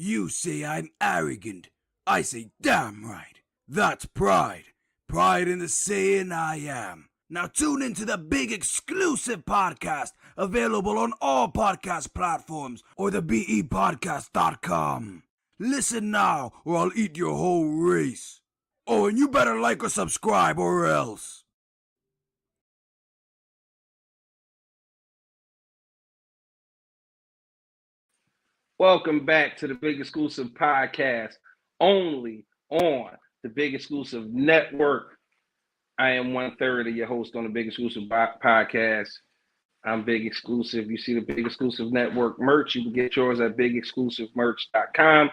You say I'm arrogant. I say damn right. That's pride. Pride in the saying I am. Now tune into the big exclusive podcast available on all podcast platforms or the BEpodcast.com. Listen now or I'll eat your whole race. Oh, and you better like or subscribe or else. Welcome back to the Big Exclusive Podcast, only on the Big Exclusive Network. I am 1/3 of your host on the Big Exclusive Podcast. I'm Big Exclusive. You see the Big Exclusive Network merch. You can get yours at bigexclusivemerch.com.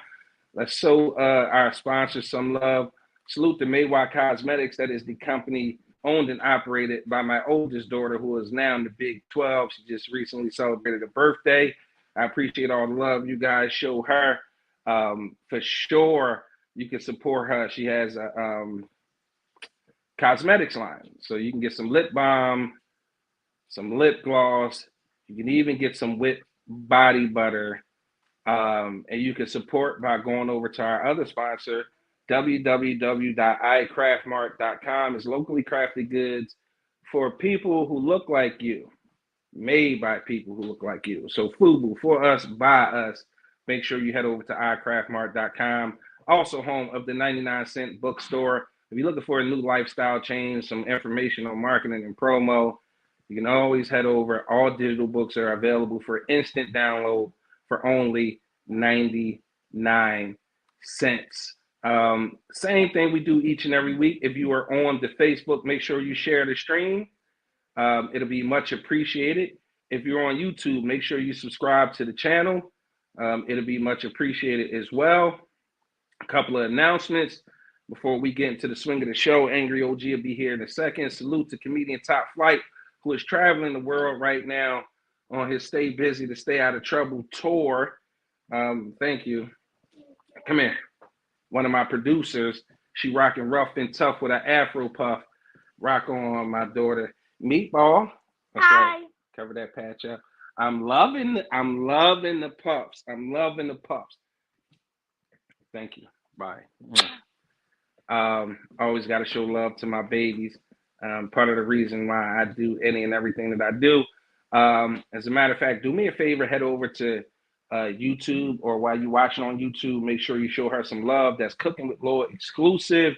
Let's show our sponsors some love. Salute to Maywa Cosmetics. That is the company owned and operated by my oldest daughter, who is now in the Big 12. She just recently celebrated a birthday. I appreciate all the love you guys show her. For sure, you can support her. She has a cosmetics line. So you can get some lip balm, some lip gloss. You can even get some whipped body butter. And you can support by going over to our other sponsor, www.icraftmart.com. It's locally crafted goods for people who look like you. Made by people who look like you. So FUBU, for us, by us. Make sure you head over to iCraftMart.com. Also home of the 99-cent bookstore. If you're looking for a new lifestyle change, some information on marketing and promo, you can always head over. All digital books are available for instant download for only 99 cents. Same thing we do each and every week. If you are on the Facebook, make sure you share the stream. It'll be much appreciated. If you're on YouTube, make sure you subscribe to the channel. It'll be much appreciated as well. A couple of announcements before we get into the swing of the show. Angry OG will be here in a second. Salute to comedian Topp Fliight, who is traveling the world right now on his Stay Busy to Stay Out of Trouble tour. Thank you. Come here. One of my producers, she rocking rough and tough with an Afro puff. Rock on, my daughter. Meatball. Hi. Cover that patch up. I'm loving the puffs. I'm loving the puffs. Thank you. Bye. Always got to show love to my babies. Part of the reason why I do any and everything that I do. As a matter of fact, do me a favor, head over to YouTube, or while you're watching on YouTube, make sure you show her some love. That's Cooking with Lord exclusive.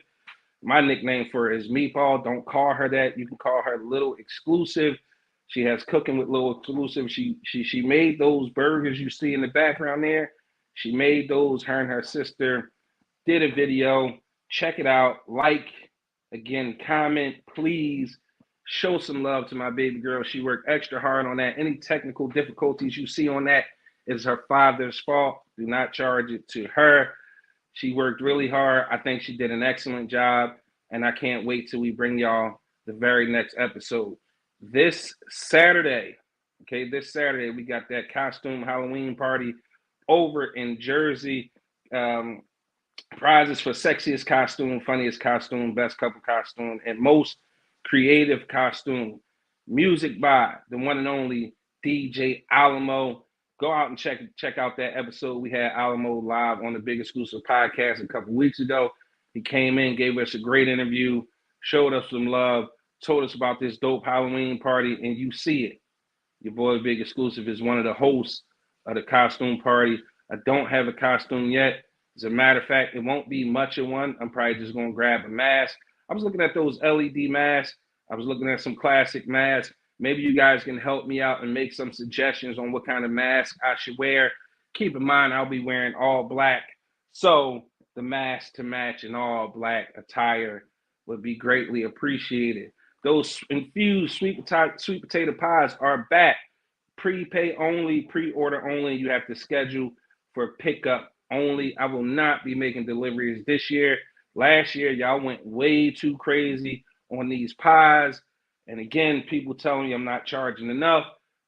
My nickname for her is Meatball. Don't call her that. You can call her Little Exclusive. She has Cooking with Little Exclusive. She made those burgers you see in the background there. She made those. Her and her sister did a video. Check it out. Like, again, comment, please. Show some love to my baby girl. She worked extra hard on that. Any technical difficulties you see on that is her father's fault. Do not charge it to her. She worked really hard. I think she did an excellent job, and I can't wait till we bring y'all the very next episode. This Saturday, we got that costume Halloween party over in Jersey. Prizes for sexiest costume, funniest costume, best couple costume, and most creative costume. Music by the one and only DJ Alamo. Go out and check out that episode. We had Alamo live on the Big Exclusive Podcast a couple weeks ago. He came in, gave us a great interview, showed us some love, told us about this dope Halloween party, and you see it. Your boy Big Exclusive is one of the hosts of the costume party. I don't have a costume yet. As a matter of fact, it won't be much of one. I'm probably just going to grab a mask. I was looking at those LED masks. I was looking at some classic masks. Maybe you guys can help me out and make some suggestions on what kind of mask I should wear. Keep in mind, I'll be wearing all black. So the mask to match an all black attire would be greatly appreciated. Those infused sweet potato pies are back. Prepay only, pre-order only. You have to schedule for pickup only. I will not be making deliveries this year. Last year, y'all went way too crazy on these pies. And again, people telling me I'm not charging enough,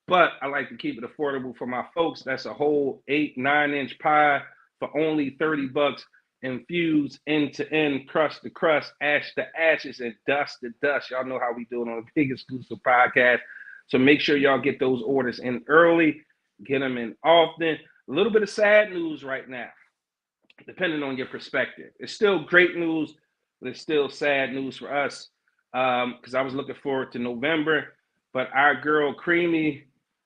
but I like to keep it affordable for my folks. That's a whole 8-9 inch pie for only $30, infused end to end, crust to crust, ash to ashes, and dust to dust. Y'all know how we do it on the Big Exclusive Podcast. So make sure y'all get those orders in early, get them in often. A little bit of sad news right now, depending on your perspective. It's still great news, but it's still sad news for us because I was looking forward to November. But our girl Creamy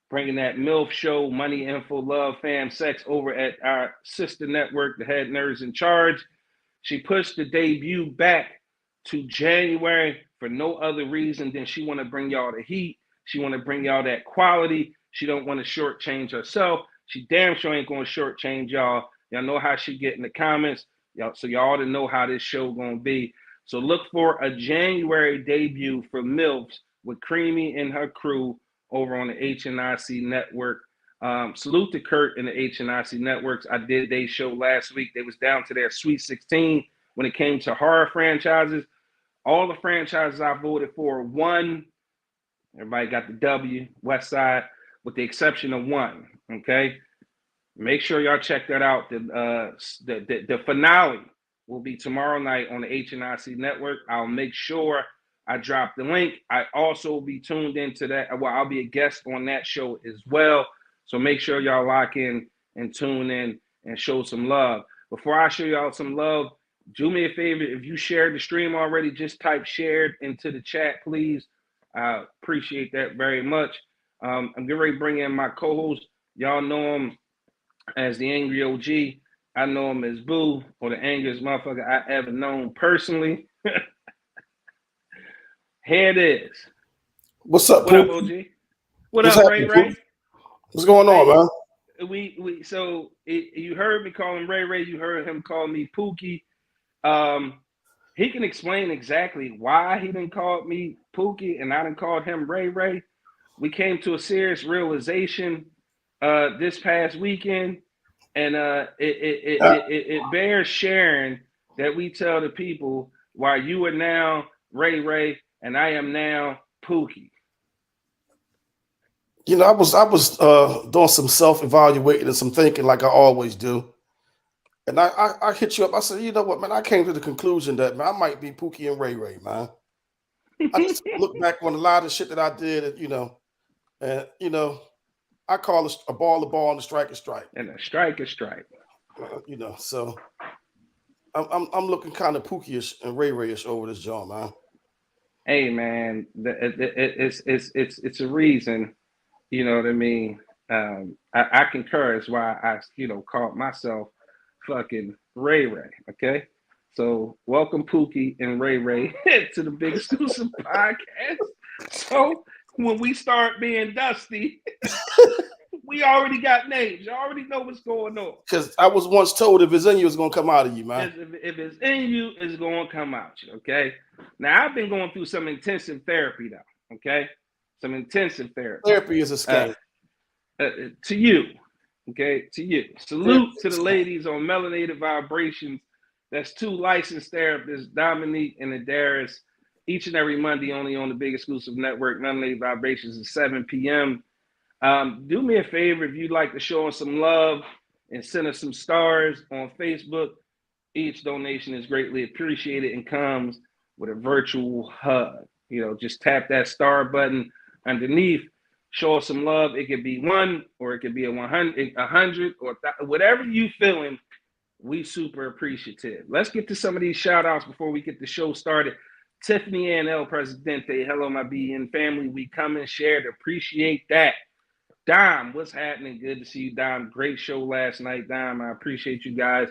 bringing that MILF show, Money, Info, Love, Fam, Sex over at our sister network, the Head Nerds in Charge. She pushed the debut back to January for no other reason than she want to bring y'all the heat. She want to bring y'all that quality. She don't want to shortchange herself. She damn sure ain't going to shortchange y'all. Y'all know how she get in the comments. So y'all ought to know how this show going to be. So look for a January debut for MILFs with Creamy and her crew over on the HNIC network. Salute to Kurt and the HNIC networks. I did their show last week. They was down to their Sweet 16 when it came to horror franchises. All the franchises I voted for won. Everybody got the W, West Side, with the exception of one. Okay, make sure y'all check that out. The finale will be tomorrow night on the HNIC network. I'll make sure I drop the link. I also will be tuned into that. Well, I'll be a guest on that show as well. So make sure y'all lock in and tune in and show some love. Before I show y'all some love, do me a favor. If you shared the stream already, just type shared into the chat, please. I appreciate that very much. I'm getting ready to bring in my co-host. Y'all know him as the Angry OG. I know him as Boo, or the angriest motherfucker I ever known personally. Here it is. What's up, What up, OG? What's up, Ray Ray? What's going on, man? You heard me call him Ray Ray. You heard him call me Pookie. He can explain exactly why he didn't call me Pookie and I didn't call him Ray Ray. We came to a serious realization this past weekend, and it bears sharing that we tell the people why you are now Ray Ray and I am now Pookie. You know, I was doing some self-evaluating and some thinking like I always do. And I hit you up. I said, you know what, man? I came to the conclusion that, man, I might be Pookie and Ray Ray, man. I just look back on a lot of shit that I did, and I call a ball and a strike a strike. And a strike a strike. So I'm looking kind of Pookie-ish and Ray Ray-ish over this joint, man. Hey, man, it's a reason. You know what I mean? I concur. Is why I called myself fucking Ray Ray. Okay, so welcome Pookie and Ray Ray to the Big Exclusive Podcast. So when we start being dusty, we already got names. You already know what's going on. Because I was once told if it's in you, it's gonna come out of you, man. If it's in you, it's gonna come out you. Okay. Now I've been going through some intensive therapy though. Okay, some intensive therapy. Therapy is a scam. To you. Okay, to you. Salute to the ladies on Melanated Vibrations. That's two licensed therapists, Dominique and Adaris, each and every Monday only on the Big Exclusive Network. Melanated Vibrations at 7 p.m. Do me a favor if you'd like to show us some love and send us some stars on Facebook. Each donation is greatly appreciated and comes with a virtual hug. Just tap that star button underneath. Show us some love. It could be 1 or it could be 100 or whatever you feeling. We super appreciative. Let's get to some of these shout outs before we get the show started. Tiffany Ann El Presidente. Hello, my BN family. We come and share. Appreciate that. Dom, what's happening? Good to see you, Dom. Great show last night, Dom. I appreciate you guys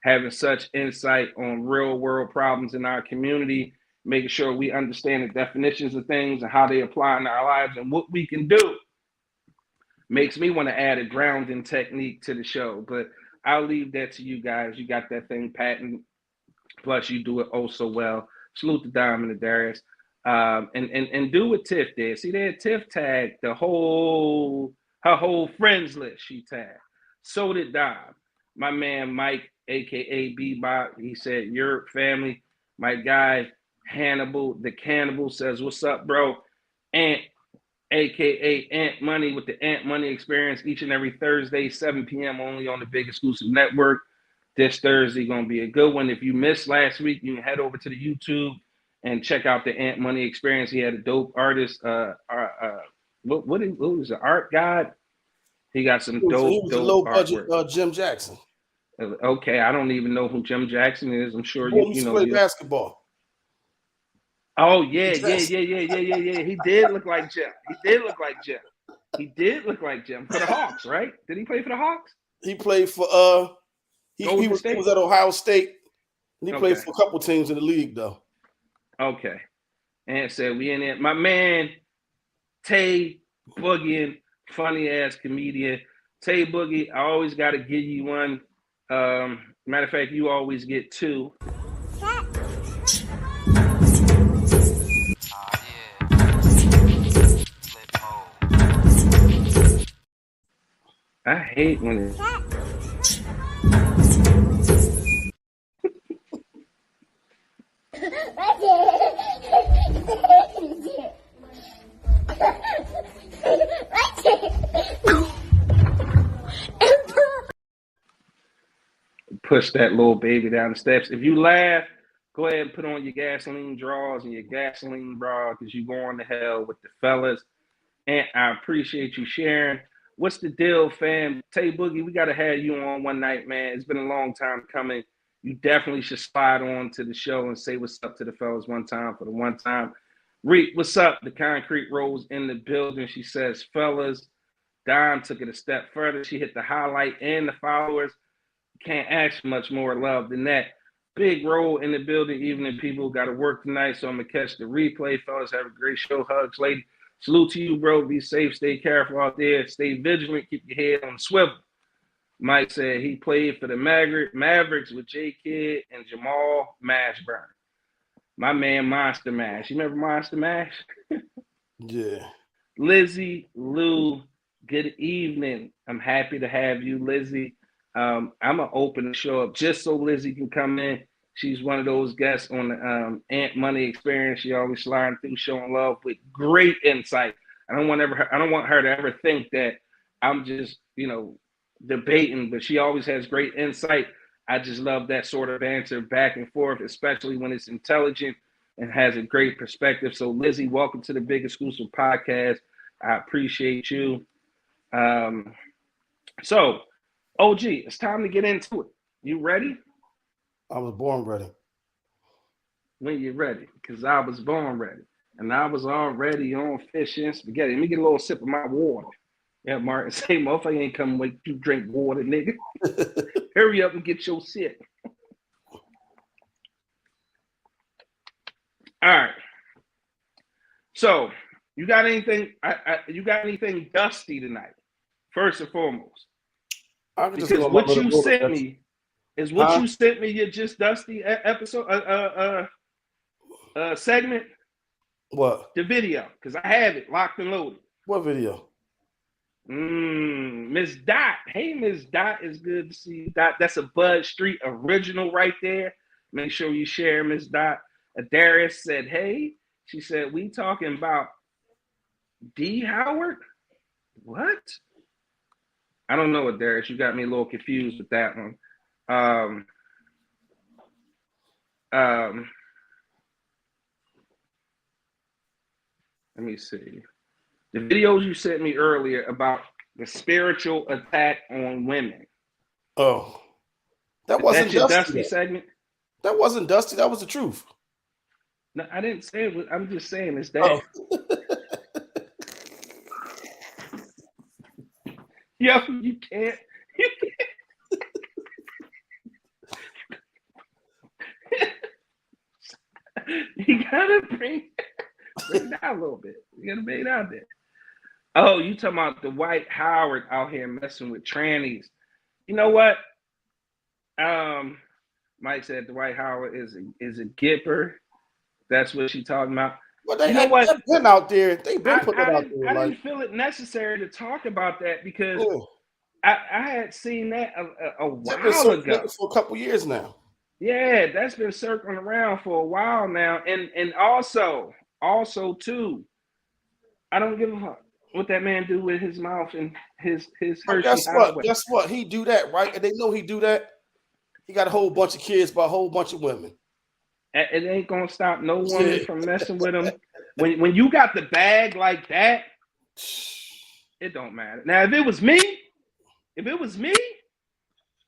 having such insight on real world problems in our community, making sure we understand the definitions of things and how they apply in our lives and what we can do. Makes me want to add a grounding technique to the show, but I'll leave that to you guys. You got that thing patent. Plus, you do it oh so well. Salute to Diamond and Darius. And do what Tiff did. See there, Tiff tagged her whole friends list. She tagged. So did Dom. My man Mike, aka Bebop. He said your family. My guy Hannibal, the cannibal, says what's up, bro. Ant, aka Ant Money with the Ant Money Experience each and every Thursday, 7 p.m. only on the Big Exclusive Network. This Thursday gonna be a good one. If you missed last week, you can head over to the YouTube and check out the Ant Money Experience. He had a dope artist. What was the art god? He got some He was a low budget Jim Jackson. Okay, I don't even know who Jim Jackson is. I'm sure you know. Play basketball. Oh yeah. He did look like Jim. He did look like Jim for the Hawks, right? Did he play for the Hawks? He played for he was at Ohio State. And he played for a couple teams in the league though. Okay. And said we in it. My man Tay Boogie, funny ass comedian. Tay Boogie, I always gotta give you one. Matter of fact, you always get two. I hate when it. Push that little baby down the steps. If you laugh, go ahead and put on your gasoline drawers and your gasoline bra because you're going to hell with the fellas. And I appreciate you sharing. What's the deal, fam? Tay Boogie, we got to have you on one night, man. It's been a long time coming. You definitely should slide on to the show and say what's up to the fellas one time for the one time. Reek, what's up? The Concrete Rose in the building. She says, fellas, Dime took it a step further. She hit the highlight and the followers. Can't ask much more love than that. Big role in the building, even if people got to work tonight. So I'm going to catch the replay. Fellas, have a great show. Hugs, lady. Salute to you, bro. Be safe. Stay careful out there. Stay vigilant. Keep your head on the swivel. Mike said he played for the Mavericks with J. Kidd and Jamal Mashburn. My man, Monster Mash. You remember Monster Mash? Yeah. Lizzie Lou, good evening. I'm happy to have you, Lizzie. I'm going to open the show up just so Lizzie can come in. She's one of those guests on the Ant Money Experience. She always sliding through, showing love with great insight. I don't want her to ever think that I'm just, debating, but she always has great insight. I just love that sort of answer back and forth, especially when it's intelligent and has a great perspective. So Lizzie, welcome to the Big Exclusive Podcast. I appreciate you. So OG, it's time to get into it. You ready? I was born ready. When you're ready, because I was born ready. And I was already on fish and spaghetti. Let me get a little sip of my water. Yeah, Martin, say, motherfucker ain't coming wait you drink water, nigga. Hurry up and get your sip. All right. So, you got anything? You got anything dusty tonight? First and foremost, because what you sent me is what you sent me. Your just dusty episode, segment. What? The video, because I have it locked and loaded. What video? Miss Dot. Hey, Miss Dot, it's good to see you. Dot, that's a Bud Street original right there. Make sure you share, Miss Dot. Darius said, hey. She said, we talking about D. Howard? What? I don't know what, Darius. You got me a little confused with that one. Let me see. The videos you sent me earlier about the spiritual attack on women. Oh, that wasn't your dusty dusty segment. That wasn't dusty. That was the truth. No, I didn't say it. I'm just saying it's that. Oh. Yo, you can't. You gotta bring it down a little bit. You gotta bring it out there. Oh, you talking about the Dwight Howard out here messing with trannies? You know what? Mike said Dwight Howard is a gipper. That's what she talking about. But they You know what? been out there. They've been putting it out there. I like, didn't feel it necessary to talk about that because yeah. I had seen that a They've been while ago. for a couple years now. Yeah, that's been circling around for a while now. And also too, I don't give a fuck what that man do with his mouth and his But Hershey Highway. Guess what? He do that, right? And they know he do that. He got a whole bunch of kids by a whole bunch of women. It ain't gonna stop no woman from messing with him. When you got the bag like that, it don't matter. Now, if it was me,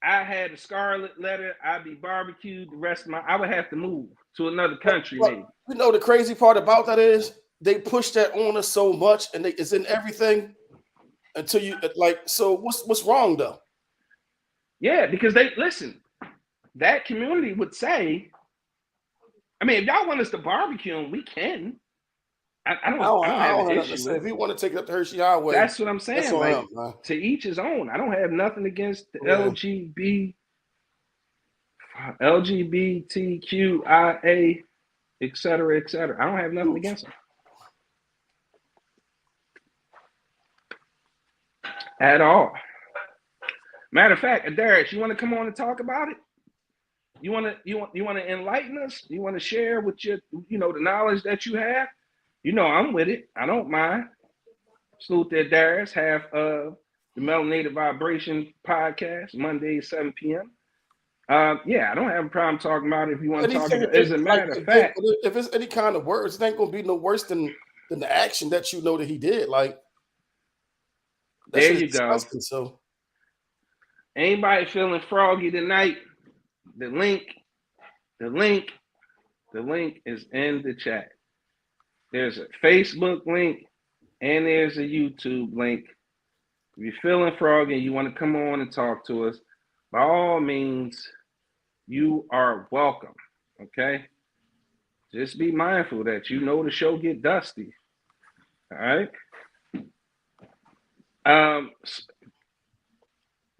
I had a scarlet letter. I'd be barbecued. The rest of I would have to move to another country, maybe. You know the crazy part about that is they push that on us so much, and it's in everything until you like. So what's wrong though? Yeah, because they listen. That community would say, I mean, if y'all want us to barbecue them, we can. I don't have an issue with it. If you want to take it up the Hershey Highway, that's what I'm saying. That's like, him, to each his own. I don't have nothing against the LGBTQIA, et cetera, et cetera. I don't have nothing against them at all. Matter of fact, Darius, you want to come on and talk about it? You want to enlighten us? You want to share with your, the knowledge that you have? I'm with it. I don't mind. Salute there, Darius. Have the Melanated Vibration podcast, Monday, 7 p.m. Yeah, I don't have a problem talking about it if you want to talk about it. As a matter of fact, if it's any kind of words, it ain't gonna be no worse than the action that you know that he did. Like, there you go. So, anybody feeling froggy tonight? The link is in the chat. There's a Facebook link and there's a YouTube link. If you're feeling froggy and you want to come on and talk to us, by all means, you are welcome. Okay? Just be mindful that the show get dusty. All right?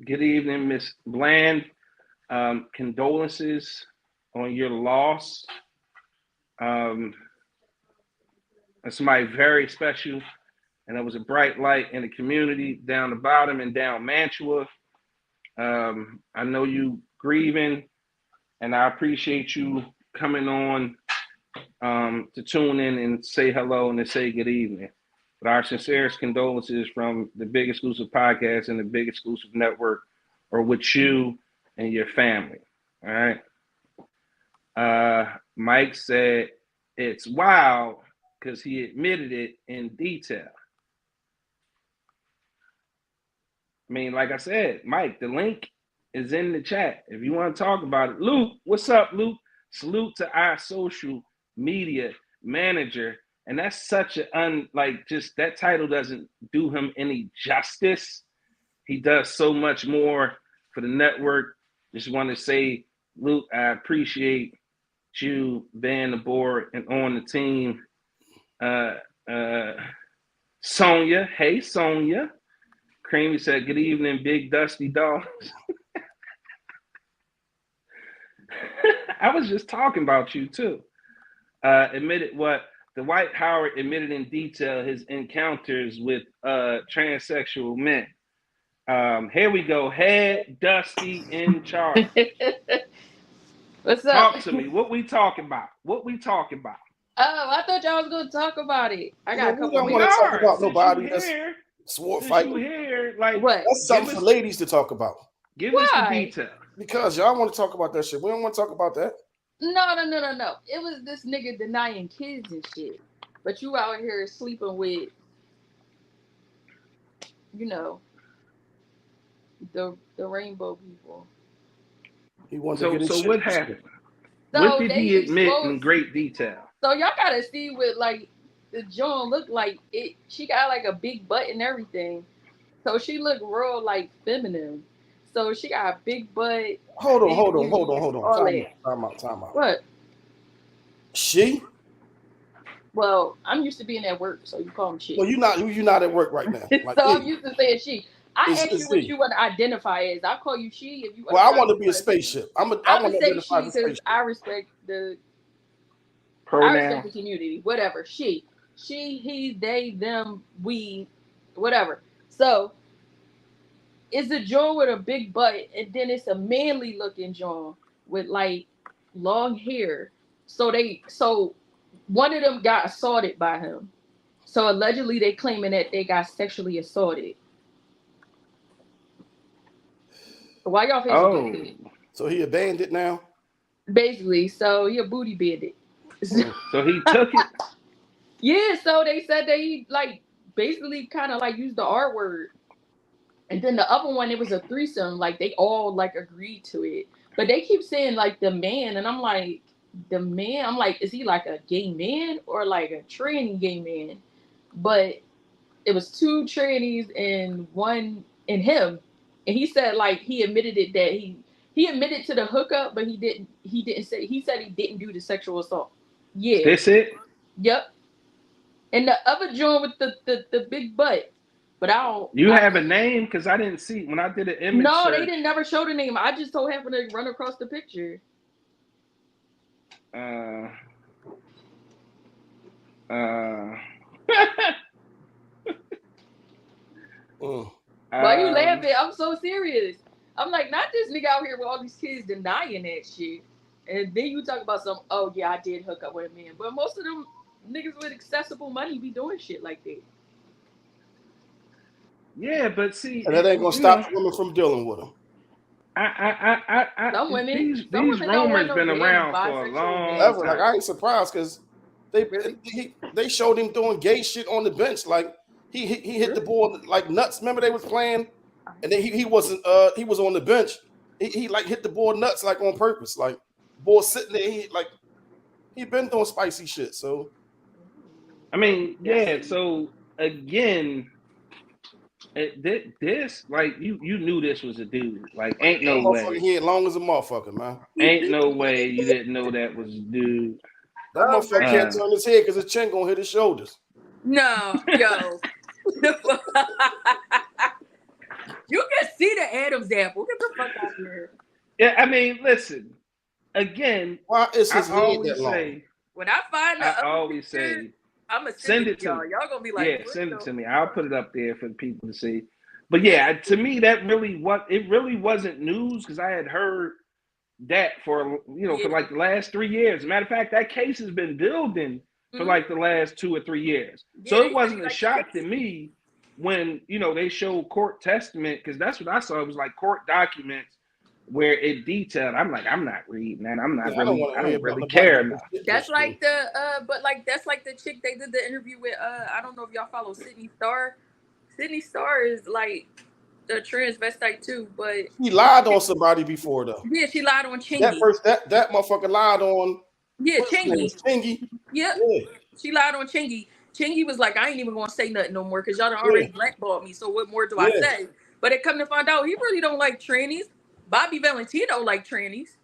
Good evening, Miss Bland. Condolences on your loss. Somebody very special, and it was a bright light in the community down the bottom and down Mantua. I know you grieving, and I appreciate you coming on to tune in and say hello and to say good evening. But our sincerest condolences from the Big Exclusive Podcast and the Big Exclusive Network are with you and your family. All right. Mike said it's wild because he admitted it in detail. I mean, like I said, Mike, the link is in the chat if you want to talk about it. Luke, what's up, Luke? Salute to our social media manager. And that's such just that title doesn't do him any justice. He does so much more for the network. Just want to say, Luke, I appreciate you being aboard and on the team. Sonia, hey Sonia. Creamy said, good evening, big dusty dogs. I was just talking about you too. Dwight Howard admitted in detail his encounters with transsexual men. Here we go. Head Dusty in charge. What's up? Talk to me. What we talking about? Oh, I thought y'all was gonna talk about it. I got a couple. We don't want to talk about nobody that's here, sword fighting. Here, like what? That's something for ladies to talk about. Give us the detail. Because y'all want to talk about that shit. We don't want to talk about that. No. It was this nigga denying kids and shit. But you out here sleeping with, the rainbow people. He wanted to get so what happened? So what did he admit in great detail? So y'all gotta see what the Joan looked like. She got a big butt and everything. So she looked real feminine. So she got a big butt. Hold on. Time out. What? She? Well, I'm used to being at work, so you call me she. Well, you're not at work right now. So I'm used to saying she. I asked you what you want to identify as. I'll call you she if you. Well, I want to be a spaceship. I want to say identify she because I respect the I respect Pronoun. the community. Whatever. She, he, they, them, we, whatever. So it's a jaw with a big butt, and then it's a manly looking jaw with like long hair. So one of them got assaulted by him. So allegedly they claiming that they got sexually assaulted. Why y'all face look like Oh, that? So he abandoned now. Basically, so he a booty bandit. so he took it. Yeah, so they said they like basically kind of like used the R word. And then the other one, it was a threesome. Like they all like agreed to it, but they keep saying like the man, and I'm like the man. I'm like, is he like a gay man or like a tranny gay man? But it was two trannies and one and him, and he said like he admitted it that he admitted to the hookup, but he didn't say he said he didn't do the sexual assault. Yeah, This it? yep. And the other joint with the big butt, but I don't. You have a name? Because I didn't see when I did an image No, search. they didn't never show the name. I just so happened to run across the picture. Why you laughing? I'm so serious. I'm like, not this nigga out here with all these kids denying that shit. And then you talk about some, oh yeah, I did hook up with a man. But most of them niggas with accessible money be doing shit like that. Yeah, but see, And that ain't gonna stop the women from dealing with him. Some women, these don't want rumors no been damn around for a bisexual long man. Ever. Like I ain't surprised because they showed him doing gay shit on the bench. Like he hit the ball like nuts. Remember they was playing, and then he wasn't he was on the bench. He like hit the ball nuts like on purpose. Like ball sitting there. He been doing spicy shit. So I mean, yeah. So again, this like you knew this was a dude. Like ain't no way. He ain't long as a motherfucker, man. Ain't no way you didn't know that was a dude. That motherfucker can't turn his head because his chin gonna hit his shoulders. No, yo. You can see the Adam's apple. Get the fuck out of here. Yeah, I mean, listen. Again, why is his I head always that long? say. When I find the I other always picture, say. I'm gonna Send it to y'all. me. Y'all gonna be like, yeah, send it to me. I'll put it up there for people to see. But yeah, to me, that really it really wasn't news because I had heard that for for like the last 3 years. As a matter of fact, that case has been building for like the last 2 or 3 years. So it wasn't a shock to me when they showed court testament because that's what I saw. It was like court documents where it detailed. I'm like, I'm not reading that. I'm not really. I don't really care enough. That's like but like that's like the chick they did the interview with. I don't know if y'all follow Sydney Starr. Sydney Starr is like a transvestite too, but he lied on somebody before though. Yeah, she lied on Chingy. That motherfucker lied on. Yeah, Chingy. Chingy. Yep. Yeah. She lied on Chingy. Chingy was like, I ain't even gonna say nothing no more because y'all done already blackballed me. So what more do I say? But it come to find out he really don't like trannies. Bobby Valentino like trannies.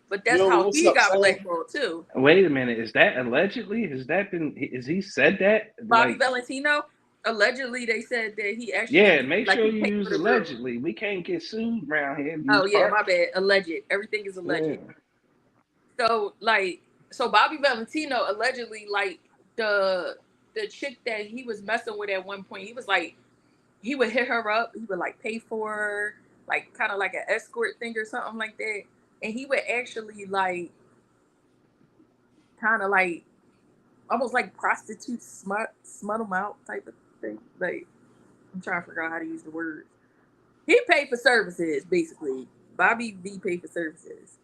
But that's how he got blackballed too. Wait a minute, is that allegedly? Is he said that? Bobby Valentino? Allegedly, they said that he actually. Yeah, make sure you use allegedly. We can't get sued around here. Oh yeah, my bad. Alleged. Everything is alleged. Yeah. So Bobby Valentino allegedly like the chick that he was messing with at one point. He was like, he would hit her up. He would like pay for her, like kind of like an escort thing or something like that. And he would actually like, kind of like, almost like prostitute smut them out type of thing. Like, I'm trying to figure out how to use the word. He paid for services, basically. Bobby V paid for services.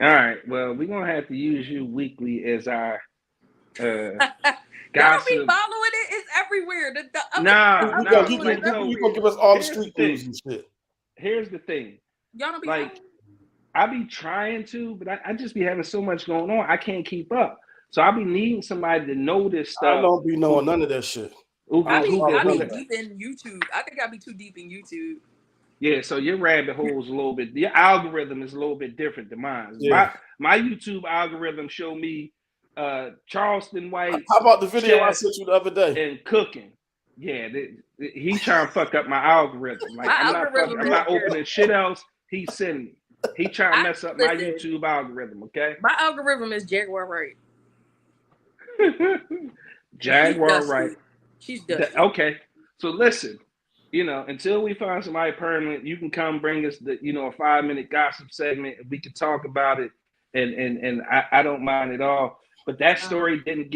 All right. Well, we're gonna have to use you weekly as our Y'all be following it. It's everywhere. You gonna give us all the street news and shit. Here's the thing. Y'all don't be like. I be trying to, but I just be having so much going on. I can't keep up. So I be needing somebody to know this stuff. I don't be knowing none of that shit. I be deep in YouTube. I think I be too deep in YouTube. Yeah, so your rabbit hole is a little bit. Your algorithm is a little bit different than mine. Yeah. My YouTube algorithm show me Charleston White. How about the video I sent you the other day? And cooking. Yeah, he trying to fuck up my algorithm. Like I'm not opening shit else. He's sending me. He trying to mess up my Listen. YouTube algorithm, okay? My algorithm is Jaguar right. Jaguar right. She's dusty. Okay. So listen, until we find somebody permanent, you can come bring us a 5-minute gossip segment. We can talk about it, and I don't mind at all. But that story didn't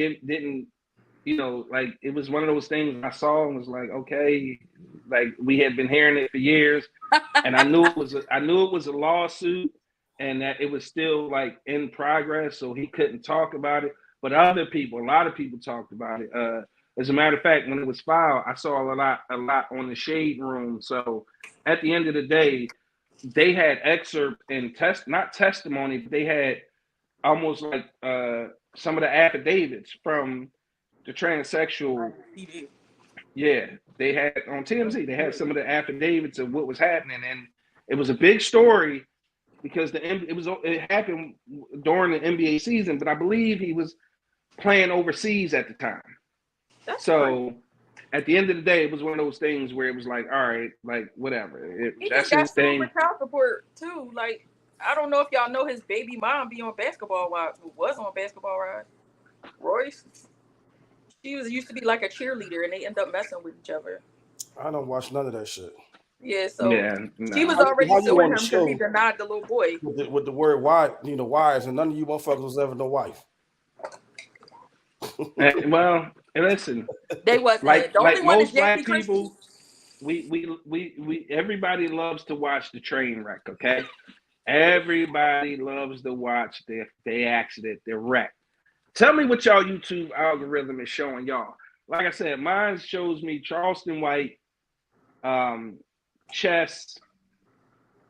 like, it was one of those things I saw and was like, okay, like we had been hearing it for years, and I knew it was a lawsuit, and that it was still like in progress, so he couldn't talk about it. But a lot of people talked about it. As a matter of fact, when it was filed, I saw a lot on the Shade Room. So at the end of the day, they had excerpt and not testimony, but they had almost like some of the affidavits from the transsexual. Yeah, they had on TMZ. They had some of the affidavits of what was happening, and it was a big story because it happened during the NBA season. But I believe he was playing overseas at the time. So at the end of the day, it was one of those things where it was like, all right, like whatever. That's his thing. For child support too. Like, I don't know if y'all know his baby mom be on Basketball Wives, who was on Basketball Wives. Royce. She used to be like a cheerleader, and they end up messing with each other. I don't watch none of that shit. Yeah, so she was How already you suing on him the because show he denied the little boy. with the word "why," wives, and none of you motherfuckers was ever no wife. Well, listen, they wasn't like the only one most is black people. We everybody loves to watch the train wreck. Okay, everybody loves to watch the accident, the wreck. Tell me what y'all YouTube algorithm is showing y'all. Like I said, mine shows me Charleston White, chess,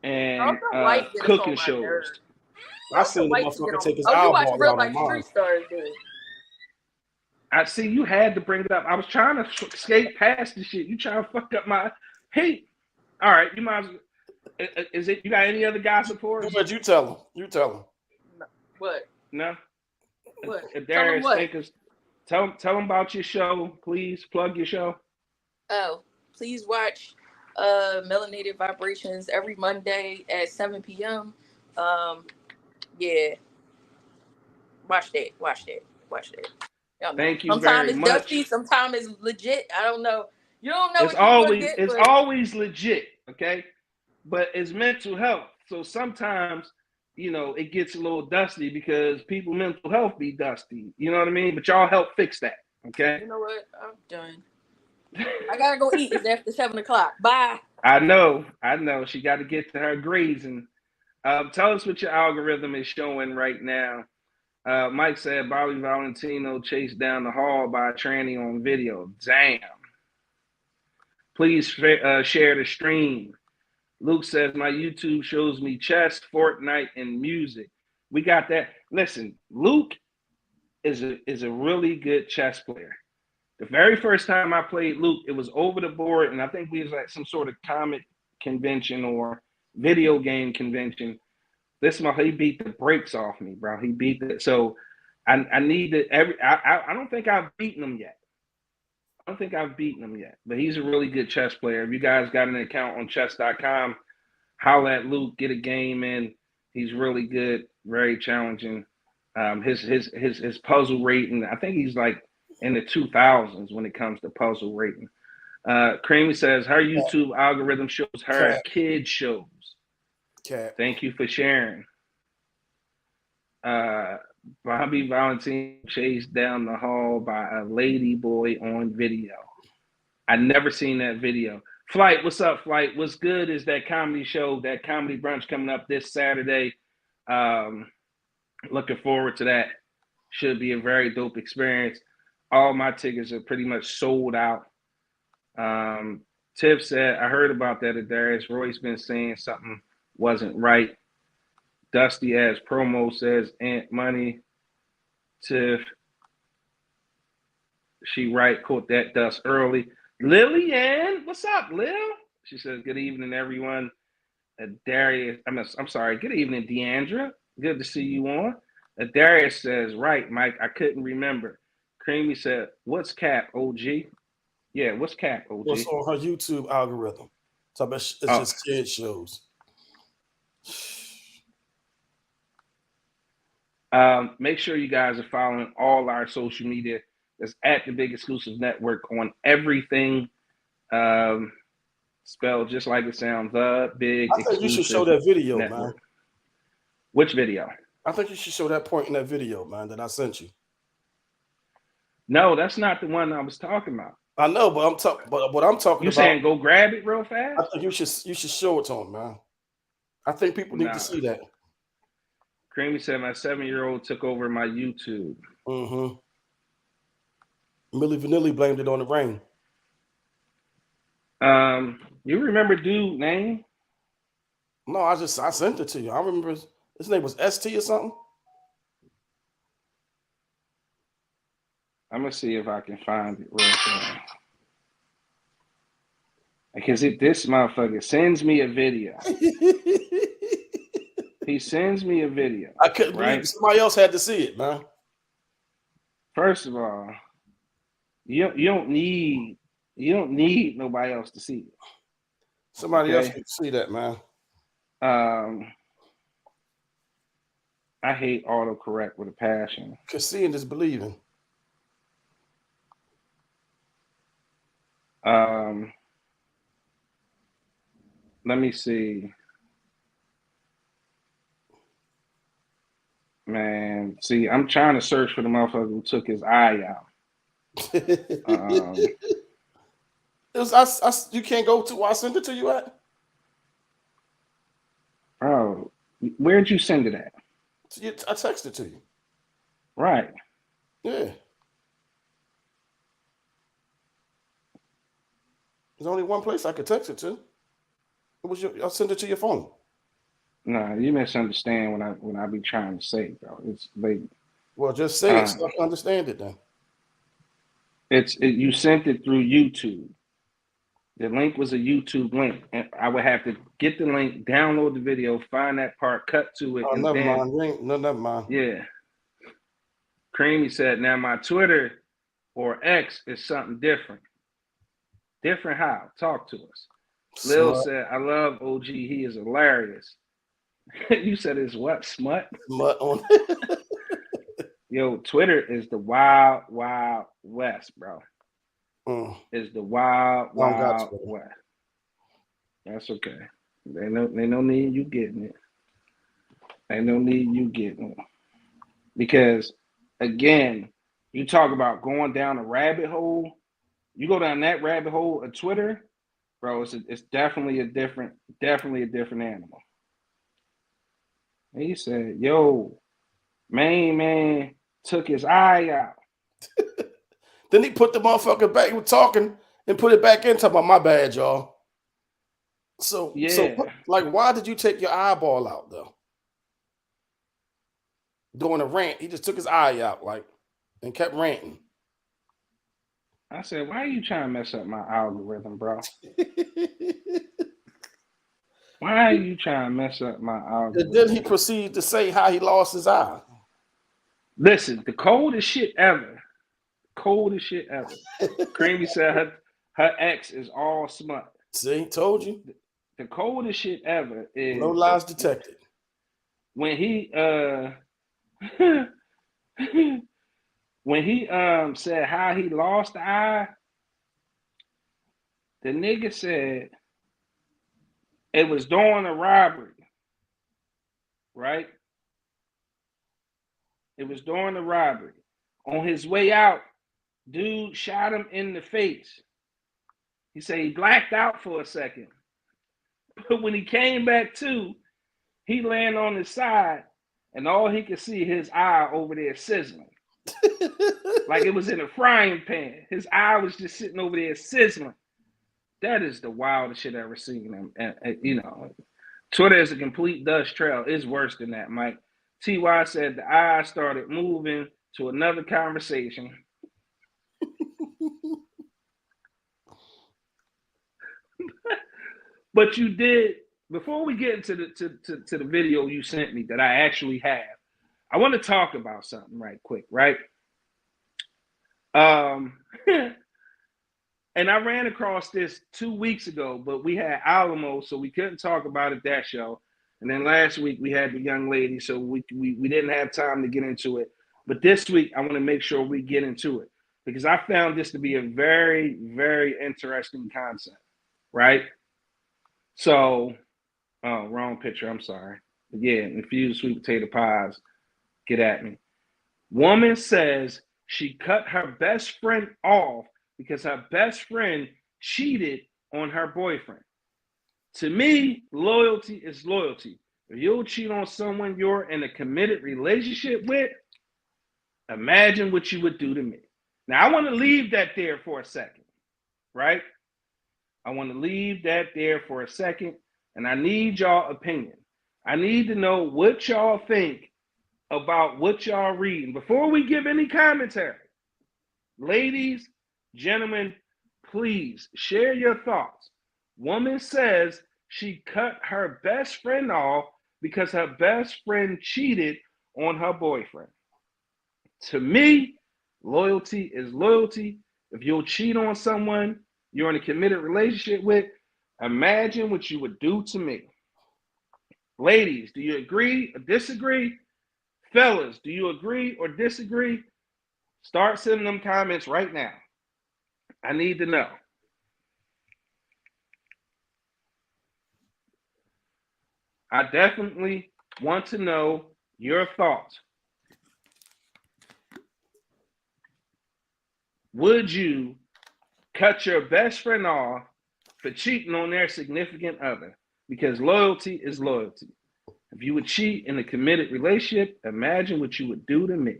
and cooking shows. I seen the motherfucker take his you watch eyeball Real out Life of mine. Street Stars, dude. I see you had to bring it up. I was trying to skate past the shit. You trying to fuck up my hate. All right, you might as well. Is it? You got any other gossip for us? But you tell him. You tell him. What? No. What? Darius, tell him about your show, please. Plug your show. Oh, please watch Melanated Vibrations every Monday at 7 p.m. Yeah. Watch that. Thank you sometimes very much. Sometimes it's dusty, sometimes it's legit. I don't know. You don't know it's what you're always get, it's but... always legit, okay? But it's mental health. So sometimes, it gets a little dusty because people mental health be dusty. You know what I mean? But y'all help fix that, okay? You know what? I'm done. I gotta go eat. It's after 7:00. Bye. I know. She got to get to her grazing. Tell us what your algorithm is showing right now. Mike said Bobby Valentino chased down the hall by a tranny on video. Damn. Please share the stream. Luke says my YouTube shows me chess, Fortnite, and music. We got that. Listen, Luke is a really good chess player. The very first time I played Luke, it was over the board, and I think we was at some sort of comic convention or video game convention. He beat the brakes off me, bro. He beat it. So I need to I don't think I've beaten him yet. But he's a really good chess player. If you guys got an account on chess.com, holler at Luke, get a game in. He's really good, very challenging. His puzzle rating, I think he's like in the 2000s when it comes to puzzle rating. Creamy says her YouTube algorithm shows her kid shows. Thank you for sharing. Bobby Valentine chased down the hall by a lady boy on video. I never seen that video. Flight, what's up, Flight? What's good is that comedy show, that comedy brunch coming up this Saturday. Looking forward to that. Should be a very dope experience. All my tickets are pretty much sold out. Tiff said, I heard about that at Darius. Roy's been saying something wasn't right. Dusty as promo says, Aunt Money. Tiff, she right, caught that dust early. Lillian, what's up, Lil? She says, good evening, everyone. Darius, I'm sorry, good evening, Deandra. Good to see you on. Darius says, right, Mike, I couldn't remember. Creamy said, what's Cap, OG? Yeah, what's Cap, OG? What's on her YouTube algorithm? So it's just kid shows. Make sure you guys are following all our social media. That's at the Big Exclusive Network on everything. Spelled just like it sounds. The Big I think you should show Exclusive that video, Network. man. Which video? I think you should show that point in that video, man, that I sent you. No, that's not the one I was talking about. I know, but what I'm talking You about. saying go grab it real fast? I think you should show it to them, man. I think people need to see that. Creamy said my 7-year-old took over my YouTube. Mm-hmm. Milli Vanilli blamed it on the rain. You remember dude name? No, I sent it to you. I remember his name was ST or something. I'm gonna see if I can find it real fast. Because this motherfucker sends me a video. He sends me a video. I couldn't believe somebody else had to see it, man. First of all, you don't need nobody else to see it. Somebody else can see that, man. I hate autocorrect with a passion. Because seeing is believing. Let me see. Man, see, I'm trying to search for the motherfucker who took his eye out. You can't go to where I sent it to you at? Bro, where'd you send it at? I texted it to you. Right. Yeah. There's only one place I could text it to. I'll send it to your phone. No, you misunderstand when I be trying to say, bro. It's like, well, just say it so I can understand it then. You sent it through YouTube. The link was a YouTube link, and I would have to get the link, download the video, find that part, cut to it. Oh, never mind. Never mind. Yeah. Creamy said, now my Twitter or X is something different. Different how? Talk to us. Lil said, I love OG. He is hilarious. You said it's what? Smut? Smut on. Yo, Twitter is the wild, wild west, bro. It's the wild, wild west. That's okay. They no need you getting it. They no need you getting it. Because again, you talk about going down a rabbit hole. You go down that rabbit hole of Twitter, bro. It's definitely a different animal. And he said, "Yo, main man took his eye out." Then he put the motherfucker back. He was talking and put it back in. Talking about my bad, y'all. So why did you take your eyeball out though? During a rant, he just took his eye out, and kept ranting. I said, "Why are you trying to mess up my algorithm, bro? Why are you trying to mess up my algorithm?" And then he proceeded to say how he lost his eye. Listen, the coldest shit ever. Creamy said her ex is all smut. See, told you. The coldest shit ever is no lies detected. When he said how he lost the eye, the nigga said it was during a robbery, right? It was during the robbery. On his way out, dude shot him in the face. He said he blacked out for a second. But when he came back to, he landed on his side, and all he could see his eye over there sizzling. Like it was in a frying pan. His eye was just sitting over there sizzling. That is the wildest shit I've ever seen. And Twitter is a complete dust trail. It's worse than that, Mike. TY said the eye started moving to another conversation. But you did, before we get into the video you sent me that I actually have, I want to talk about something right quick, right? And I ran across this 2 weeks ago, but we had Alamo, so we couldn't talk about it that show. And then last week we had the young lady, so we didn't have time to get into it. But this week I want to make sure we get into it because I found this to be a very, very interesting concept, right? So, wrong picture, I'm sorry. But yeah, infused sweet potato pies, get at me. Woman says she cut her best friend off because her best friend cheated on her boyfriend. To me, loyalty is loyalty. If you'll cheat on someone you're in a committed relationship with, imagine what you would do to me. Now, I want to leave that there for a second, right? I want to leave that there for a second, and I need y'all opinion. I need to know what y'all think about what y'all reading before we give any commentary. Ladies, gentlemen, please share your thoughts. Woman says she cut her best friend off because her best friend cheated on her boyfriend. To me, loyalty is loyalty. If you'll cheat on someone you're in a committed relationship with, imagine what you would do to me. Ladies, do you agree or disagree? Fellas, do you agree or disagree? Start sending them comments right now. I need to know. I definitely want to know your thoughts. Would you cut your best friend off for cheating on their significant other? Because loyalty is loyalty. If you would cheat in a committed relationship, imagine what you would do to me.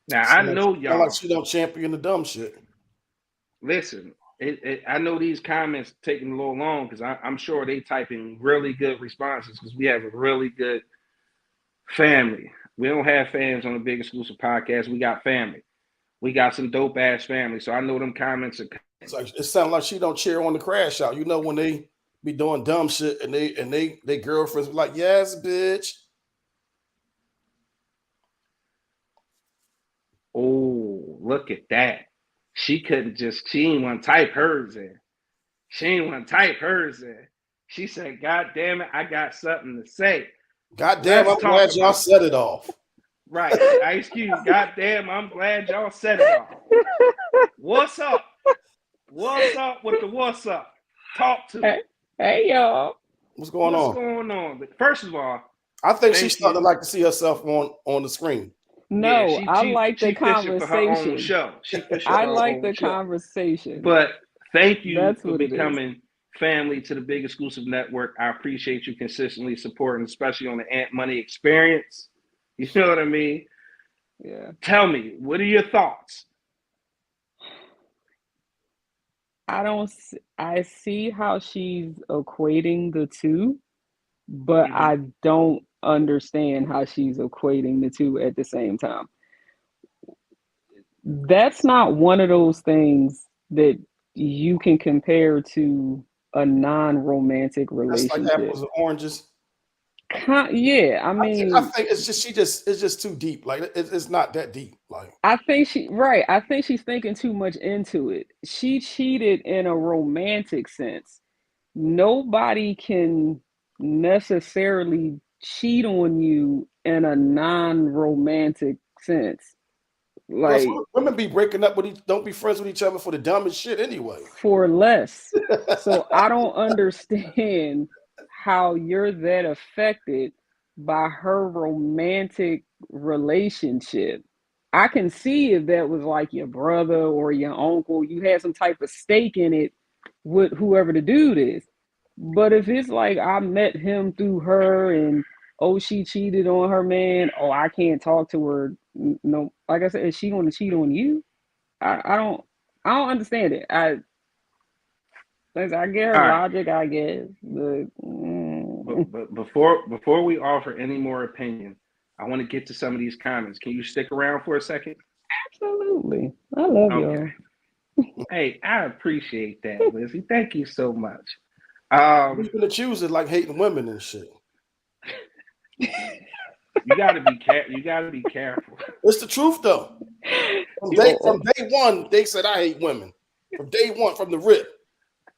Now, I know y'all. Like she don't champion the dumb shit. Listen, I know these comments taking a little long because I'm sure they typing really good responses because we have a really good family. We don't have fans on the Big Exclusive Podcast. We got family. We got some dope ass family. So I know them comments are. It's like, it sounds like she don't cheer on the crash out. You know when they be doing dumb shit and they girlfriends be like, yes, bitch. Oh, look at that. She ain't want to type hers in. She said, God damn it, I got something to say. God damn, I'm glad y'all set it off. Right. Ice Cube, God damn, I'm glad y'all set it off. What's up? What's up with the what's up? Talk to me. Hey, y'all. What's going on? But first of all, I think she's starting to like to see herself on the screen. No, yeah, I like the conversation. For her own show. I like the conversation. But thank you for becoming family to the Big Exclusive Network. I appreciate you consistently supporting, especially on the Ant Money experience. You know what I mean? Yeah. Tell me, what are your thoughts? I see how she's equating the two, but I don't understand how she's equating the two at the same time. That's not one of those things that you can compare to a non-romantic relationship. That's like apples and oranges. Yeah, I mean, I think it's just too deep. Like it's not that deep. Like I think she's thinking too much into it. She cheated in a romantic sense. Nobody can necessarily cheat on you in a non-romantic sense. Like women be breaking up don't be friends with each other for the dumbest shit anyway. For less. So I don't understand how you're that affected by her romantic relationship. I can see if that was like your brother or your uncle, you had some type of stake in it with whoever the dude is. But if it's like I met him through her and she cheated on her man, I can't talk to her. No, like I said, is she going to cheat on you? I don't understand it. I get her logic, I guess. But before we offer any more opinion, I want to get to some of these comments. Can you stick around for a second? Absolutely. I love y'all. Hey, I appreciate that, Lizzie. Thank you so much. Who's gonna choose it like hating women and shit? You gotta be careful. It's the truth though. From day one, they said I hate women. From day one, from the rip.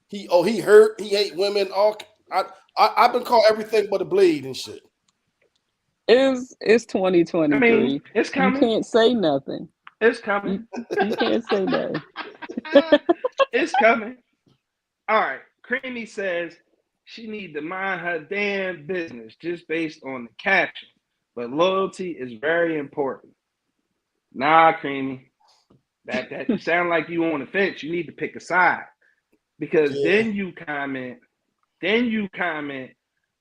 He hurt, he hate women, all I've been called everything but a blade and shit. It's 2023. I mean, it's You coming. can't say nothing. It's coming. You can't say nothing. It's coming. All right. Creamy says she need to mind her damn business just based on the caption, but loyalty is very important. Nah, Creamy, that sound like you on the fence. You need to pick a side, because then you comment.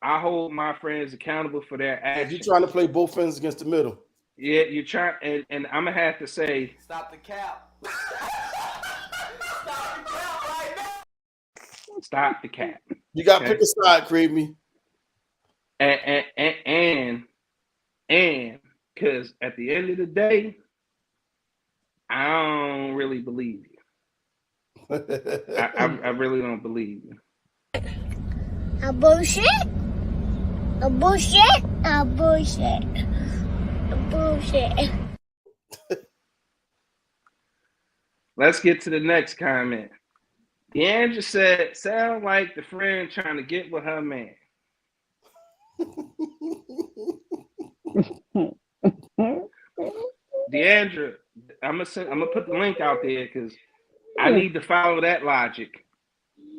I hold my friends accountable for their actions. You're trying to play both ends against the middle. Yeah, you're trying, and I'm gonna have to say, Stop the cap. Stop the cap right now. stop the cap. You got to pick a side, Creamy. And because at the end of the day, I don't really believe you. I really don't believe you. A bullshit. A bullshit. A bullshit. A bullshit. Let's get to the next comment. Deandra said, sound like the friend trying to get with her man. Deandra, I'm gonna put the link out there because I need to follow that logic.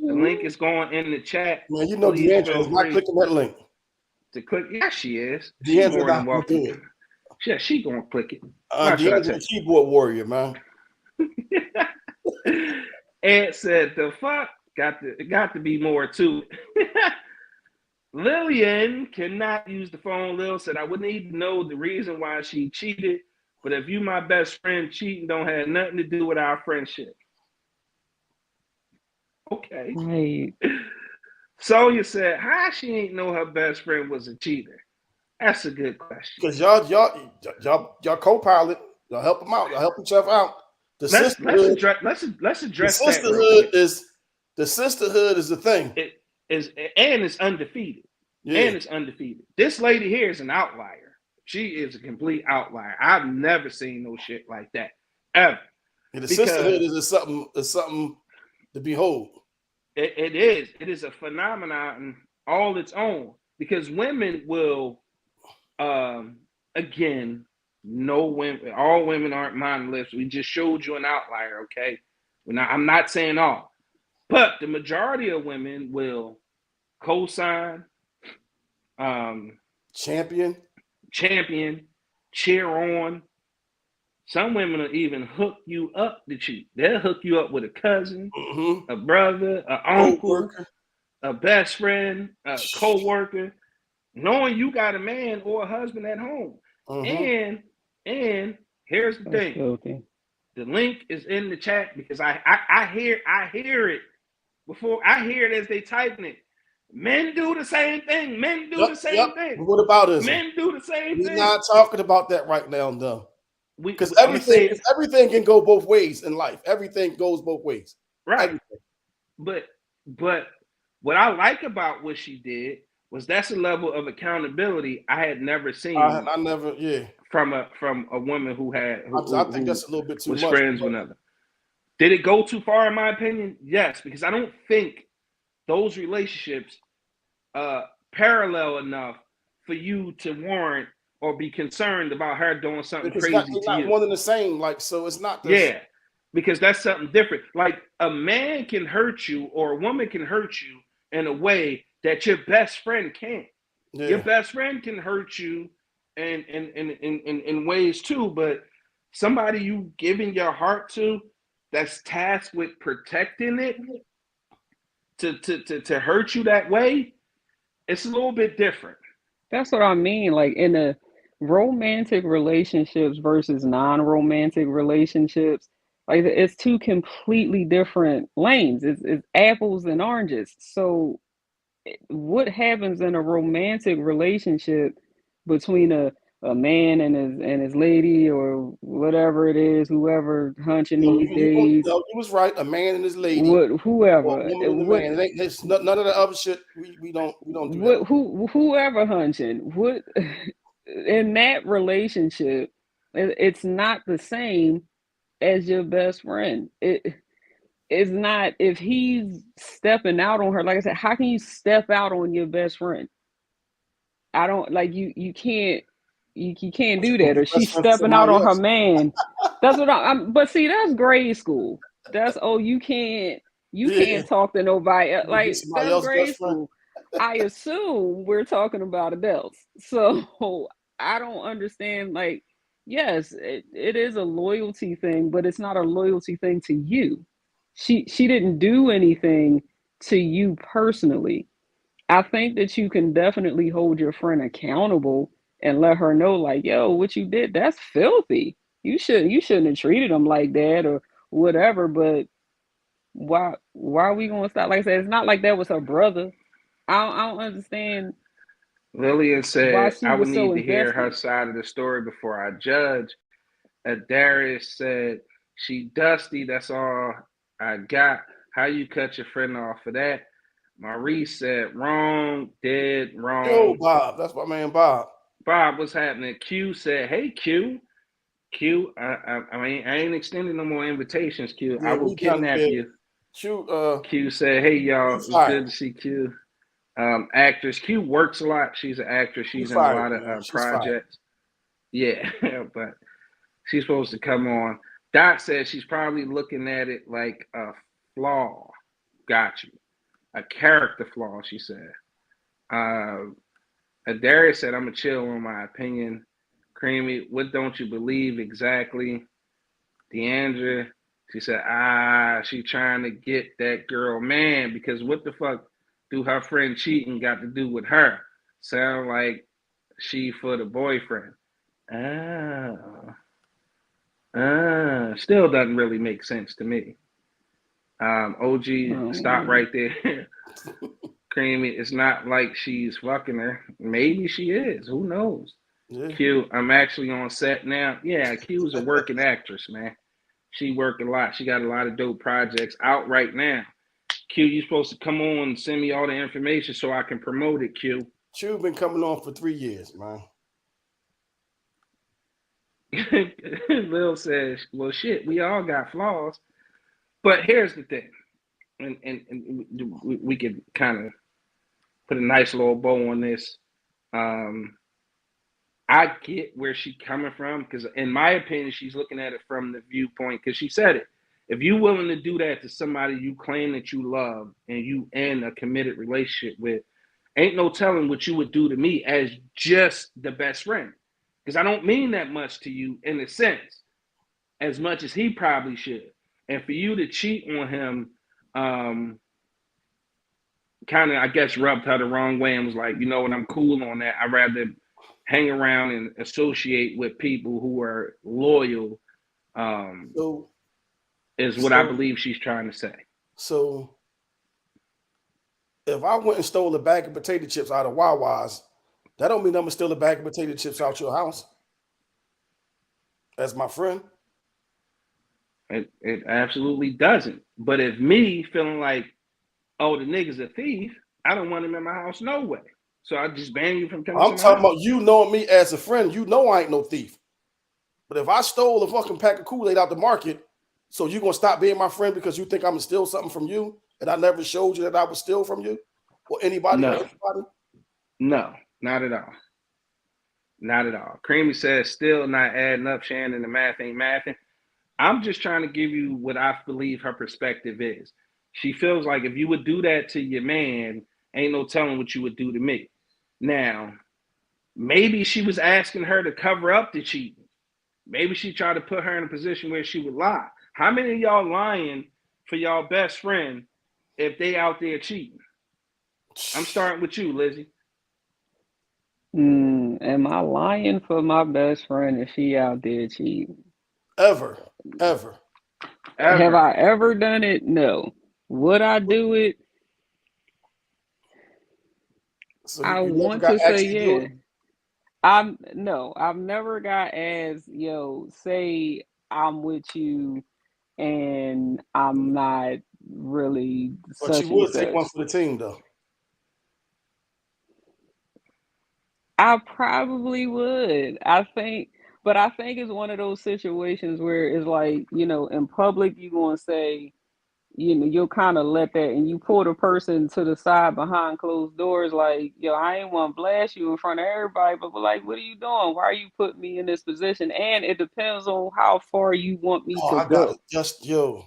The link is going in the chat. Man, you know Deandra is not clicking that link. To click, yes, she is. Deandra She's more than not welcome. gonna do it. Yeah, she gonna click it. Deandra's a keyboard warrior, man. Ed said, "The fuck got to be more to it." Lillian cannot use the phone. Lil said, "I would need to know the reason why she cheated, but if you my best friend, cheating don't have nothing to do with our friendship." Okay. Right. Sonya said, "How she ain't know her best friend was a cheater?" That's a good question. Because y'all co-pilot, y'all help them out, y'all help each other out. Let's address the sisterhood is the thing. It is, and it's undefeated. Yeah. And it's undefeated. This lady here is an outlier. She is a complete outlier. I've never seen no shit like that ever. Yeah, the sisterhood is something to behold. It is. It is a phenomenon all its own, because women will, again, no women, all women aren't monoliths. We just showed you an outlier, okay? I'm not saying all, but the majority of women will co-sign, champion, cheer on. Some women will even hook you up to cheat. They'll hook you up with a cousin, a brother, an uncle, a best friend, a co-worker, knowing you got a man or a husband at home. And here's the thing. Filthy. The link is in the chat because I hear it before I hear it as they typing it. Men do the same thing. Men do the same thing. What about us? Men do the same thing. We're not talking about that right now, though. Because everything can go both ways in life. Everything goes both ways. Right. Everything. But what I like about what she did was that's a level of accountability I had never seen. From a woman who I think that's a little bit too much. Was friends with another. Did it go too far in my opinion? Yes, because I don't think those relationships parallel enough for you to warrant or be concerned about her doing something crazy to you. It's not one and the same. Like, so it's not this. Yeah, because that's something different. Like a man can hurt you or a woman can hurt you in a way that your best friend can't. Yeah. Your best friend can hurt you in ways too, but somebody you giving your heart to that's tasked with protecting it to hurt you that way, it's a little bit different. That's what I mean. Like in the romantic relationships versus non-romantic relationships, like it's two completely different lanes. It's apples and oranges. So what happens in a romantic relationship between a man and his lady or whatever it is, whoever hunching these days? He was right. A man and his lady. Whoever. It's none of the other shit. We don't do that. Whoever hunching. What in that relationship? It's not the same as your best friend. it's not, if he's stepping out on her, like I said, how can you step out on your best friend? I don't like you can't you can't What you do gonna that. be Or best she's friends with stepping out somebody on her else? man. That's what I'm, but see, that's grade school. That's, oh, you Yeah, can't talk to nobody you gonna be like somebody that's else's grade best friend. school. I assume we're talking about adults. So I don't understand, like, yes, it is a loyalty thing, but it's not a loyalty thing to you. She didn't do anything to you personally. I think that you can definitely hold your friend accountable and let her know, like, yo, what you did, that's filthy. You shouldn't have treated him like that or whatever. But why are we gonna stop? Like I said, it's not like that was her brother. I don't understand Lillian why said, she I would was so need to hear her invested. side of the story before I judge. Darius said, she dusty, that's all I got. How you cut your friend off for that? Maurice said, wrong, dead, Yo, wrong. Bob, that's my man Bob. Bob, what's happening? Q said, hey, Q. Q, I mean, I ain't extending no more invitations, Q. I Yeah, will we done. kidnap Yeah, you. shoot. Q said, hey, y'all, You it's fired. good to see Q. Actress, Q works a lot. She's an actress. You She's in a fired, lot of man. She's fired. projects. Yeah, but she's supposed to come on. Dot says she's probably looking at it like a flaw. Got you. A character flaw, she said. Darius said, I'm going to chill on my opinion. Creamy, what don't you believe exactly? Deandra, she said, she trying to get that girl man, because what the fuck do her friend cheating got to do with her? Sound like she for the boyfriend. Still doesn't really make sense to me. OG, stop Um, right there. Creamy, it's not like she's fucking her. Maybe she is. Who knows? Yeah. Q, I'm actually on set now. Yeah, Q's a working actress, man. She worked a lot. She got a lot of dope projects out right now. Q, you supposed to come on and send me all the information so I can promote it, Q. Chew been coming on for 3 years, man. Lil says, well, shit, we all got flaws. But here's the thing, and we could kind of put a nice little bow on this. I get where she's coming from, because in my opinion, she's looking at it from the viewpoint, because she said it. If you're willing to do that to somebody you claim that you love and you in a committed relationship with, ain't no telling what you would do to me as just the best friend. Because I don't mean that much to you in a sense, as much as he probably should. And for you to cheat on him, kind of, I guess, rubbed her the wrong way and was like, you know what, I'm cool on that. I'd rather hang around and associate with people who are loyal, So, is what I so, believe she's trying to say. so, if I went and stole a bag of potato chips out of Wawa's, that don't mean I'm gonna steal a bag of potato chips out your house. As my friend. It absolutely doesn't. But if me feeling like, oh, the nigga's a thief, I don't want him in my house no way. So I just ban you from coming to I'm my talking house. about you knowing me as a friend. You know I ain't no thief. But if I stole a fucking pack of Kool-Aid out the market, so you gonna stop being my friend because you think I'm gonna steal something from you, and I never showed you that I would steal from you or anybody or No, anybody? no, not at all. Not at all. Creamy says still not adding up, Shannon. The math ain't mathing. I'm just trying to give you what I believe her perspective is. She feels like if you would do that to your man, ain't no telling what you would do to me. Now, maybe she was asking her to cover up the cheating. Maybe she tried to put her in a position where she would lie. How many of y'all lying for y'all best friend if they out there cheating? I'm starting with you, Lizzie. am I lying for my best friend if she out there cheating? Ever, ever. Have Ever. I ever done it? No. Would I do it? So I you never want got to say asked to do yeah. it? I've never got asked, yo, say I'm with you and I'm not really But you such and would take such. one for the team though. I probably would. I think it's one of those situations where it's like, in public, you're going to say, you'll kind of let that, and you pull the person to the side behind closed doors, like, yo, I ain't want to blast you in front of everybody, but like, what are you doing? Why are you putting me in this position? And it depends on how far you want me Oh, to I got go. it. Just yo.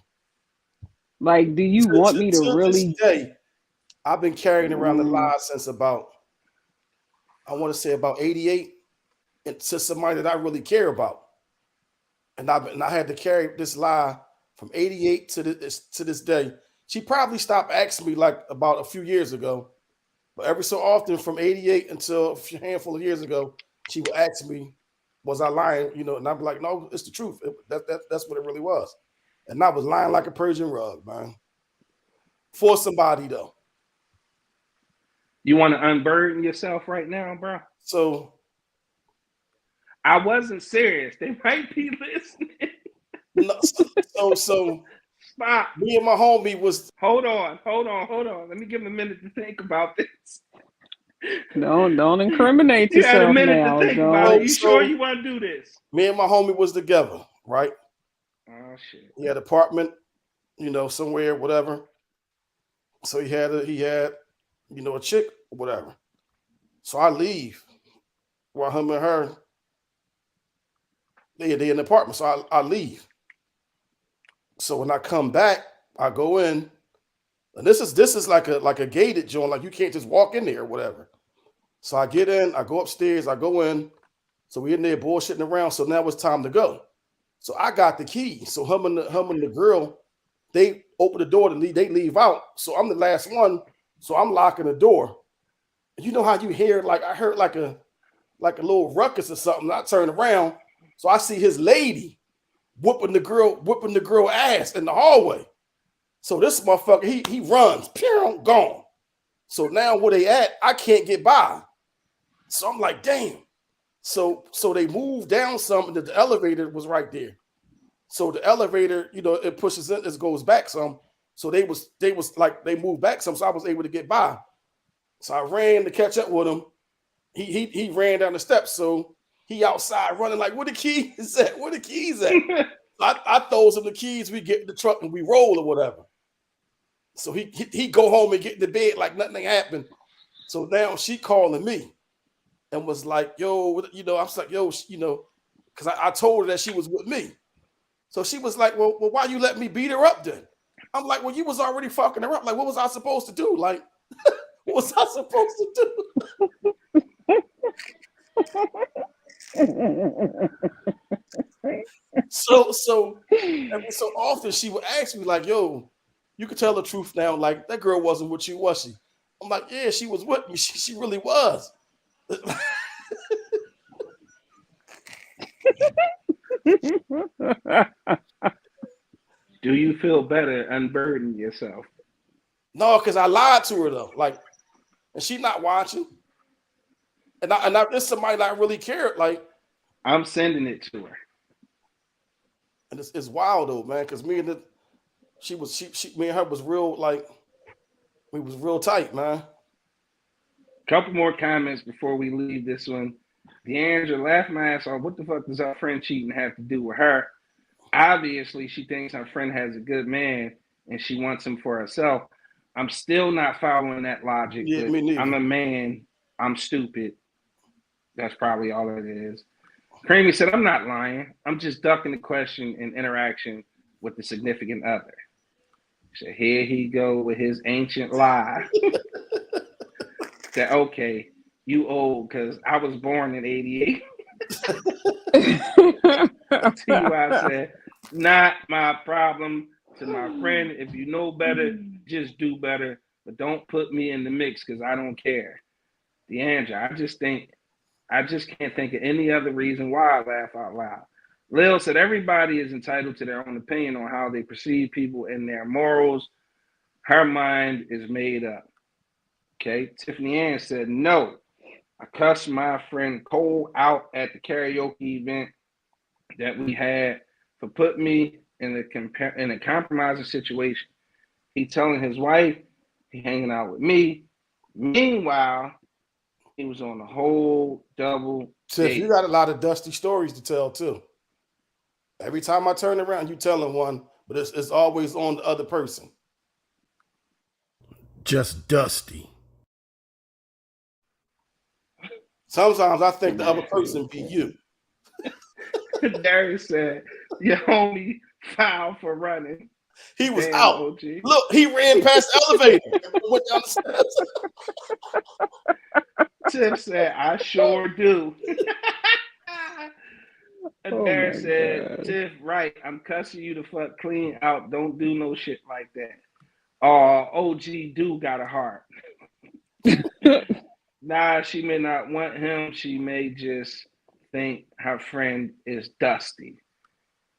Like, do you want me to To this really? day, I've been carrying around the Mm, lie since about, I want to say about 88, and to somebody that I really care about. And I had to carry this lie from 88 to this day. She probably stopped asking me like about a few years ago, but every so often from 88 until a handful of years ago, she would ask me, was I lying? And I'm like, no, it's the truth. That's what it really was. And I was lying like a Persian rug, man. For somebody though. You want to unburden yourself right now, bro? So I wasn't serious. They might be listening. no, so Stop. me and my homie was Hold on. Let me give him a minute to think about this. don't incriminate You had a yourself minute to now. think about it. Don't. You sure you want to do this? me and my homie was together, right? Oh shit. He had an apartment, somewhere, whatever. So he had a chick or whatever. So I leave while him and her, they in the apartment. So I leave. So when I come back, I go in, and this is like a gated joint, like you can't just walk in there or whatever. So I get in, I go upstairs, I go in. So we in there bullshitting around. So now it's time to go. So I got the key. So him and the girl, they open the door to leave. They leave out. So I'm the last one. So I'm locking the door. And you know how you hear, like I heard like a little ruckus or something. I turn around. So I see his lady whooping the girl ass in the hallway. So this motherfucker, he runs, pew, gone. So now where they at, I can't get by. So I'm like, damn. So they moved down something that the elevator was right there. So the elevator, it pushes in, it goes back some. So they was like they moved back some, so I was able to get by. So I ran to catch up with him. He ran down the steps, so he outside running like, where the keys at? Where the keys at? I throws him the keys. We get in the truck and we roll or whatever. So he go home and get in the bed like nothing happened. So now she calling me and was like, yo, I was like, yo, because I told her that she was with me. So she was like, well, why you let me beat her up then? I'm like, well, you was already fucking her up. Like, what was I supposed to do? Like, what was I supposed to do? So every so often she would ask me like, yo, you could tell the truth now. Like, that girl wasn't with you, was she? I'm like, yeah, she was with me. She really was. Do you feel better unburden yourself? No, because I lied to her though. Like, and she not watching. And I this somebody that I really cared. Like, I'm sending it to her. and it's wild though, man. Because me and her was real, like, we was real tight, man. Couple more comments before we leave this one. Deandra laughed my ass off. What the fuck does our friend cheating have to do with her? Obviously, she thinks her friend has a good man and she wants him for herself. I'm still not following that logic. Yeah, me neither. I'm a man. I'm stupid. That's probably all it is. Creamy said, I'm not lying. I'm just ducking the question in interaction with the significant other. So here he go with his ancient lie. That, okay, you old because I was born in 88. To you, I said, not my problem. To my friend, if you know better, just do better. But don't put me in the mix because I don't care. Deandra, I just can't think of any other reason why I laugh out loud. Lil said everybody is entitled to their own opinion on how they perceive people and their morals. Her mind is made up. Okay. Tiffany Ann said, no. I cussed my friend Cole out at the karaoke event that we had for putting me in a compromising situation. He telling his wife he hanging out with me. Meanwhile, he was on a whole double Tiff, date. you got a lot of dusty stories to tell too. Every time I turn around, you telling one, but it's always on the other person. Just Dusty. Sometimes I think the other person be you. Darius said, "Your homie fouled for running." He was Damn, out. OG. Look, he ran past the elevator and went down the steps. Tiff said, "I sure do." And Oh Darius my said, God. "Tiff, right? I'm cussing you to fuck clean out. Don't do no shit like that." OG do got a heart. Nah, she may not want him. She may just think her friend is Dusty.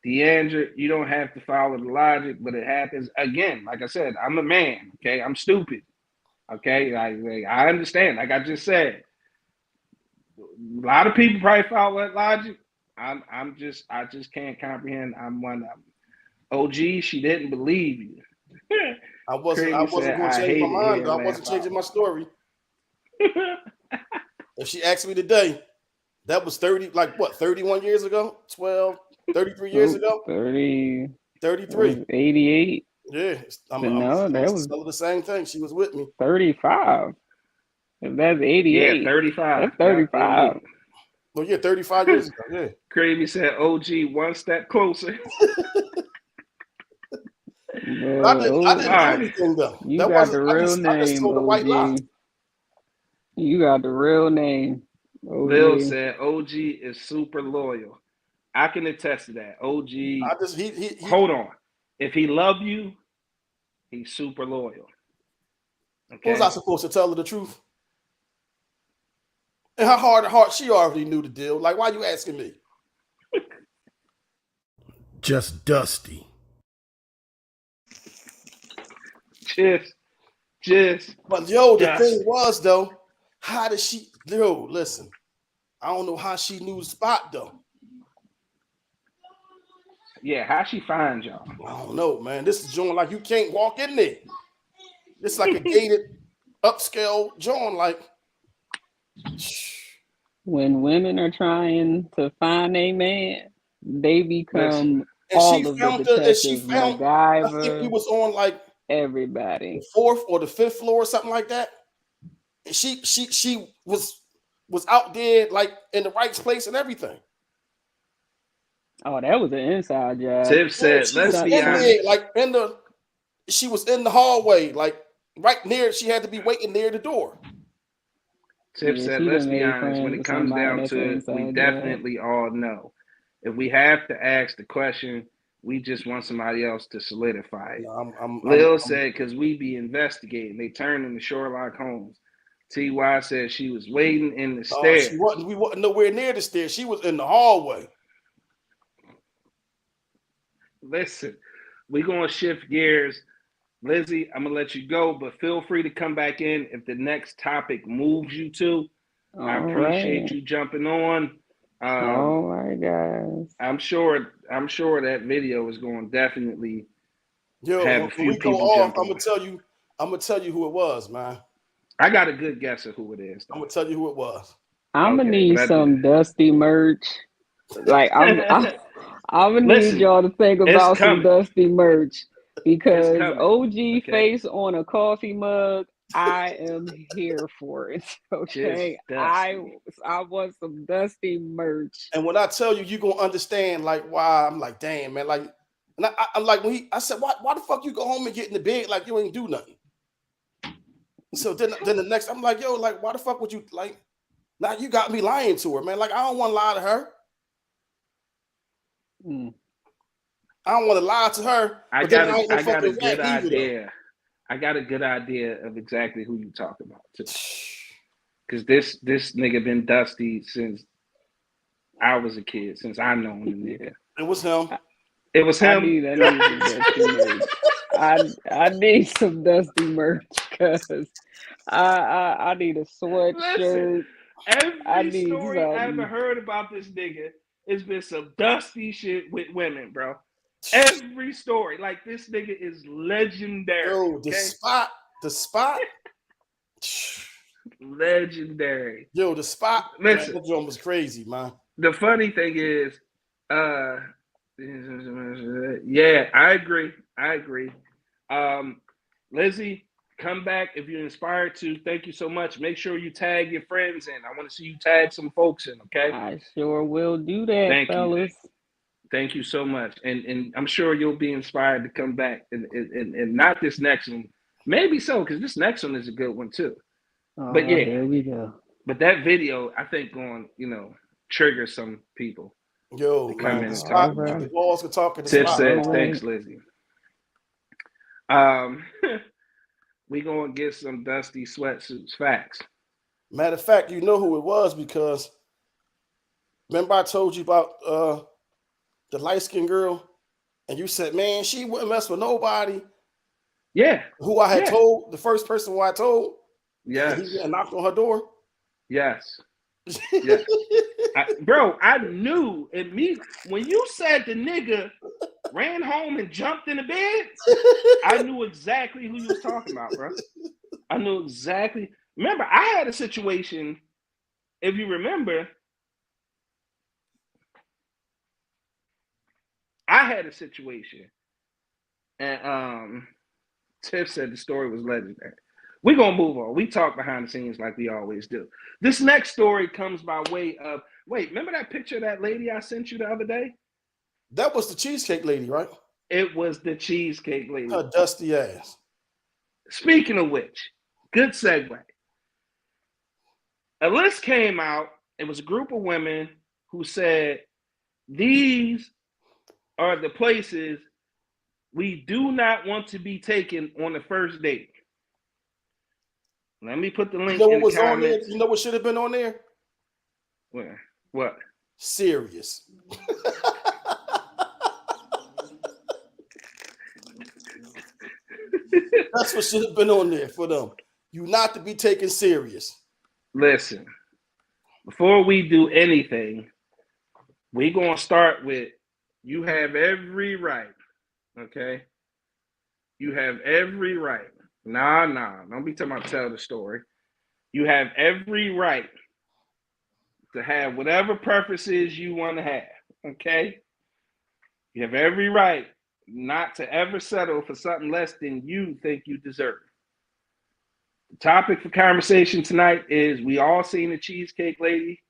Deandra, you don't have to follow the logic, but it happens. Again, like I said, I'm a man, okay? I'm stupid, okay? I understand, like I just said. A lot of people probably follow that logic. I just can't comprehend. I'm one of them. OG, she didn't believe you. I wasn't Crazy going said, to "I change my hate it mind. here, I laugh wasn't changing out." my story. If she asked me today, that was 31 years ago? 33 years ago? 30, 33. 88. Yeah. I'm No, that was still the same thing. She was with me. 35. If that's 88, Yeah, 35. that's 35. Well, yeah, 35 years ago. Yeah. Crazy said, "OG, one step closer." But I didn't do Alright. anything though. You That got wasn't. the I real just name, told a white lie. OG. You got the real name, OG. Bill said, "OG is super loyal." I can attest to that. OG, I just he hold on. If he love you, he's super loyal. Okay. was I supposed to tell her the truth? In her heart of heart, she already knew the deal. Like, why you asking me? Just Dusty. Just. But yo, the Yes. thing was though, how did she? Yo, listen, I don't know how she knew the spot though. Yeah, how she find y'all? I don't know, man. This is joint like you can't walk in there. It's like a gated, upscale joint. Like, When women are trying to find a man, they become and all she of the found detectives, I think we MacGyver, was on like everybody. the 4th or the 5th floor or something like that. And she was out there like in the right place and everything. Oh, that was an inside job. Tiff said, she "Let's was be in honest." there, like she was in the hallway, like right near. She had to be waiting near the door. Tiff Yeah, said, she "Let's done be made honest. friends When it with comes somebody down that's an to it, we inside job. definitely all know. If we have to ask the question, we just want somebody else to solidify it." No, Lil said, "Because we be investigating. They turned into Sherlock Holmes." TY said she was waiting in the stairs. we wasn't nowhere near the stairs. She was in the hallway. Listen, we're going to shift gears. Lizzie, I'm going to let you go, but feel free to come back in if the next topic moves you to. I appreciate you jumping on. All right, guys. I'm sure that video is going to definitely have a few when we go people off, jumping. I'm gonna tell you who it was, man. I got a good guess of who it is, though. I'm gonna tell you who it was. I'm gonna Okay, need some Dusty merch. Like I'm gonna Listen, need y'all to think about some coming. Dusty merch because coming. OG Okay. face on a coffee mug. I am here for it. Okay, I want some Dusty merch. And when I tell you, you're gonna understand like why I'm like, damn, man. Like, and I'm like, when I said, why the fuck you go home and get in the bed like you ain't do nothing? So then the next, I'm like, yo, like, why the fuck would you like? Now you got me lying to her, man. Like, I don't want to lie to her. I don't want to lie to her. I got a good idea. I got a good idea of exactly who you talk about too. Because this nigga been Dusty since I was a kid, since I known the nigga. It was him. It was him. I need some Dusty merch because I need a sweatshirt. Listen, every story I ever heard about this nigga has been some Dusty shit with women, bro. Every story, like this nigga is legendary. Yo, the spot. Legendary. Yo, the spot. Listen, that joint was crazy, man. The funny thing is, Yeah, I agree. Lizzie, come back if you're inspired to. Thank you so much. Make sure you tag your friends in. I want to see you tag some folks in, okay? I sure will do that, Thank you. fellas. Thank you so much. And I'm sure you'll be inspired to come back and not this next one. Maybe so, because this next one is a good one too. But Oh, yeah, here we go. but that video, I think, going, trigger some people Yo, to come man, in the and spot, talk All man, about the right. it. walls can talk in the Tiff spot. All says, Man. right. thanks, Lizzie. We gonna get some dusty sweatsuits. Facts. Matter of fact, you know who it was because remember I told you about the light skinned girl, and you said, man, she wouldn't mess with nobody. Yeah. Who I had Yeah. told, the first person who I told, and he Yes. went and knocked on her door. Yes. Yeah. Bro, I knew when you said the nigga ran home and jumped in the bed, I knew exactly who you was talking about, bro. I knew exactly. Remember, I had a situation, if you remember, I had a situation, and Tiff said the story was legendary. We're gonna move on. We talk behind the scenes like we always do. This next story comes by way of remember that picture of that lady I sent you the other day? That was the cheesecake lady, right? It was the cheesecake lady. Her dusty ass. Speaking of which, good segue. A list came out. It was a group of women who said, these are the places we do not want to be taken on the first date. Let me put the link You know what in the was on there? comments. You know what should have been on there? Where? What? Serious. That's what should have been on there for them. You not to be taken serious. Listen, before we do anything, we're going to start with you have every right, okay? You have every right. Nah. Don't be talking about tell the story. You have every right to have whatever preferences you want to have, okay? You have every right not to ever settle for something less than you think you deserve. The topic for conversation tonight is we all seen the cheesecake lady,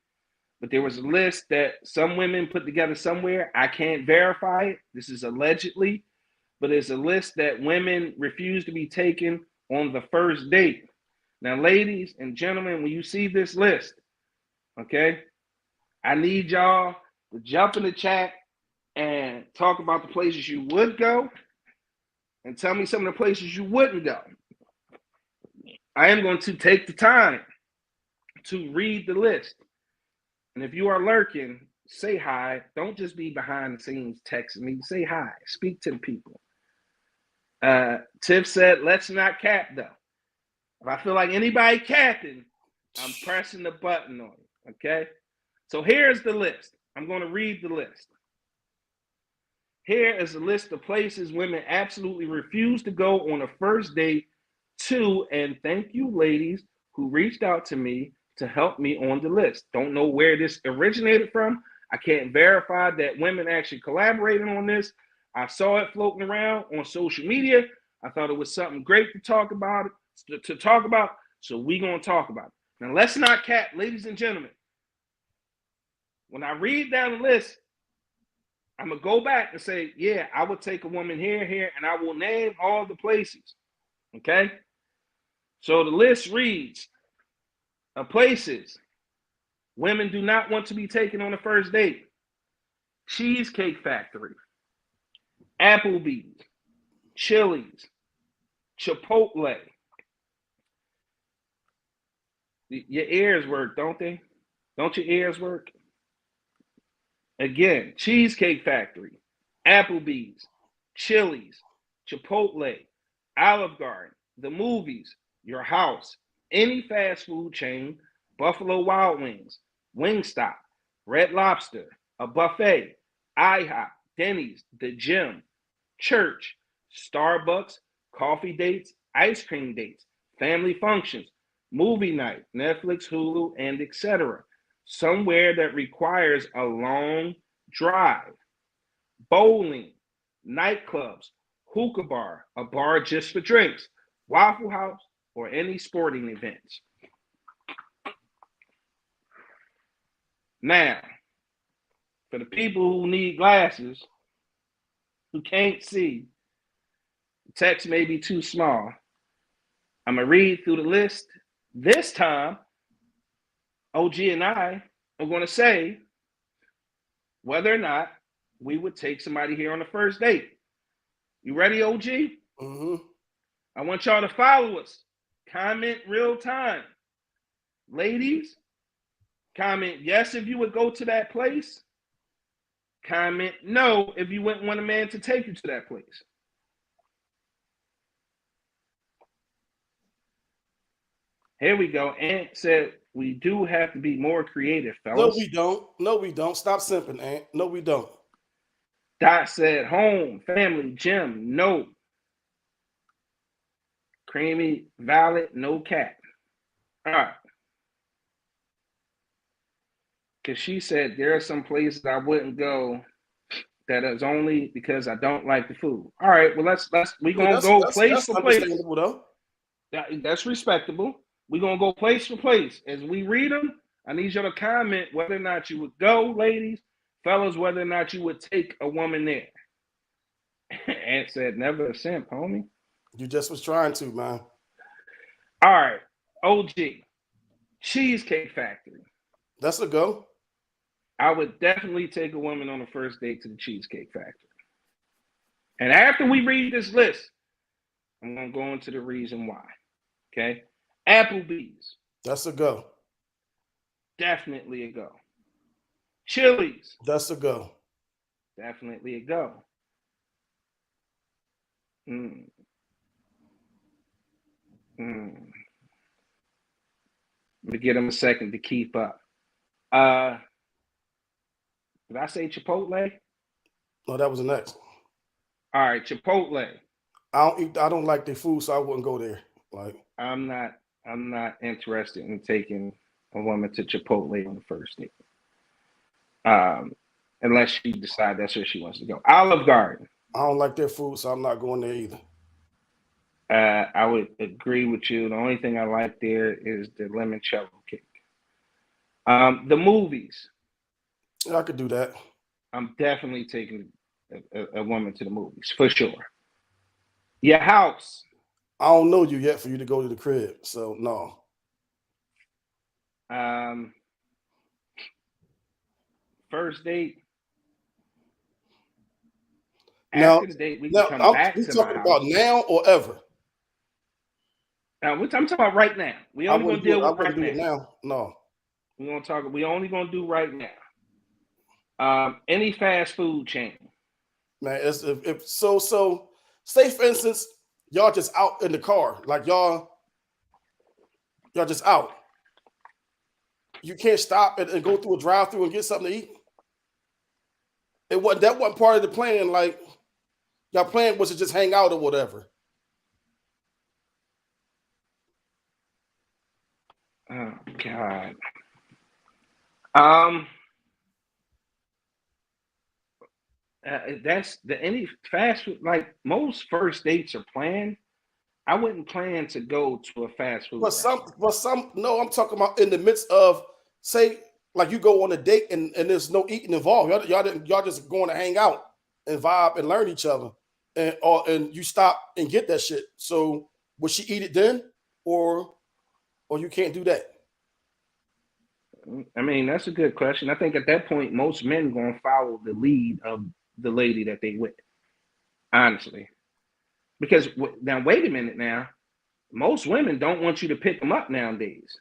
but there was a list that some women put together somewhere. I can't verify it. This is allegedly, but it's a list that women refuse to be taken on the first date. Now, ladies and gentlemen, when you see this list, okay, I need y'all to jump in the chat and talk about the places you would go and tell me some of the places you wouldn't go. I am going to take the time to read the list. And if you are lurking, say hi. Don't just be behind the scenes texting me. Say hi. Speak to the people. Tiff said, let's not cap, though. If I feel like anybody capping, I'm pressing the button on it, okay? So here's the list. I'm going to read the list. Here is a list of places women absolutely refuse to go on a first date to, and thank you, ladies, who reached out to me to help me on the list. Don't know where this originated from. I can't verify that women actually collaborated on this. I saw it floating around on social media. I thought it was something great to talk about, so we're going to talk about it. Now, let's not cap, ladies and gentlemen. When I read down the list, I'm going to go back and say, yeah, I would take a woman here, and I will name all the places, okay? So the list reads, places women do not want to be taken on a first date. Cheesecake Factory, Applebee's, Chili's, Chipotle. Your ears work, don't they? Don't your ears work? Again, Cheesecake Factory, Applebee's, Chili's, Chipotle, Olive Garden, the movies, your house, any fast food chain, Buffalo Wild Wings, Wingstop, Red Lobster, a buffet, IHOP, Denny's, the gym, church, Starbucks, coffee dates, ice cream dates, family functions, movie night, Netflix, Hulu, and etc. Somewhere that requires a long drive. bowling, nightclubs, hookah bar, a bar just for drinks, Waffle House, or any sporting events. Now, for the people who need glasses, who can't see, the text may be too small. I'm going to read through the list. This time, OG and I are going to say whether or not we would take somebody here on the first date. You ready, OG? Mm-hmm. I want y'all to follow us. Comment real time. Ladies, comment yes if you would go to that place. Comment no if you wouldn't want a man to take you to that place. Here we go. Ant said we do have to be more creative, fellas. No, we don't. No, we don't. Stop simping, Ant. No, we don't. Dot said home, family, gym, no. Creamy, valid, no cat. All right. Because she said there are some places I wouldn't go that is only because I don't like the food. All right, well we're gonna go place for place. Though. That's respectable. We're gonna go place for place. As we read them, I need you to comment whether or not you would go, ladies, fellas, whether or not you would take a woman there. Ant said never a simp, homie. You just was trying to, man. All right, OG, Cheesecake Factory. That's a go. I would definitely take a woman on the first date to the Cheesecake Factory. And after we read this list, I'm going to go into the reason why. Okay? Applebee's. That's a go. Definitely a go. Chili's. That's a go. Definitely a go. Let me give them a second to keep up. Did I say Chipotle? No, that was the next. All right, Chipotle. I don't like their food, so I wouldn't go there. Like I'm not interested in taking a woman to Chipotle on the first date. Unless she decides that's where she wants to go. Olive Garden. I don't like their food, so I'm not going there either. I would agree with you. The only thing I like there is the limoncello cake. The movies. I could do that. I'm definitely taking a woman to the movies for sure. Your house. I don't know you yet for you to go to the crib, so no. First date. Now, after the date, we can come back to my house. talking about now or ever? I'm talking about right now. We only gonna deal with right now. No. We only gonna do right now. Any fast food chain. Man, if so say for instance, y'all just out in the car, like y'all just out. You can't stop and go through a drive-through and get something to eat. That wasn't part of the plan. Like y'all plan was to just hang out or whatever. Oh God. That's any fast food. Like most first dates are planned. I wouldn't plan to go to a fast food. But some. No, I'm talking about in the midst of, say, like you go on a date and there's no eating involved. Y'all just going to hang out and vibe and learn each other, and you stop and get that shit. So would she eat it then, or you can't do that? I mean, that's a good question. I think at that point, most men gonna follow the lead of the lady that they with, honestly. Because now, wait a minute now. Most women don't want you to pick them up nowadays.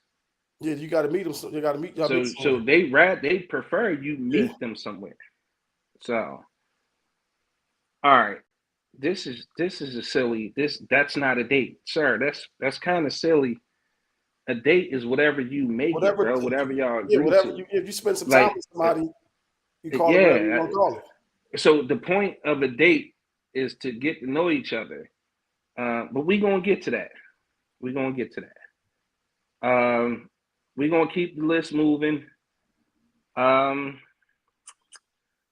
Yeah, you got to meet them. So you got to meet. So they prefer you meet them somewhere. So, all right, this is a silly. That's not a date, sir. That's kind of silly. A date is whatever you make it, bro. Whatever y'all agree to. If you spend some time with somebody, you call it whatever you want to call it. So the point of a date is to get to know each other. But we're going to get to that. We're going to get to that. We're going to keep the list moving. Buffalo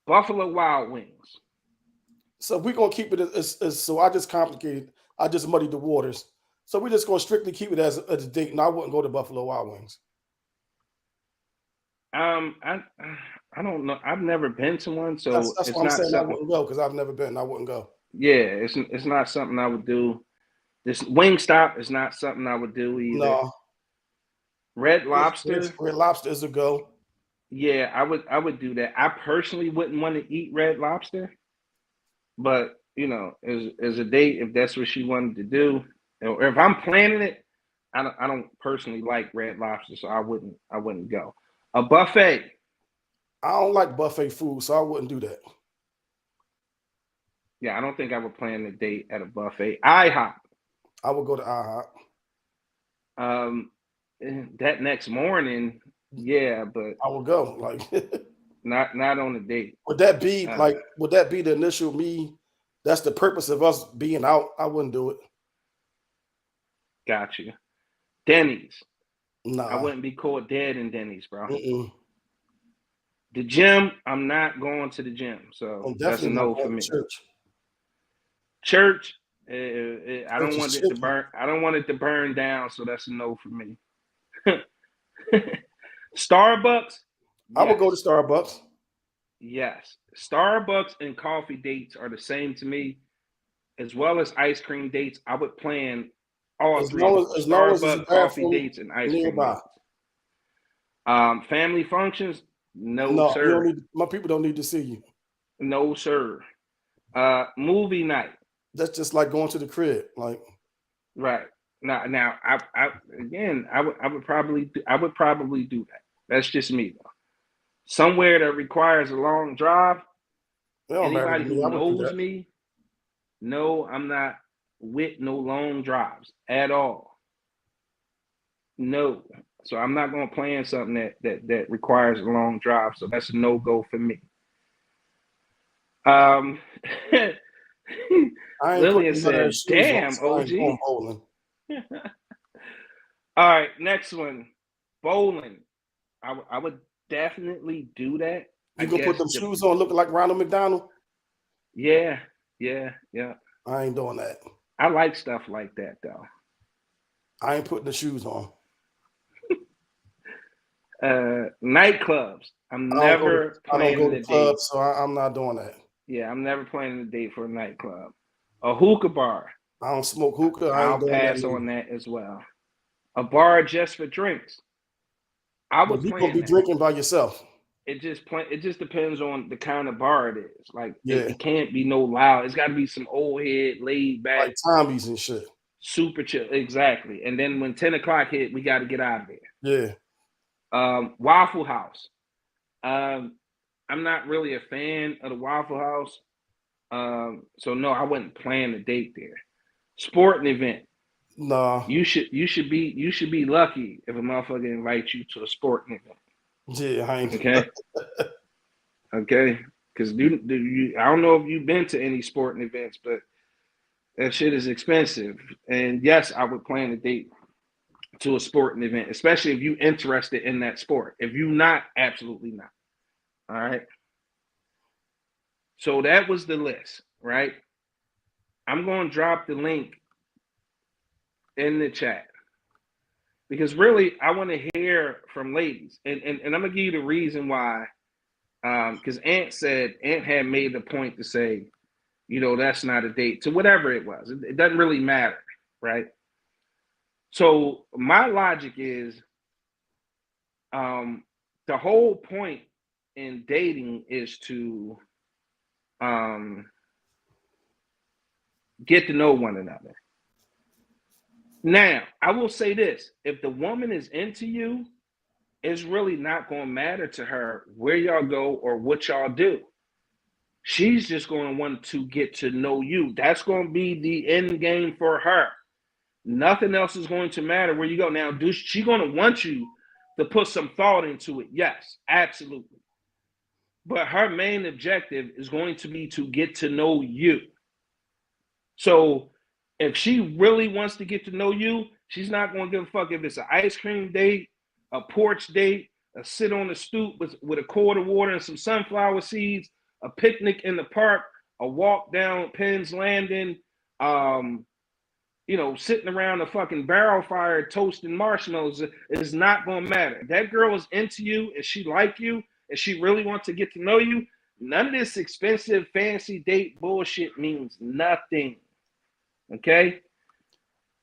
Wild Wings. So we're gonna keep it as so I just complicated. I just muddied the waters. So we're just gonna strictly keep it as a date. And I wouldn't go to Buffalo Wild Wings. I don't know. I've never been to one, so That's it's what I'm not saying. I something. wouldn't go because I've never been. I wouldn't go. Yeah, it's not something I would do. This Wingstop is not something I would do either. No. Red Lobster. Red Lobster is a go. Yeah, I would do that. I personally wouldn't want to eat Red Lobster, but you know, as a date, if that's what she wanted to do, or if I'm planning it, I don't personally like Red Lobster, so I wouldn't go. A buffet. I don't like buffet food, so I wouldn't do that. Yeah, I don't think I would plan a date at a buffet. IHOP. I would go to IHOP. That next morning, yeah, but I would go. Like not on a date. would that be would that be the initial me? That's the purpose of us being out. I wouldn't do it. Got you. Denny's. Nah. I wouldn't be caught dead in Denny's, bro. Mm-mm. The gym, I'm not going to the gym, so that's a no for me. Church, I don't want it to burn. I don't want it to burn down, so that's a no for me. Starbucks. I would go to Starbucks. Yes, Starbucks and coffee dates are the same to me, as well as ice cream dates. I would plan all three. As long as Starbucks, coffee dates, and ice cream dates. Family functions. No, sir. You don't need, my people don't need to see you. No, sir. Movie night. That's just like going to the crib, like. Right. Now, I would probably do that. That's just me though. Somewhere that requires a long drive. Anybody who knows me, no, I'm not with no long drives at all. No. So I'm not going to plan something that requires a long drive. So that's a no-go for me. Lillian said, damn, OG. All right, next one. Bowling. I would definitely do that. You gonna put them shoes on looking like Ronald McDonald? Yeah. I ain't doing that. I like stuff like that, though. I ain't putting the shoes on. Nightclubs. I don't go to clubs, so I'm not doing that. Yeah, I'm never planning a date for a nightclub. A hookah bar. I don't smoke hookah. I'll pass on that as well. A bar just for drinks. I would plan. You gonna be drinking by yourself. It just depends on the kind of bar it is. Like it can't be no loud. It's got to be some old head, laid back, like Tommies and shit. Super chill, exactly. And then when 10 o'clock hit, we got to get out of there. Yeah. Waffle House. I'm not really a fan of the Waffle House. So no, I wouldn't plan a date there. Sporting event. No. You should be lucky if a motherfucker invites you to a sporting event. Yeah, I ain't. Okay. Okay. Because I don't know if you've been to any sporting events, but that shit is expensive. And yes, I would plan a date to a sporting event, especially if you're interested in that sport. If you're not, absolutely not. All right. So that was the list, right? I'm going to drop the link in the chat because really I want to hear from ladies. And I'm going to give you the reason why. Because Ant had made the point to say, you know, that's not a date to whatever it was. It doesn't really matter, right? So my logic is the whole point in dating is to get to know one another. Now, I will say this. If the woman is into you, it's really not going to matter to her where y'all go or what y'all do. She's just going to want to get to know you. That's going to be the end game for her. Nothing else is going to matter where you go. Now, she going to want you to put some thought into it? Yes, absolutely. But her main objective is going to be to get to know you. So if she really wants to get to know you, she's not going to give a fuck if it's an ice cream date, a porch date, a sit on the stoop with a quart of water and some sunflower seeds, a picnic in the park, a walk down Penn's Landing, sitting around a fucking barrel fire toasting marshmallows is not going to matter. That girl is into you and she like you and she really wants to get to know you. None of this expensive fancy date bullshit means nothing. Okay?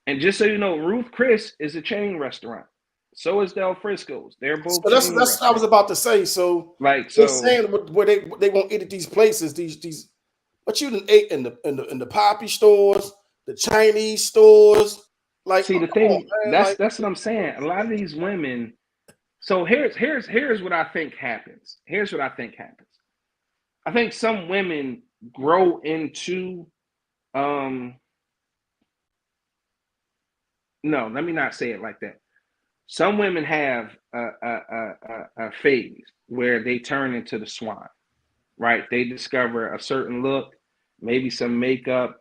And just so you know, Ruth Chris is a chain restaurant. So is Del Frisco's. They're both. So that's what I was about to say. So they're saying where they won't eat at these places. These, but you done ate in the poppy stores, the Chinese stores. Like, see, the thing that's what I'm saying. A lot of these women. So here's what I think happens. Here's what I think happens. I think some women grow into no, let me not say it like that. Some women have a phase where they turn into the swan, right? They discover a certain look, maybe some makeup.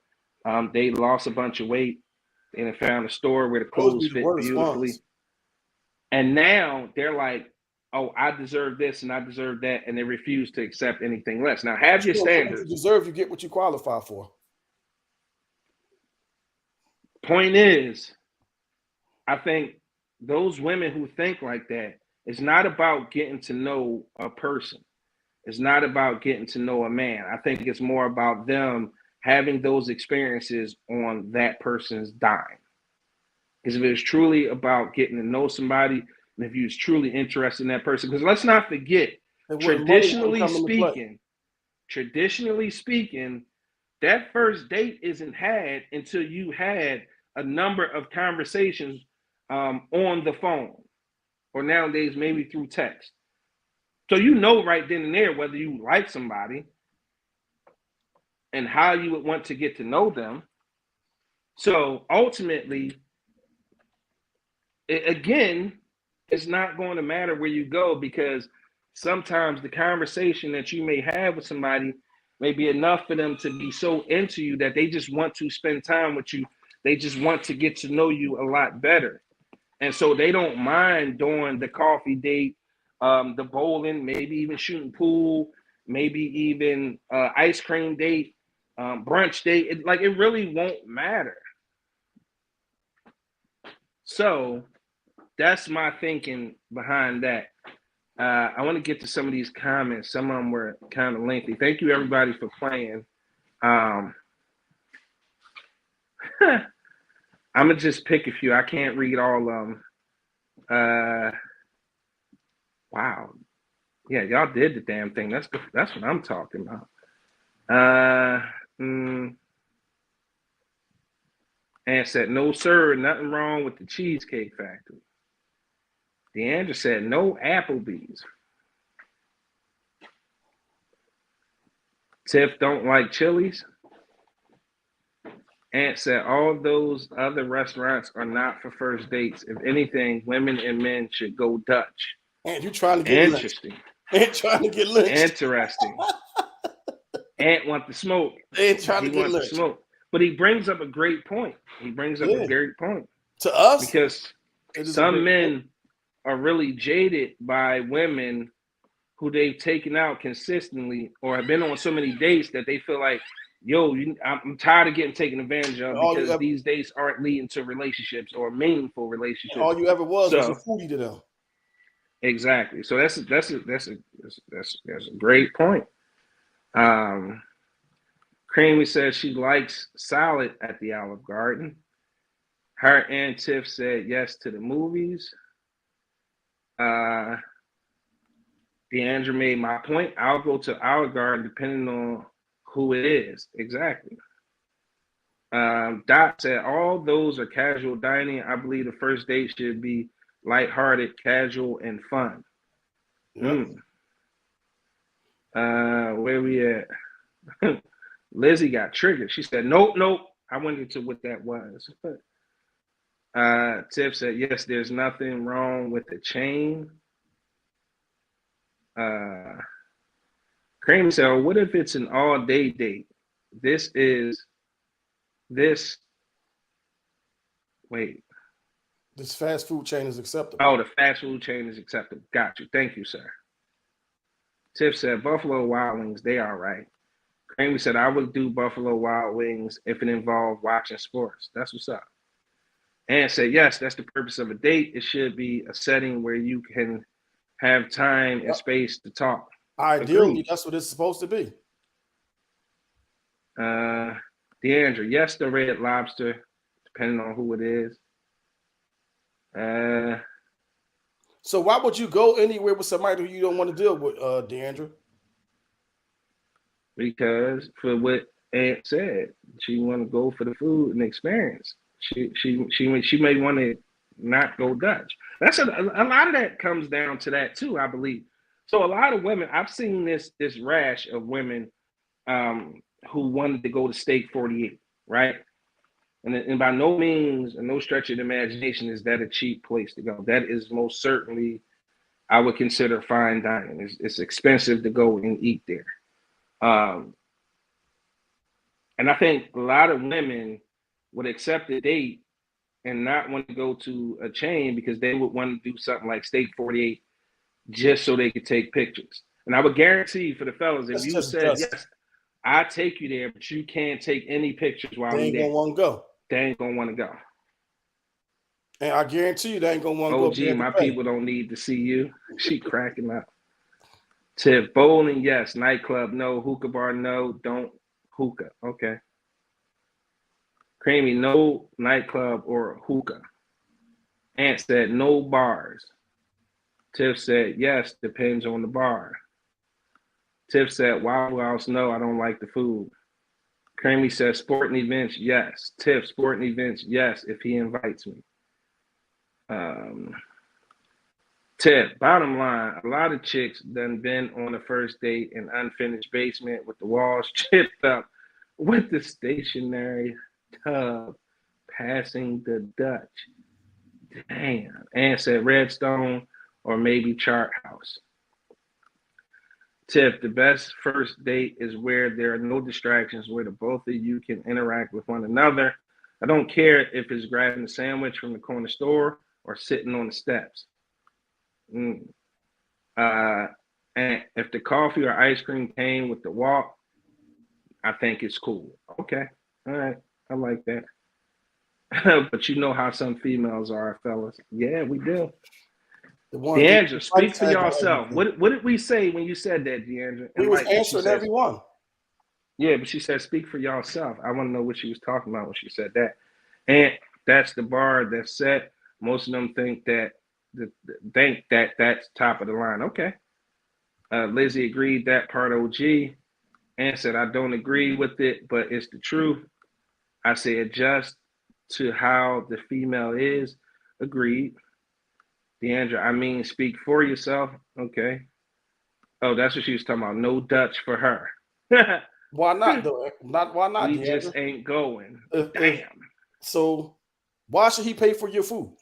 They lost a bunch of weight and they found a store where the clothes fit beautifully. And now they're like, oh, I deserve this and I deserve that. And they refuse to accept anything less. Now, have your standards. You deserve, you get what you qualify for. Point is, I think those women who think like that, it's not about getting to know a person. It's not about getting to know a man. I think it's more about them having those experiences on that person's dime. Because if it's truly about getting to know somebody, and if you're truly interested in that person, because let's not forget, traditionally speaking, that first date isn't had until you had a number of conversations on the phone, or nowadays maybe through text. So you know right then and there whether you like somebody and how you would want to get to know them. So ultimately, it's not going to matter where you go, because sometimes the conversation that you may have with somebody may be enough for them to be so into you that they just want to spend time with you. They just want to get to know you a lot better. And so they don't mind doing the coffee date, the bowling, maybe even shooting pool, maybe even ice cream date, brunch date. It really won't matter. So that's my thinking behind that. I want to get to some of these comments. Some of them were kind of lengthy. Thank you, everybody, for playing. I'm going to just pick a few. I can't read all of them. Wow. Yeah, y'all did the damn thing. That's what I'm talking about. And said, no, sir, nothing wrong with the Cheesecake Factory. Deandra said, no Applebee's. Tiff don't like Chili's. Ant said, all those other restaurants are not for first dates. If anything, women and men should go Dutch. And you trying to get interesting. Ant trying to get lynched. Interesting. Ant want to smoke. Ant trying to get lynched. Smoke. But he brings up a great point. A great point. To us? Because some men are really jaded by women who they've taken out consistently or have been on so many dates that they feel like, yo, I'm tired of getting taken advantage of because these dates aren't leading to relationships or meaningful relationships. All you ever was a foodie to them. Exactly. So that's a great point. Creamy says she likes salad at the Olive Garden. Her and Tiff said yes to the movies. Deandra made my point. I'll go to Olive Garden depending on who it is. Exactly. Dot said all those are casual dining. I believe the first date should be lighthearted, casual, and fun. Yep. Where we at? Lizzie got triggered. She said, nope. I went into what that was. Tiff said, yes, there's nothing wrong with the chain. Cream said, what if it's an all-day date? This fast food chain is acceptable. Oh, the fast food chain is acceptable. Got you. Thank you, sir. Tiff said, Buffalo Wild Wings, they are right. Amy said, I would do Buffalo Wild Wings if it involved watching sports. That's what's up. And said, yes, that's the purpose of a date. It should be a setting where you can have time and space to talk. Ideally, Agreed. that's what it's supposed to be. DeAndre, yes, the Red Lobster, depending on who it is. So why would you go anywhere with somebody who you don't want to deal with, DeAndre? Because for what Aunt said, she want to go for the food and experience. She may want to not go Dutch. That's a lot of that comes down to that too, I believe. So a lot of women, I've seen this rash of women who wanted to go to Steak 48, right? And by no means and no stretch of the imagination is that a cheap place to go. That is most certainly, I would consider fine dining. It's expensive to go and eat there. And I think a lot of women would accept a date and not want to go to a chain because they would want to do something like Steak 48 just so they could take pictures. And I would guarantee for the fellas, if you said, yes, I take you there, but you can't take any pictures while they ain't gonna want to go. They ain't gonna want to go. And I guarantee you they ain't gonna want to go. Oh, gee, my people don't need to see you. She cracking up. Tip, bowling, yes. Nightclub, no. Hookah bar, no. Don't hookah. Okay. Creamy, no nightclub or hookah. Ant said no bars. Tiff said yes, depends on the bar. Tiff said Wild House, no, I don't like the food. Creamy said sporting events, yes. Tiff, sporting events, yes, if he invites me. Tiff, bottom line, a lot of chicks done been on a first date in unfinished basement with the walls chipped up with the stationary tub passing the Dutch. Damn. And said Redstone or maybe Chart House. Tiff, the best first date is where there are no distractions, where the both of you can interact with one another. I don't care if it's grabbing a sandwich from the corner store or sitting on the steps. And if the coffee or ice cream came with the walk, I think it's cool. Okay. All right. I like that. But you know how some females are, fellas. Yeah, we do. DeAndre, speak for yourself. What did we say when you said that, DeAndre? We was answering everyone. Yeah, but she said speak for yourself. I want to know what she was talking about when she said that. And that's the bar that's set. Most of them think that's top of the line. Okay. Lizzie agreed that part OG and said, I don't agree with it, but it's the truth. I say adjust to how the female is. Agreed. DeAndre, I mean, speak for yourself. Okay. Oh, that's what she was talking about. No Dutch for her. Why not, though? Why not? We DeAndre? just ain't going. Damn. So why should he pay for your food?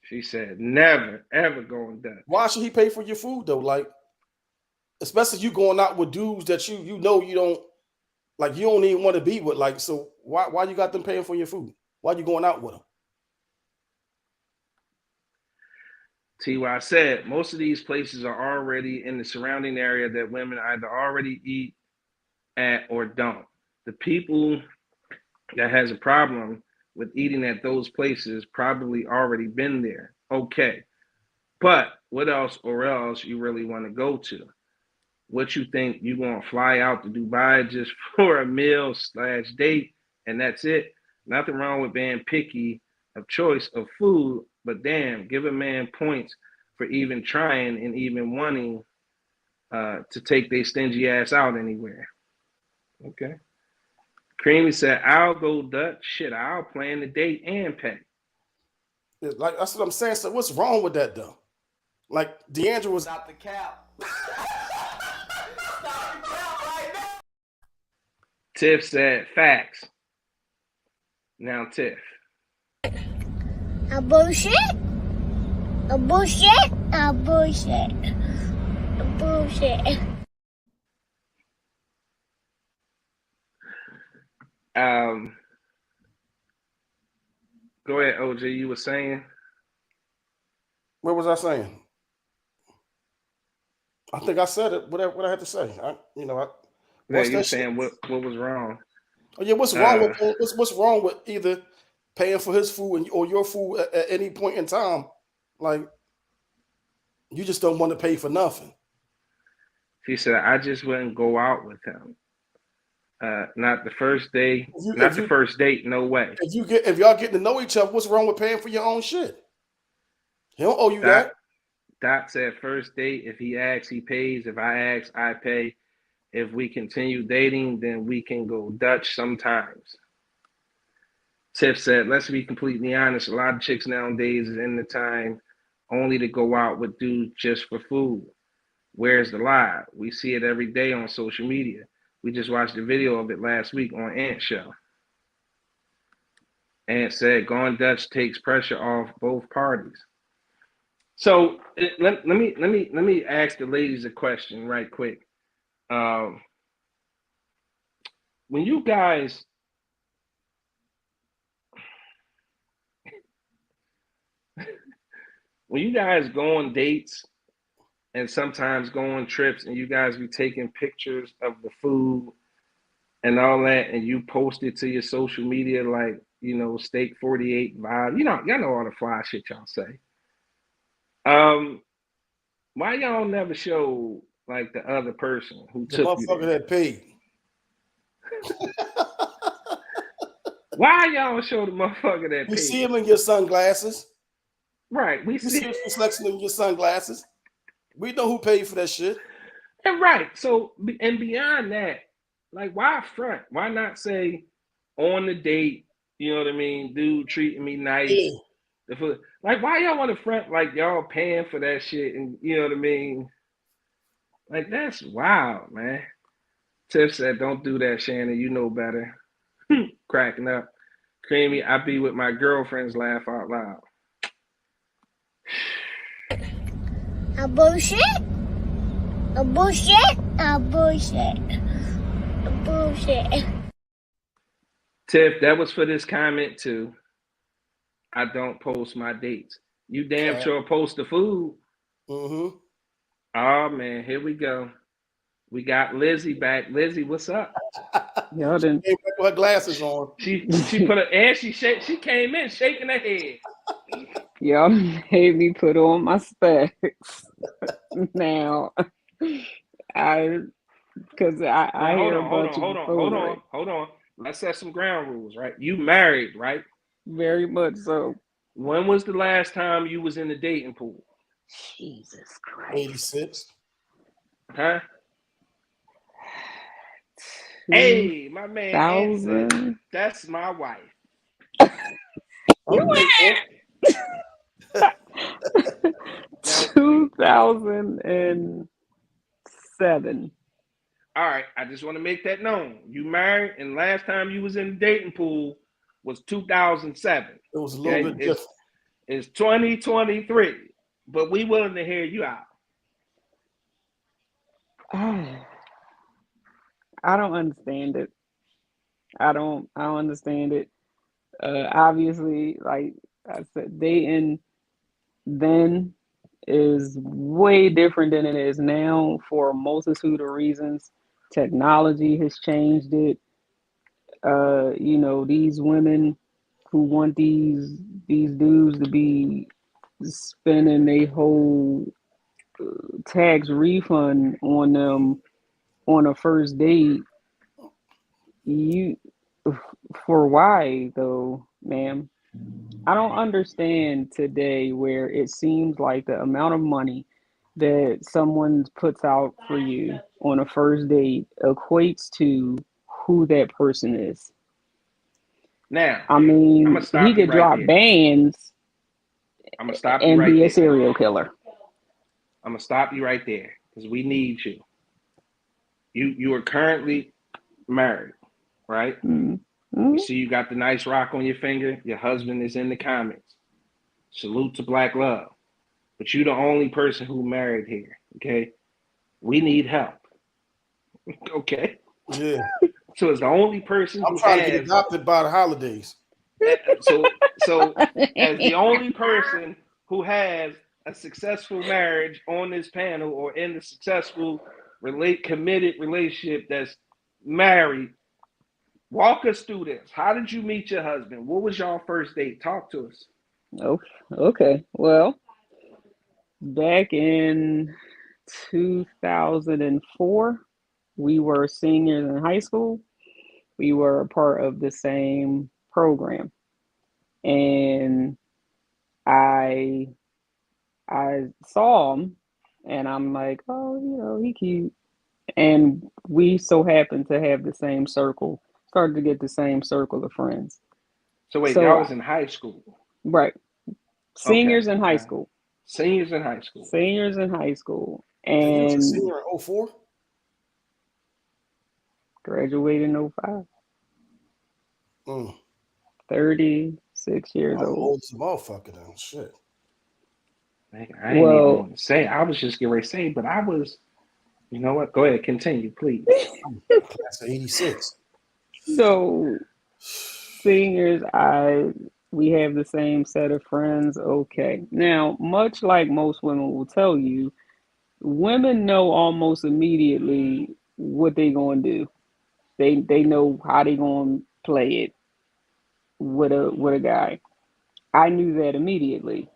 She said, never, ever going Dutch. Why should he pay for your food, though? Like, especially you going out with dudes that you know you don't, like, you don't even want to be with. Like, so why you got them paying for your food? Why you going out with them? T.Y. said, most of these places are already in the surrounding area that women either already eat at or don't. The people that has a problem with eating at those places probably already been there. Okay. But what else or else you really want to go to? What you think you want to fly out to Dubai just for a meal / date and that's it? Nothing wrong with being picky of choice of food, but damn, give a man points for even trying and even wanting to take their stingy ass out anywhere. Okay. Creamy said, I'll go Dutch. Shit, I'll plan the date and pay. Like, that's what I'm saying. So what's wrong with that, though? Like, DeAndre was out the cap. Tiff said, facts. Now, Tiff. A bullshit? A bullshit? A bullshit. A bullshit. Go ahead, OG. You were saying? What was I saying? I think I said it. What I had to say. What's you were that shit? saying what was wrong? Oh yeah, what's wrong with what's wrong with either paying for his food or your food at any point in time? Like you just don't want to pay for nothing. She said, I just wouldn't go out with him. Not the first day, the first date, no way. If y'all getting to know each other, what's wrong with paying for your own shit? He don't owe you that. Doc said first date, if he asks, he pays. If I ask, I pay. If we continue dating, then we can go Dutch sometimes. Tiff said, let's be completely honest, a lot of chicks nowadays is in the time only to go out with dudes just for food. Where's the lie? We see it every day on social media. We just watched a video of it last week on Ant's show. Ant said, going Dutch takes pressure off both parties. So let me ask the ladies a question right quick. When you guys go on dates and sometimes go on trips and you guys be taking pictures of the food and all that and you post it to your social media like, you know, Steak 48 vibe, y'all know all the fly shit y'all say. Why y'all never show like the other person who The took you motherfucker there? that paid. Why y'all show the motherfucker that paid? You see him in your sunglasses. Right. We see him flexing in your sunglasses. We know who paid for that shit. And right. So, and beyond that, like, why front? Why not say on the date, you know what I mean? Dude treating me nice. Yeah. Like, why y'all want to front like y'all paying for that shit? And you know what I mean? Like, that's wild, man. Tiff said, don't do that, Shannon. You know better. Cracking up. Creamy, I be with my girlfriends, laugh out loud. A bullshit? A bullshit? A bullshit. A bullshit. Tiff, that was for this comment too. I don't post my dates. You damn sure post the food. Mm-hmm. Oh man, here we go. We got Lizzie back. Lizzie, what's up? Y'all didn't. She came back with her glasses on. She put her and she came in shaking her head. Y'all made me put on my specs. Now, because I hear a bunch of hold on. Let's set some ground rules, right? You married, right? Very much so. When was the last time you was in the dating pool? Jesus Christ. 86. Huh? Hey, my man answered, that's my wife. You went 2007. All right, I just want to make that known. You married, and last time you was in the dating pool was 2007. It was a little bit different. It's 2023, but we willing to hear you out. I don't understand it. I don't understand it. Obviously, like I said, dating then is way different than it is now for a multitude of reasons. Technology has changed it. You know, these women who want these dudes to be spending a whole tax refund on them on a first date. For why though, ma'am? I don't understand today where it seems like the amount of money that someone puts out for you on a first date equates to who that person is. Now, I mean, he could drop bands and be a serial killer. I'm gonna stop you right there because we need you. You are currently married, right? Mm-hmm. You see, you got the nice rock on your finger. Your husband is in the comments. Salute to Black love. But you're the only person who married here, okay? We need help, okay? Yeah. So it's the only person I'm trying to get adopted by the holidays. So as the only person who has a successful marriage on this panel or in the successful committed relationship that's married. Walk us through this. How did you meet your husband? What was y'all first date? Talk to us. Oh, okay. Well, back in 2004, we were seniors in high school. We were a part of the same program. And I saw him and I'm like, oh, he cute. And we so happened to have the same circle, started to get the same circle of friends. So wait, So y'all was in high school. right. Seniors in high Okay. school. Seniors in high school. Seniors in high school. And you was a And senior in 04? graduated in 05. 36 years I'm old. old as a motherfucker now. Shit. Man, I ain't even want to say. I was just getting ready to say, but I was, you know what? Go ahead, continue, please. Class of 86. So seniors, we have the same set of friends. Okay. Now, much like most women will tell you, women know almost immediately what they gonna do. They know how they gonna play it with a guy. I knew that immediately.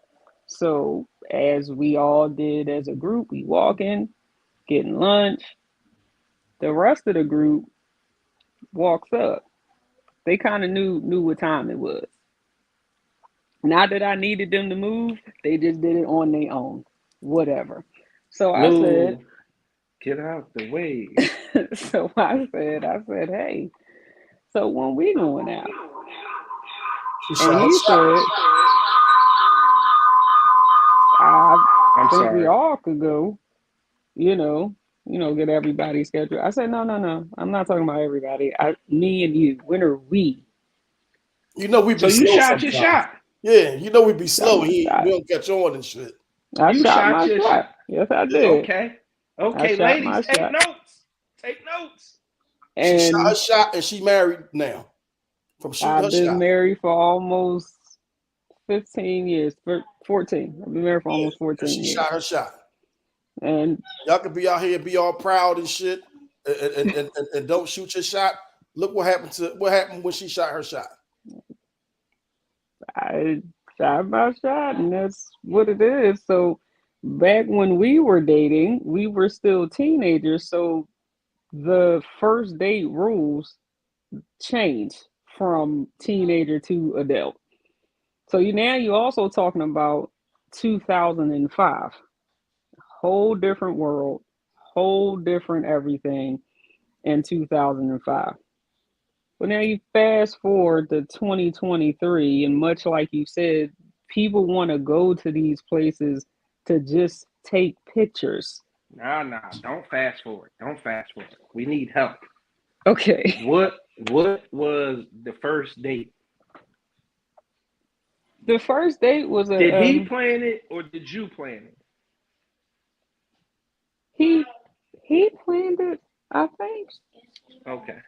So as we all did as a group, we walk in, getting lunch. The rest of the group walks up. They kind of knew what time it was. Not that I needed them to move, they just did it on their own. Whatever. So I said, get out the way. so I said, hey, so when we going out? And he said, I think we all could go, get everybody's schedule. I said, no. I'm not talking about everybody. Me and you. When are we? We be so you slow shot sometimes. your shot. Yeah, we be slow. We don't catch on and shit. I shot my shot. Yes, I did. Okay, ladies, take notes. Take notes. And she shot her shot and she married now. From shooting her shot. I've been married for almost 15 years. 14. I've been married for almost 14 years. She shot her shot. And y'all could be out here, be all proud and shit, and don't shoot your shot. Look what happened when she shot her shot. I shot my shot, and that's what it is. So back when we were dating, we were still teenagers. So the first date rules change from teenager to adult. So you're also talking about 2005. Whole different world, whole different everything in 2005. But now you fast forward to 2023, and much like you said, people want to go to these places to just take pictures. No, don't fast forward. We need help. Okay. What was the first date? The first date was Did he plan it or did you plan it? He planned it, I think. Okay.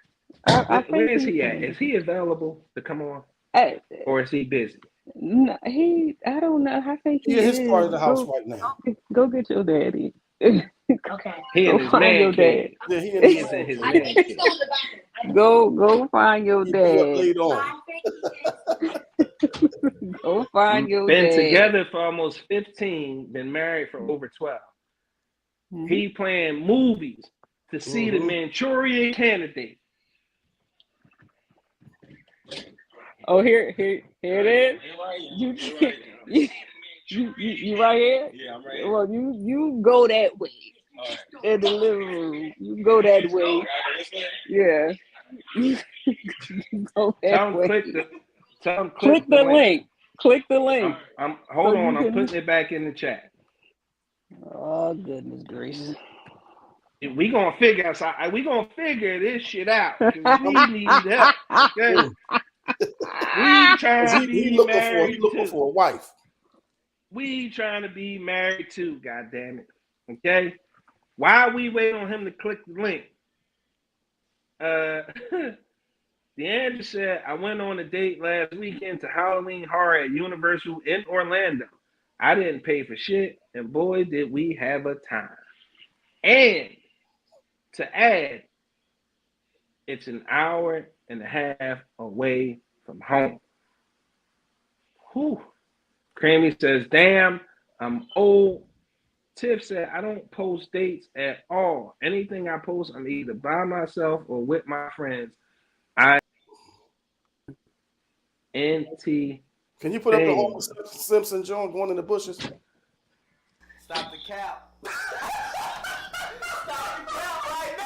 Where is he at? Is he available to come on? Or is he busy? No, I don't know. I think he is. He's part of the house right now. Go get your daddy. Okay. He in his man cave. Yeah, he is in his man cave. Go find your dad. Laid on. Go find your dad. Been together for almost 15, been married for over 12. Mm-hmm. He playing movies to see the Manchurian Candidate. Oh, here it is. You right here? Yeah, I'm right here. Well, you go that way. Right. In the living room. You go that way. Yeah. Go that way. Click the link. Click the link. Hold on. I'm putting it back in the chat. Oh, goodness gracious. We gonna figure this shit out. We need help. Okay. We trying to be married. He looking for a wife. We trying to be married too. God damn it. Okay. While we wait on him to click the link, Deandra said, I went on a date last weekend to Halloween Horror at Universal in Orlando. I didn't pay for shit, and boy, did we have a time. And to add, It's an hour and a half away from home. Whew. Creamy says, damn, I'm old. Tiff said, I don't post dates at all. Anything I post, I'm either by myself or with my friends. I NT. Can you put up the Homer Simpson joint going in the bushes? Stop the cap. Stop the cap right now.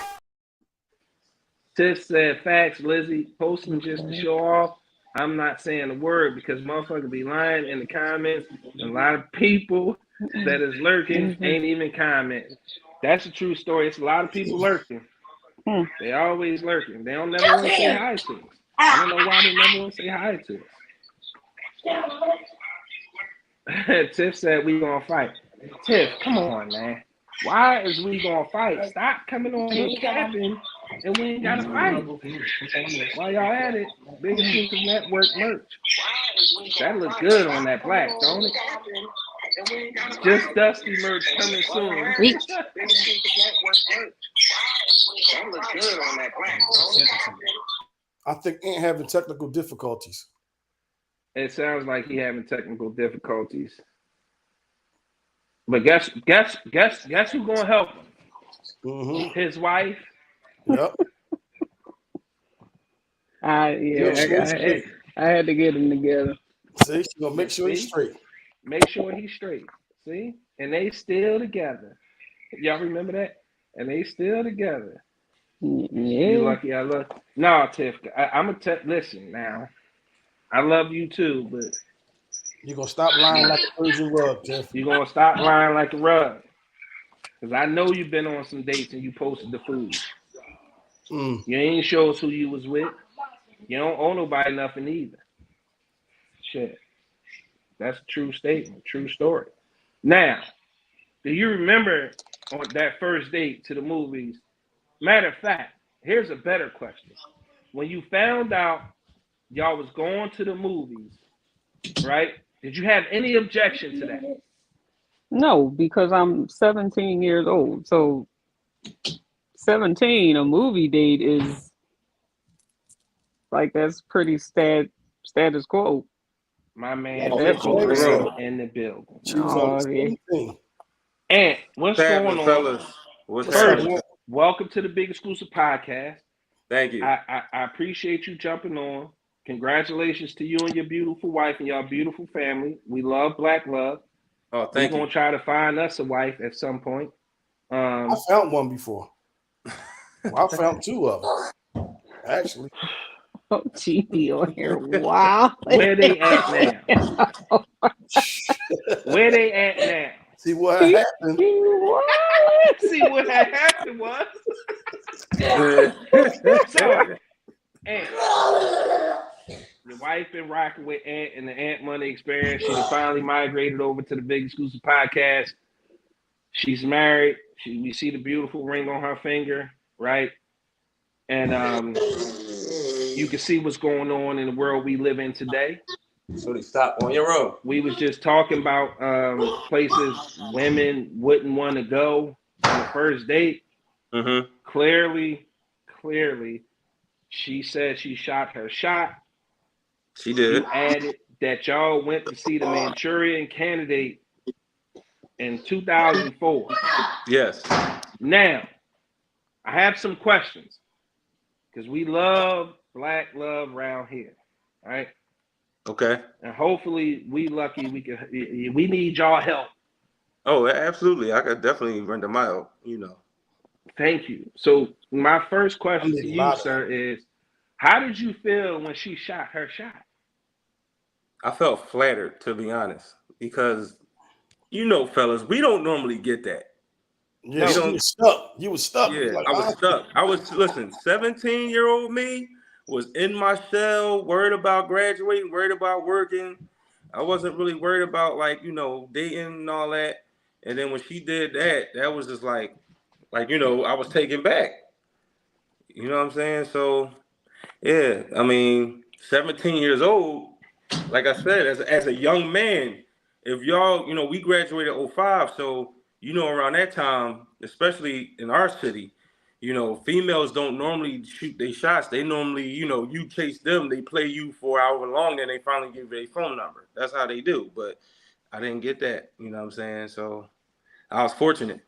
Tiff said, facts, Lizzie, posting just to show off. I'm not saying a word because motherfuckers be lying in the comments. And a lot of people that is lurking ain't even commenting. That's a true story. It's a lot of people lurking. They always lurking. They don't never want to say hi to us. I don't know why they never want to say hi to us. Tiff said we gonna fight. Tiff, come on, man. Why is we gonna fight? Stop coming on here capping and we ain't gotta fight. While y'all at it, Big Exclusive Network merch. That looks good on that black, don't it? Just Dusty merch coming soon. That looks good on that black, don't it? I think Ant having technical difficulties. It sounds like he having technical difficulties. But guess who's gonna help him? Mm-hmm. His wife. Yep. I had to get them together. See, she's gonna make sure he's straight. Make sure he's straight. See? And they still together. Y'all remember that? And they still together. Yeah. You lucky I love. No, Tiff, I'm gonna listen now. I love you too, but You're gonna stop lying like a Persian rug, Tiff. you're gonna stop lying like a rug. Because I know you've been on some dates and you posted the food. You ain't show us who you was with. You don't owe nobody nothing either. Shit. That's a true statement, true story. Now, do you remember on that first date to the movies? Matter of fact, here's a better question. When you found out y'all was going to the movies, right? Did you have any objection to that? No, because I'm 17 years old. So 17, a movie date is like that's pretty status quo. My man, That's in the building. And what's going on? Fellas? What's First, happening? welcome to the Big Exclusive Podcast. Thank you. I appreciate you jumping on. Congratulations to you and your beautiful wife and your beautiful family. We love Black love. Oh, thank you. We're gonna try to find us a wife at some point. I found one before. Well, I found two of them, actually. Oh, TV on here. Wow. Where they at now? Where they at now? See what happened? See what happened was. So, Ant, your wife been rocking with Ant and the Ant Money Experience. She finally migrated over to the Big Exclusive Podcast. She's married. We see the beautiful ring on her finger, right? And you can see what's going on in the world we live in today. So they stop on your road. We was just talking about places women wouldn't want to go on the first date. Mm-hmm. Clearly, she said she shot her shot. She did. You added that y'all went to see the Manchurian Candidate in 2004. Yes. Now, I have some questions because we love Black love around here, right? Okay. And hopefully we lucky we need y'all help. Oh, absolutely. I could definitely render my help, you know. Thank you. So my first question to you, sir, is how did you feel when she shot her shot? I felt flattered, to be honest, because, you know, fellas, we don't normally get that. Yeah, you was stuck. You was stuck. Yeah, like, I was stuck. Listen, 17-year-old me was in my shell, worried about graduating, worried about working. I wasn't really worried about, like, you know, dating and all that. And then when she did that, that was just like, you know, I was taken back. You know what I'm saying? So, yeah, I mean, 17 years old, like I said, as a young man, if y'all, you know, we graduated 05, so, you know, around that time, especially in our city, females don't normally shoot their shots. They normally, you chase them, they play you for however long, and they finally give you a phone number. That's how they do. But I didn't get that. You know what I'm saying? So I was fortunate.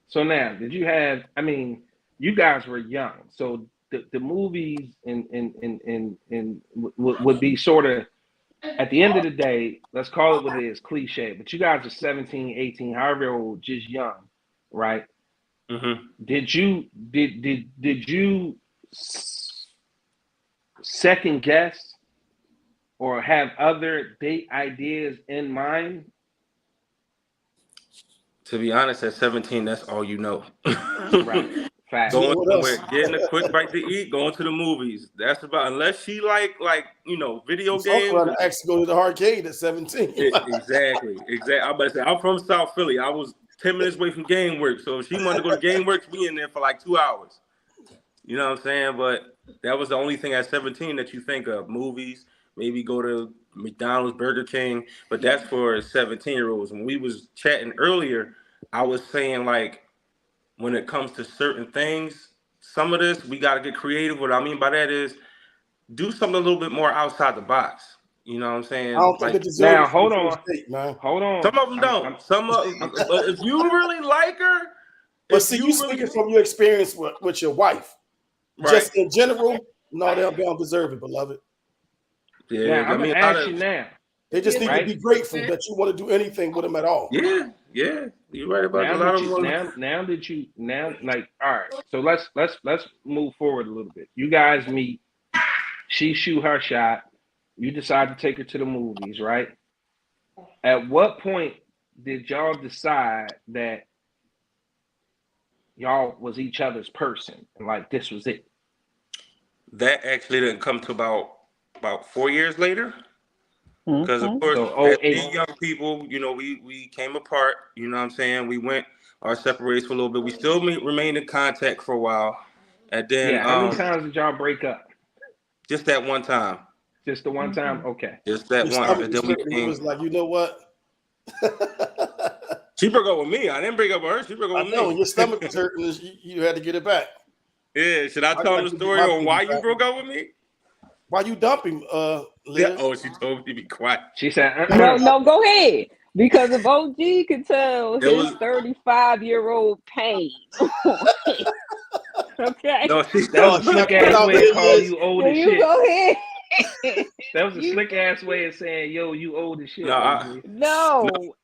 So now, did you have? I mean, you guys were young, so the movies would be sort of, at the end of the day, let's call it what it is, cliche. But you guys are 17, 18, however old, just young, right? Mm-hmm. Did you second guess or have other date ideas in mind? To be honest, at 17, that's all you know. Right. Fact. Going somewhere, getting a quick bite to eat, going to the movies. That's about, unless she like video games. I'm actually go to the arcade at 17. Exactly. I'm about to say, I'm from South Philly. I was 10 minutes away from Game Works. So if she wanted to go to Game Works, we in there for like 2 hours. You know what I'm saying? But that was the only thing at 17 that you think of. Movies, maybe go to McDonald's, Burger King. But that's for 17-year-olds. When we was chatting earlier, I was saying, like, when it comes to certain things, some of this, we got to get creative. What I mean by that is do something a little bit more outside the box. You know what I'm saying? I don't think it deserves now, hold on. State, man. Hold on. Some of them don't. If you really like her. But see, you speaking from your experience with your wife. Right. Just in general, no, they don't deserve it, beloved. Yeah, now, I'm going to ask you now. They just need to be grateful that you want to do anything with them at all. Yeah. You're right about now that. All right. So let's move forward a little bit. You guys meet. She shoot her shot. You decide to take her to the movies, right? At what point did y'all decide that y'all was each other's person and like this was it? That actually didn't come to about 4 years later. Because of course, as these young people, we came apart. You know what I'm saying? We went our separate ways for a little bit. We still remained in contact for a while, and then how many times did y'all break up? Just that one time. Just the one time? Okay. Just that one. And then he was like, you know what? She broke up with me. I didn't break up with her. She broke up with me. No, your stomach was hurting. You had to get it back. Yeah. Should I tell him the story on why you broke up with me? Why you dump him, Yeah. Oh, she told me to be quiet. She said, No, go ahead. Because if OG could tell his 35-year-old pain. Okay. No, that was a slick ass way to call you old as shit. Go ahead. That was a slick ass way of saying, yo, you old as shit. No,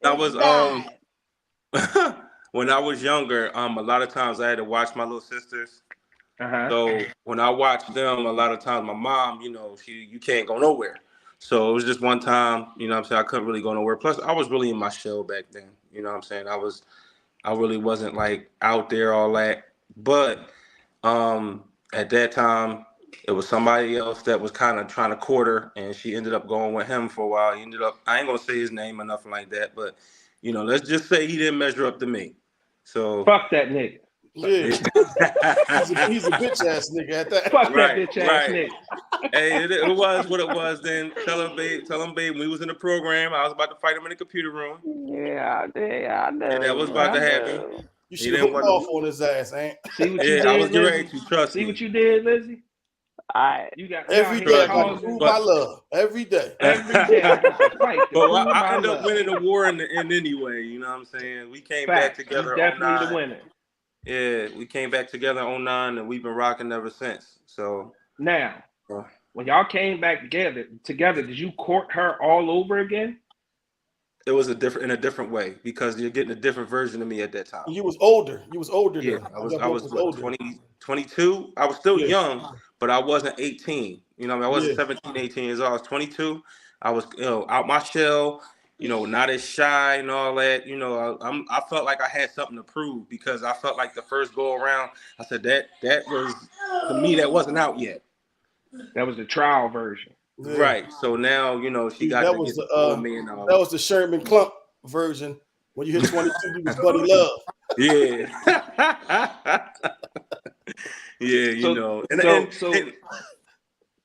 I was when I was younger, a lot of times I had to watch my little sisters. So when I watched them, a lot of times my mom, you can't go nowhere. So it was just one time, I'm saying, I couldn't really go nowhere. Plus, I was really in my shell back then. You know what I'm saying? I really wasn't like out there all that. But at that time, it was somebody else that was kind of trying to court her, and she ended up going with him for a while. He ended up, I ain't gonna say his name or nothing like that, but let's just say he didn't measure up to me. So fuck that nigga. Yeah. he's a bitch ass nigga at that. Fuck that bitch ass nigga. Hey, it was what it was then. Tell him, babe, when we was in the program, I was about to fight him in the computer room. Yeah, I know. And that was about to happen. You should have hooked off on his ass, ain't? See what you did, I was getting ready Lizzie? to trust See me. what you did, Lizzie? You got every day. I got to prove my love. Every day. Every day. But I ended up winning the war in the end anyway. You know what I'm saying? We came back together. Definitely the winner. Yeah, we came back together in 2009, and we've been rocking ever since. So now, when y'all came back together, did you court her all over again? It was in a different way because you're getting a different version of me at that time. You was older. Yeah, I was 22. I was still young, but I wasn't 18. I wasn't 17, 18 years old. I was 22. I was out my shell. Not as shy and all that. I felt like I had something to prove because I felt like the first go around, I said that was, to me, that wasn't out yet. That was the trial version. Yeah. Right. So now, she got to get to me and all. That was the Sherman Clump version. When you hit 22, you was Buddy Love. Yeah. Yeah,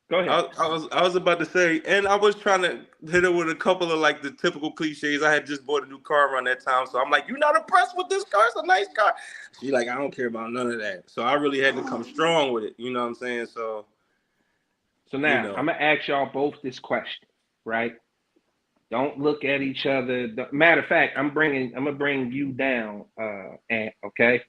Go ahead. I was about to say, and I was trying to hit her with a couple of like the typical cliches. I had just bought a new car around that time, so I'm like, "You're not impressed with this car? It's a nice car." She like, "I don't care about none of that." So I really had to come strong with it. You know what I'm saying? So now I'm gonna ask y'all both this question, right? Don't look at each other. Matter of fact, I'm gonna bring you down, and okay.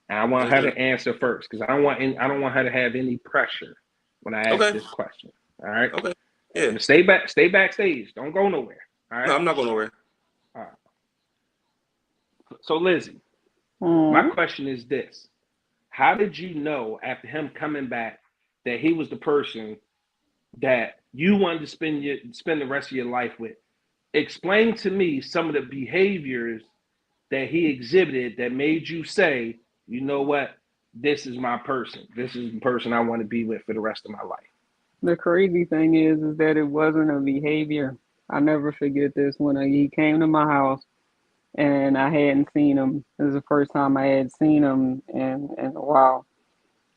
And I want her to answer first because I don't want her to have any pressure when I ask this question. All right. Okay. Yeah. Stay backstage. Don't go nowhere. All right. No, I'm not going nowhere. All right. So Lizzie, my question is this: how did you know after him coming back that he was the person that you wanted to spend the rest of your life with? Explain to me some of the behaviors that he exhibited that made you say, you know what, this is my person. This is the person I want to be with for the rest of my life. The crazy thing is that it wasn't a behavior. I never forget this when he came to my house and I hadn't seen him. It was the first time I had seen him in a while.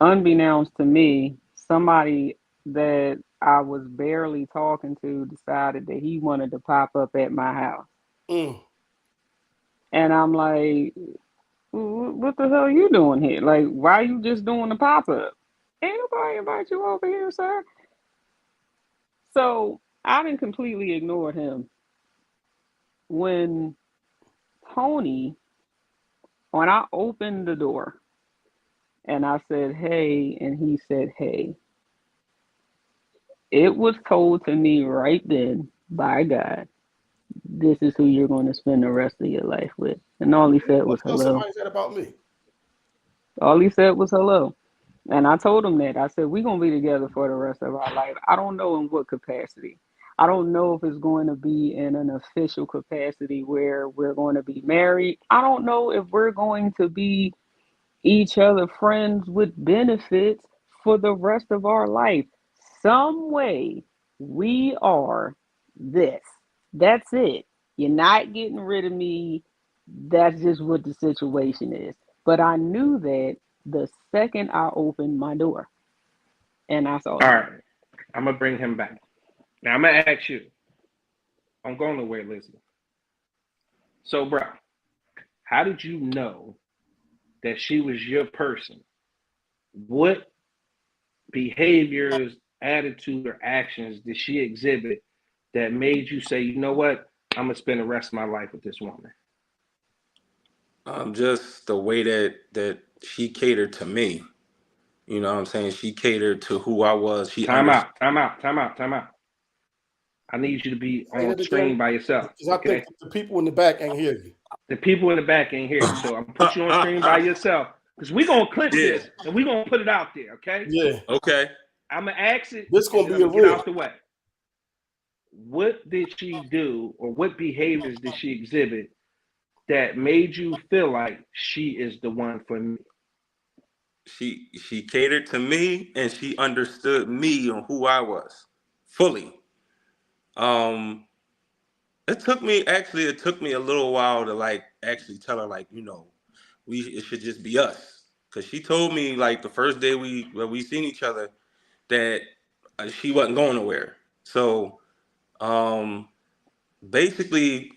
Unbeknownst to me, somebody that I was barely talking to decided that he wanted to pop up at my house. And I'm like, what the hell are you doing here? Like, why are you just doing the pop-up? Ain't nobody invite you over here, sir. So I didn't completely ignore him. When I opened the door and I said, hey, and he said, hey, it was told to me right then by God, this is who you're going to spend the rest of your life with. And all he said was hello. Somebody said about me. All he said was hello. And I told him that. I said, we're going to be together for the rest of our life. I don't know in what capacity. I don't know if it's going to be in an official capacity where we're going to be married. I don't know if we're going to be each other friends with benefits for the rest of our life. Some way we are this. That's it. You're not getting rid of me. That's just what the situation is. But I knew that the second I opened my door and I saw All right. I'm going to bring him back. Now, I'm going to ask you. I'm going nowhere, Lizzie. So, bro, how did you know that she was your person? What behaviors, attitude, or actions did she exhibit that made you say, you know what, I'm going to spend the rest of my life with this woman? Just the way that she catered to me. You know what I'm saying? She catered to who I was. Time out. I need you to be on screen by yourself. Because I think the people in the back ain't hear you. The people in the back ain't hear you. So I'm put you on screen by yourself. Because we're going to clip this and we're going to put it out there, okay? Yeah. Okay. I'm going to ask it. This going to be a get real. out the way. What did she do or what behaviors did she exhibit that made you feel like she is the one for me? She catered to me and she understood me and who I was fully. It took me a little while to like actually tell her like, you know, it should just be us. Cause she told me like the first day we seen each other that she wasn't going nowhere. So basically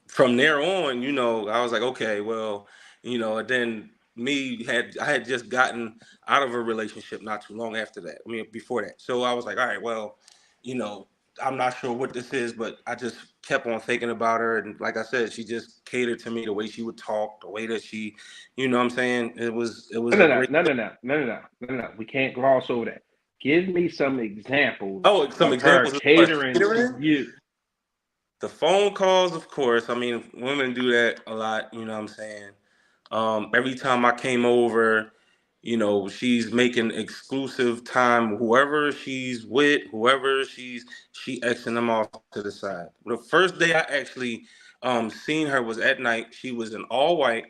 from there on, you know, I was like, okay, well, you know, and then I had just gotten out of a relationship not too long after that. I mean, before that. So I was like, all right, well, you know, I'm not sure what this is, but I just kept on thinking about her. And like I said, she just catered to me, the way she would talk, the way that she, you know what I'm saying? It was No. We can't gloss over that. Give me some examples. Oh, some examples of catering to you. The phone calls, of course. I mean, women do that a lot, you know what I'm saying? Every time I came over, you know, she's making exclusive time, whoever she's with, she Xing them off to the side. The first day I actually seen her was at night. She was in all white,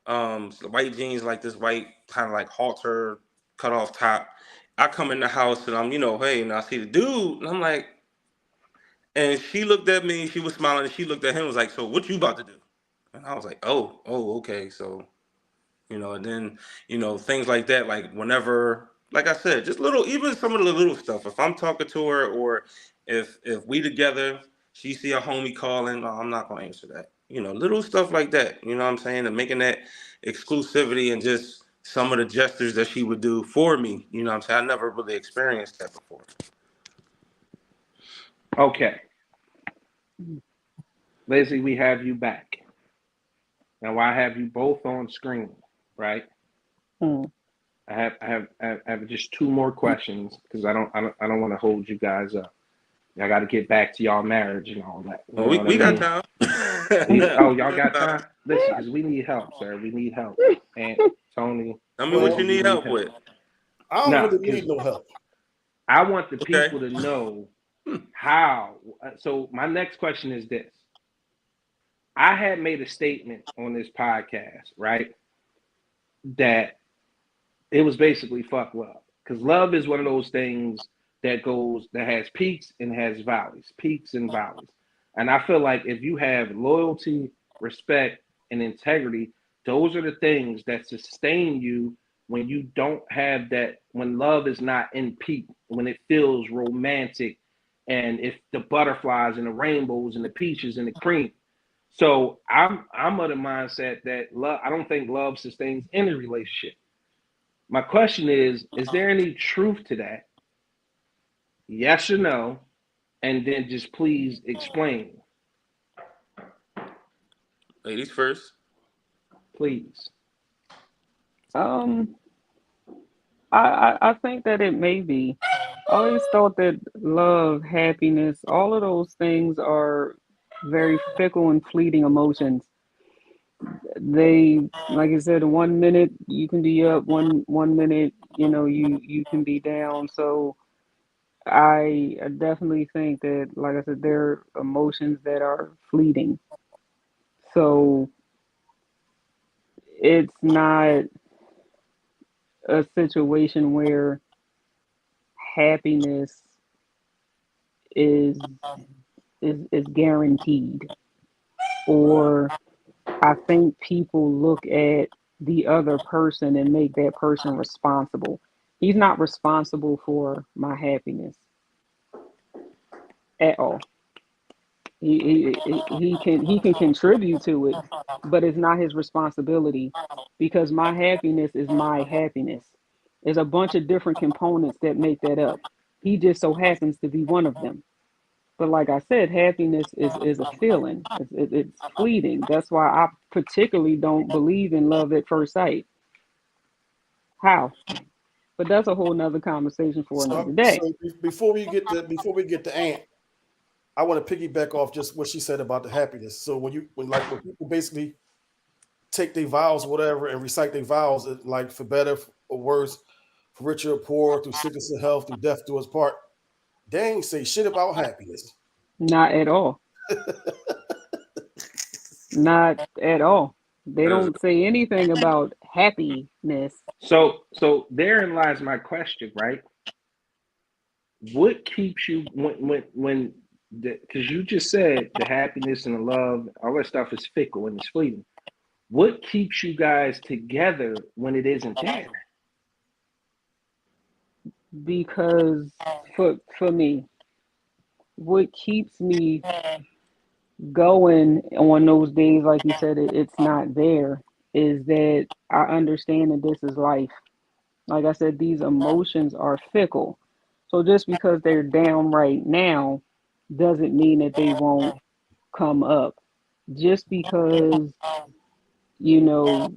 white jeans, like this white kind of like halter cut off top. I come in the house and I'm, you know, hey, and I see the dude, and I'm like, and she looked at me, she was smiling, and she looked at him and was like, so what you about to do? And I was like, oh, okay. So, you know, and then, you know, things like that, like whenever like I said, just little, even some of the little stuff. If I'm talking to her, or if we together, she see a homie calling, oh, I'm not gonna answer that. Little stuff like that. You know what I'm saying? And making that exclusivity, and just some of the gestures that she would do for me. You know what I'm saying? I never really experienced that before. Okay. Leslie, we have you back. Now I have you both on screen, right? Hmm. I have just two more questions because I don't want to hold you guys up. I got to get back to y'all marriage and all that. You Well, know what we I mean? got time. Oh, y'all got time? Listen, because we need help, sir. We need help. And Tony, Tell me what Well, you we need help with. I don't No, really because need no help. I want the Okay. people to know how. So my next question is this. I had made a statement on this podcast, right? That it was basically fuck love. Because love is one of those things that has peaks and has valleys, peaks and valleys. And I feel like if you have loyalty, respect, and integrity, those are the things that sustain you when you don't have that, when love is not in peak, when it feels romantic, and if the butterflies and the rainbows and the peaches and the cream. So I'm of the mindset that love, I don't think love sustains any relationship. My question is there any truth to that? Yes or no? And then just please explain, Ladies first. please. Um, I think that it may be. I always thought that love, happiness, all of those things are very fickle and fleeting emotions. They, like I said, 1 minute you can be up, one minute, you can be down. So I definitely think that, like I said, there are emotions that are fleeting. So it's not a situation where happiness is is guaranteed, or I think people look at the other person and make that person responsible. He's not responsible for my happiness at all. He can contribute to it, but it's not his responsibility, because my happiness is my happiness. There's a bunch of different components that make that up. He just so happens to be one of them. But like I said, happiness is a feeling. It's fleeting. That's why I particularly don't believe in love at first sight. How? But that's a whole nother conversation for another day. Before we get to Ant, I want to piggyback off just what she said about the happiness. So when people basically take their vows, whatever, and recite their vows, like for better or worse, for richer or poor, through sickness and health, through death do us part, they ain't say shit about happiness. Not at all. Not at all. They don't say anything about happiness. So therein lies my question, right? What keeps you when because you just said the happiness and the love, all that stuff is fickle and it's fleeting. What keeps you guys together when it isn't there? Because for me, what keeps me going on those days, like you said, it's not there, is that I understand that this is life. Like I said, these emotions are fickle. So just because they're down right now doesn't mean that they won't come up. Just because, you know,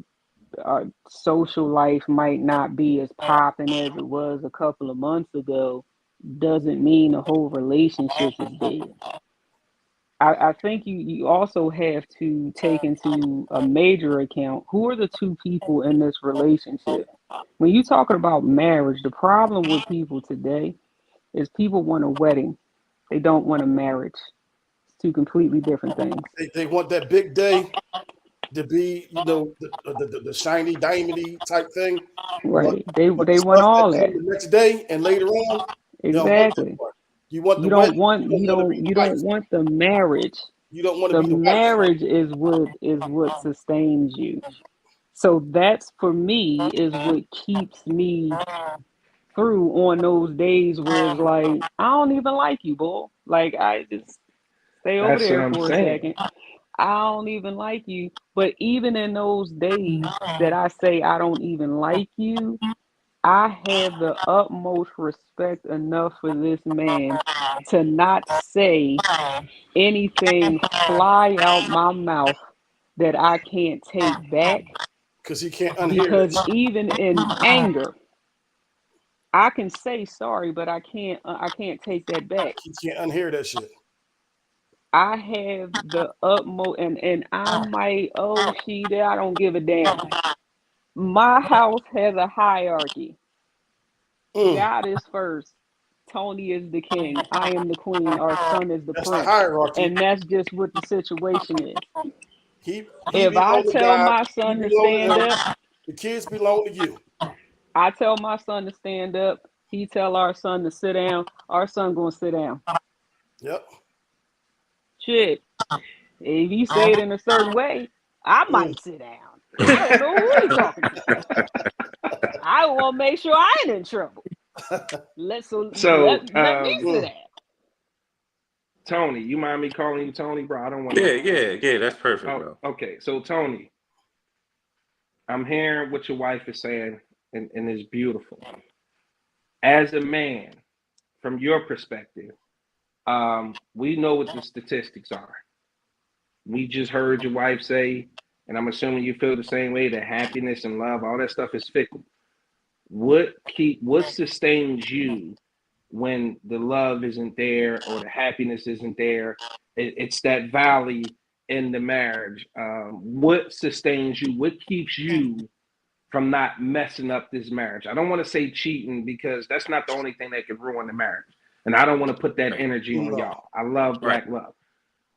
our social life might not be as popping as it was a couple of months ago doesn't mean the whole relationship is dead. I think you also have to take into a major account who are the two people in this relationship. When you're talking about marriage, the problem with people today is people want a wedding. They don't want a marriage. It's two completely different things. They want that big day to be, the shiny, diamondy type thing. But Right. They but the they want stuff that all come that. the next day and later on, you don't want that Exactly. part. You want the You don't wedding, want you don't you want to be don't the you wife. don't want the marriage. You don't want to The be the wife. marriage is what sustains you. So that's, for me, is what keeps me through on those days where it's like, I don't even like you, boy. Like, I just stay over That's what there I'm for a saying. second. I don't even like you. But even in those days that I say I don't even like you, I have the utmost respect enough for this man to not say anything fly out my mouth that I can't take back, Because he can't unhear that because shit. even in anger, I can say sorry, but I can't take that back. He can't unhear that shit. I have the utmost, and I might, oh, she, I don't give a damn. My house has a hierarchy. Mm, God is first. Tony is the king. I am the queen. Our son is the that's the prince. hierarchy. And that's just what the situation is. He If I belong to tell God. my You son to belong to stand him. up, The kids belong to you. I tell my son to stand up. He tell our son to sit down. Our son gonna sit down. Yep. Shit. If you say it in a certain way, I Mm. might sit down. I don't know who he talking to. I want to make sure I ain't in trouble. Let me sit down. Tony, you mind me calling you Tony, bro? I don't want Yeah, that's perfect, Oh, bro. okay. So Tony, I'm hearing what your wife is saying, and it's beautiful. As a man, from your perspective, we know what the statistics are. We just heard your wife say, and I'm assuming you feel the same way, that happiness and love, all that stuff is fickle. What sustains you when the love isn't there or the happiness isn't there? It's that valley in the marriage. What sustains you? What keeps you from not messing up this marriage? I don't want to say cheating, because that's not the only thing that could ruin the marriage. And I don't want to put that energy on No. y'all. I love Right. black love.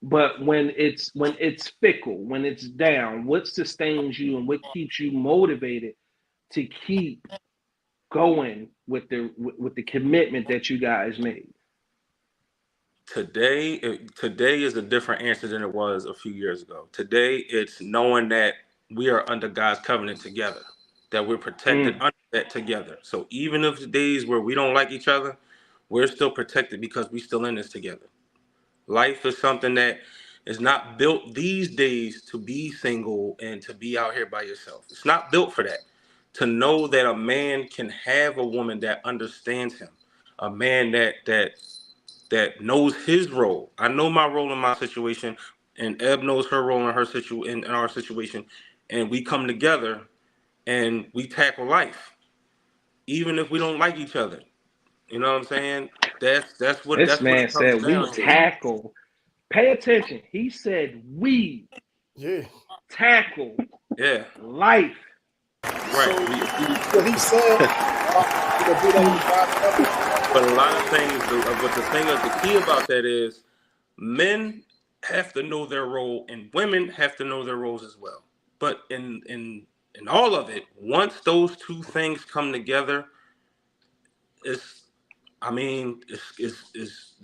But when it's fickle, when it's down, what sustains you and what keeps you motivated to keep going with the commitment that you guys made? Today is a different answer than it was a few years ago. Today, it's knowing that we are under God's covenant together, that we're protected under that together. So even if the days where we don't like each other, we're still protected because we still in this together. Life is something that is not built these days to be single and to be out here by yourself. It's not built for that. To know that a man can have a woman that understands him, a man that knows his role. I know my role in my situation, and Eb knows her role in in our situation, and we come together and we tackle life, even if we don't like each other. You know what I'm saying? That's what This man it comes said we down to. tackle. Pay attention. He said we tackle Yeah. life. Right. What he said. But a lot of things, but the key about that is men have to know their role and women have to know their roles as well. But in all of it, once those two things come together, it's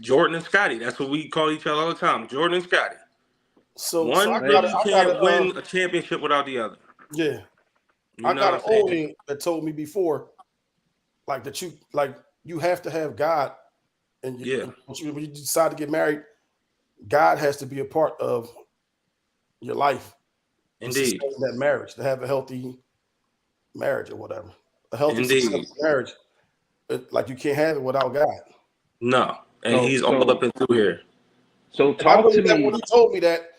Jordan and Scotty. That's what we call each other all the time. Jordan and Scotty. So One really can't win a championship without the other. Yeah. You I know got what an I'm old saying? head that told me before, like that you have to have God, and when you decide to get married, God has to be a part of your life. Indeed. To sustain that marriage, to have a healthy marriage or whatever, a healthy Indeed. successful marriage. Like you can't have it without God. No, and he's all up and through here. So talk to me. When he told me that,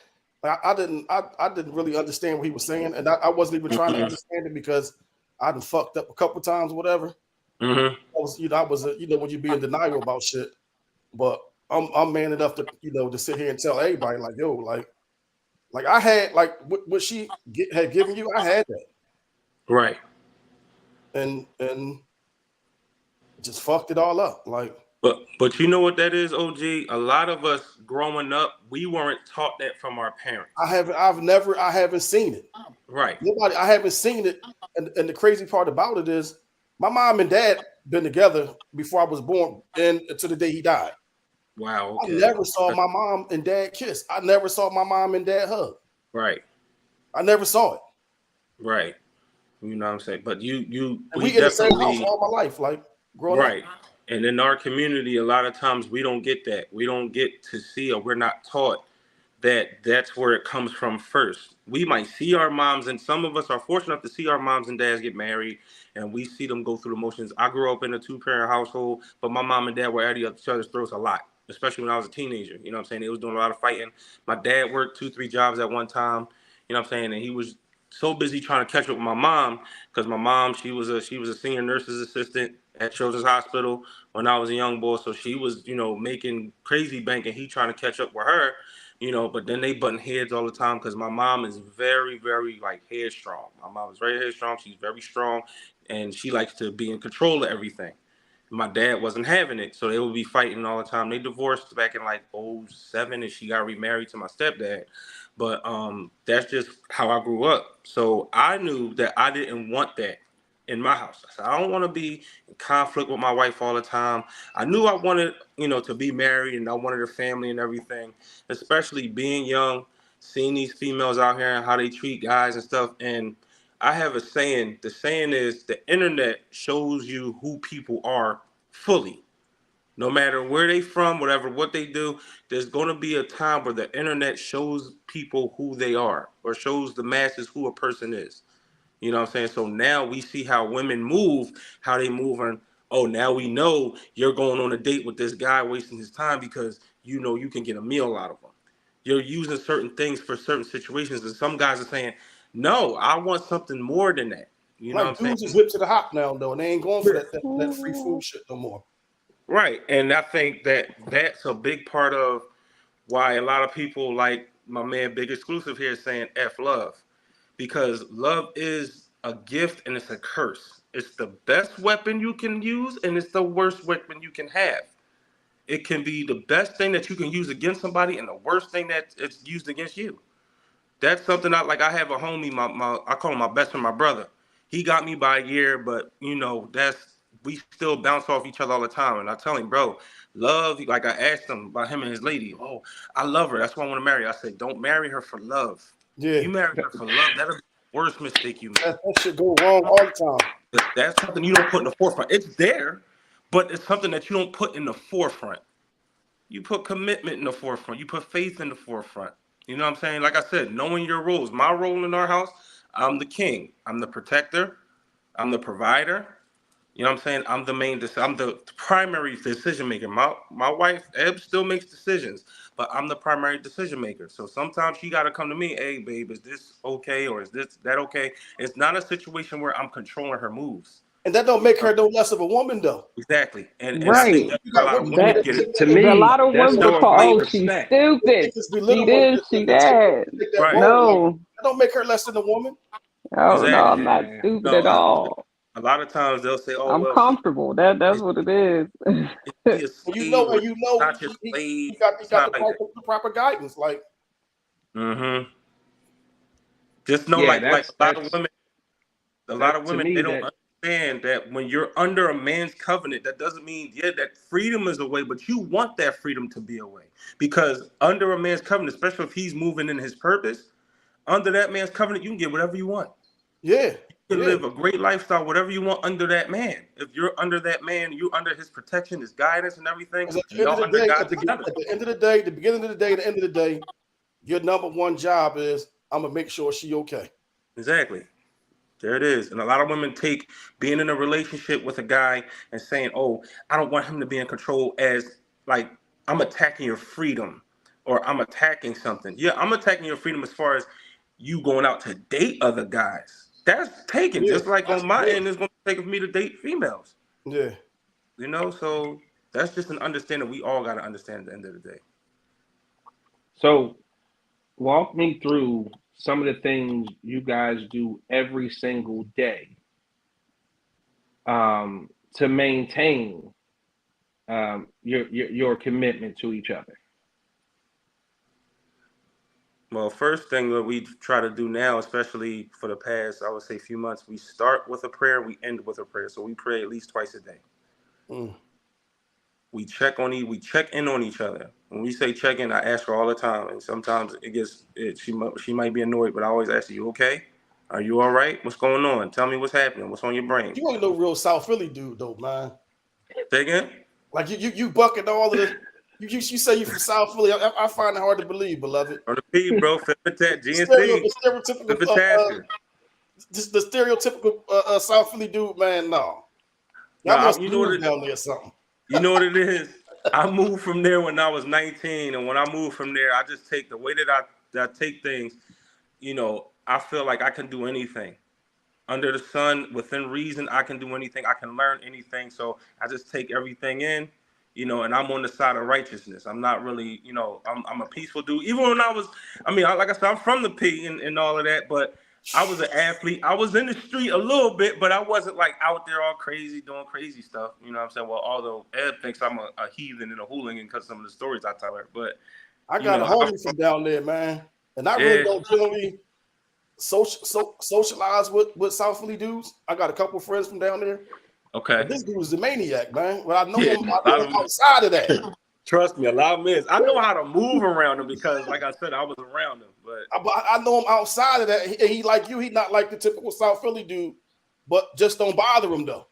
I didn't really understand what he was saying, and I wasn't even trying to understand it because I done fucked up a couple times, or whatever. Mm-hmm. I was when you be in denial about shit, but I'm man enough to to sit here and tell everybody like, yo, like I had like what she had given you, I had that, right, and just fucked it all up, like. But you know what that is, OG? A lot of us growing up, we weren't taught that from our parents. I haven't seen it. Right. I haven't seen it. And the crazy part about it is my mom and dad been together before I was born and to the day he died. Wow. Okay. I never saw my mom and dad kiss. I never saw my mom and dad hug. Right. I never saw it. Right. You know what I'm saying? But we in the same house all my life. Like, growing Right. up. And in our community, a lot of times we don't get that. We don't get to see, or we're not taught that that's where it comes from first. We might see our moms, and some of us are fortunate enough to see our moms and dads get married, and we see them go through the motions. I grew up in a two-parent household, but my mom and dad were at each other's throats a lot, especially when I was a teenager. You know what I'm saying? They was doing a lot of fighting. My dad worked 2, 3 jobs at one time. You know what I'm saying? And he was so busy trying to catch up with my mom, because my mom, she was a senior nurse's assistant at Children's Hospital when I was a young boy. So she was, making crazy bank, and he trying to catch up with her. But then they button heads all the time, because my mom is very, very like headstrong. My mom is very headstrong. She's very strong, and she likes to be in control of everything. My dad wasn't having it, so they would be fighting all the time. They divorced back in like '07, and she got remarried to my stepdad. But that's just how I grew up. So I knew that I didn't want that in my house. I said, I don't want to be in conflict with my wife all the time. I knew I wanted, to be married, and I wanted a family and everything, especially being young, seeing these females out here and how they treat guys and stuff. And I have a saying. The saying is, the internet shows you who people are fully. No matter where they from, what they do, there's going to be a time where the internet shows people who they are, or shows the masses who a person is. You know what I'm saying? So now we see how women move, how they move on. Oh, now we know you're going on a date with this guy, wasting his time because you know you can get a meal out of him. You're using certain things for certain situations, and some guys are saying, "No, I want something more than that." You know Like what I'm dudes is saying? hip to the hop now though, and they ain't going for that free food shit no more. Right, and I think that that's a big part of why a lot of people, like my man Big Exclusive here, is saying "F love," because love is a gift and it's a curse. It's the best weapon you can use, and it's the worst weapon you can have. It can be the best thing that you can use against somebody, and the worst thing that it's used against you. That's something I have a homie, my I call him my best friend, my brother. He got me by a year, but we still bounce off each other all the time. And I tell him, bro, love, like I asked him about him and his lady. Oh, I love her. That's why I want to marry her. I said, don't marry her for love. Yeah, You marry her for love, that'll be the worst mistake you make. that shit go wrong all the time. That's something you don't put in the forefront. It's there, but it's something that you don't put in the forefront. You put commitment in the forefront. You put faith in the forefront. You know what I'm saying? Like I said, knowing your roles. My role in our house, I'm the king. I'm the protector. I'm the provider. You know what I'm saying? I'm the primary decision maker. My wife, Eb, still makes decisions, but I'm the primary decision maker. So sometimes she got to come to me, hey, babe, is this okay, or is that okay? It's not a situation where I'm controlling her moves. And that don't make her no less of a woman though. Exactly. And I think Right. that's You where a got lot of women women That get it. To a me, lot of that's women showing call, great oh, she's respect. they stupid. just She belittle her this, she that. take that Right. role. Like, No. that don't make her less than a woman. Oh no, Exactly. I'm not Yeah. stupid No, at all. a lot of times they'll say, "Oh, I'm well, comfortable. That's what it is. is she a And slave or not your he slave?" he It's got not like that. the proper guidance. Like, Mm-hmm. Just know, Yeah, like a lot of that to women, me they don't that understand that when you're under a man's covenant, that doesn't mean that freedom is away, but you want that freedom to be away, because under a man's covenant, especially if he's moving in his purpose, under that man's covenant, you can get whatever you want. yeah, You can yeah. live a great lifestyle, whatever you want under that man. If you're under that man, you're under his protection, his guidance, and everything. 'Cause at the end of Y'all the under day, God together. at the end of the day, the beginning of the day, the end of the day, your number one job is I'm gonna make sure she okay. Exactly. There it is. And a lot of women take being in a relationship with a guy and saying, "Oh, I don't want him to be in control," as like I'm attacking your freedom, or I'm attacking something. Yeah, I'm attacking your freedom as far as you going out to date other guys. That's taken. Yeah, Just like on my yeah, end, it's going to take for me to date females. yeah. So that's just an understanding we all got to understand at the end of the day. so walk me through some of the things you guys do every single day to maintain your commitment to each other. Well, first thing that we try to do now, especially for the past, I would say, few months, we start with a prayer, we end with a prayer. So we pray at least twice a day. Mm. We check in on each other. When we say check in, I ask her all the time, and sometimes she might be annoyed, but I always ask her, "You okay? Are you all right? What's going on? Tell me what's happening. What's on your brain?" You ain't no real South Philly dude though, man. Say again? Like you bucking all of the. You say you from South Philly. I find it hard to believe, beloved. On the P, bro. Fipitat, The GNC. stereotypical, Fipitasker. the stereotypical South Philly dude, man. No, y'all No, must you know what move it, down there or something. you know what it is? I moved from there when I was 19, and when I moved from there, I just take the way that I take things. You know, I feel like I can do anything under the sun within reason. I can do anything. I can learn anything. So I just take everything in, you know, and I'm on the side of righteousness. I'm not really, you know, I'm a peaceful dude. Even when like I said, I'm from the P and all of that, but I was an athlete. I was in the street a little bit, but I wasn't like out there all crazy doing crazy stuff. You know what I'm saying? Well, although Ed thinks I'm a heathen and a hooligan because some of the stories I tell her, but I you got know, a homie from down there, man, and I really yeah. don't generally socialize with South Philly dudes. I got a couple friends from down there. Okay. But this dude is a maniac, man. Well, I know Yeah, him outside of that. Trust me, a lot of men. I know how to move around them because, like I said, I was around them. But I know him outside of that. He like you. He not like the typical South Philly dude, but just don't bother him though.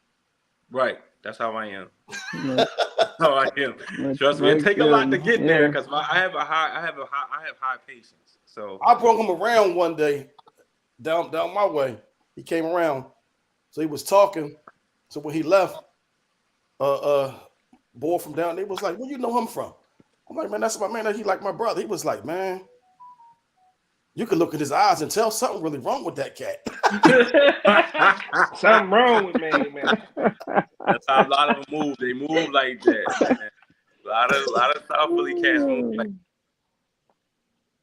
right, that's how I am. Right. That's how I am. Trust me, it take a lot to get there because I have high patience. So I brought him around one day down my way. He came around, so he was talking. So when he left, boy from down there was like, "Where you know him from?" I'm like, "Man, that's my man. He like my brother." He was like, "Man, you can look at his eyes and tell something really wrong with that cat." Something wrong with me, man. that's how a lot of them move. They move like that. Man. A lot of South Philly cats move like,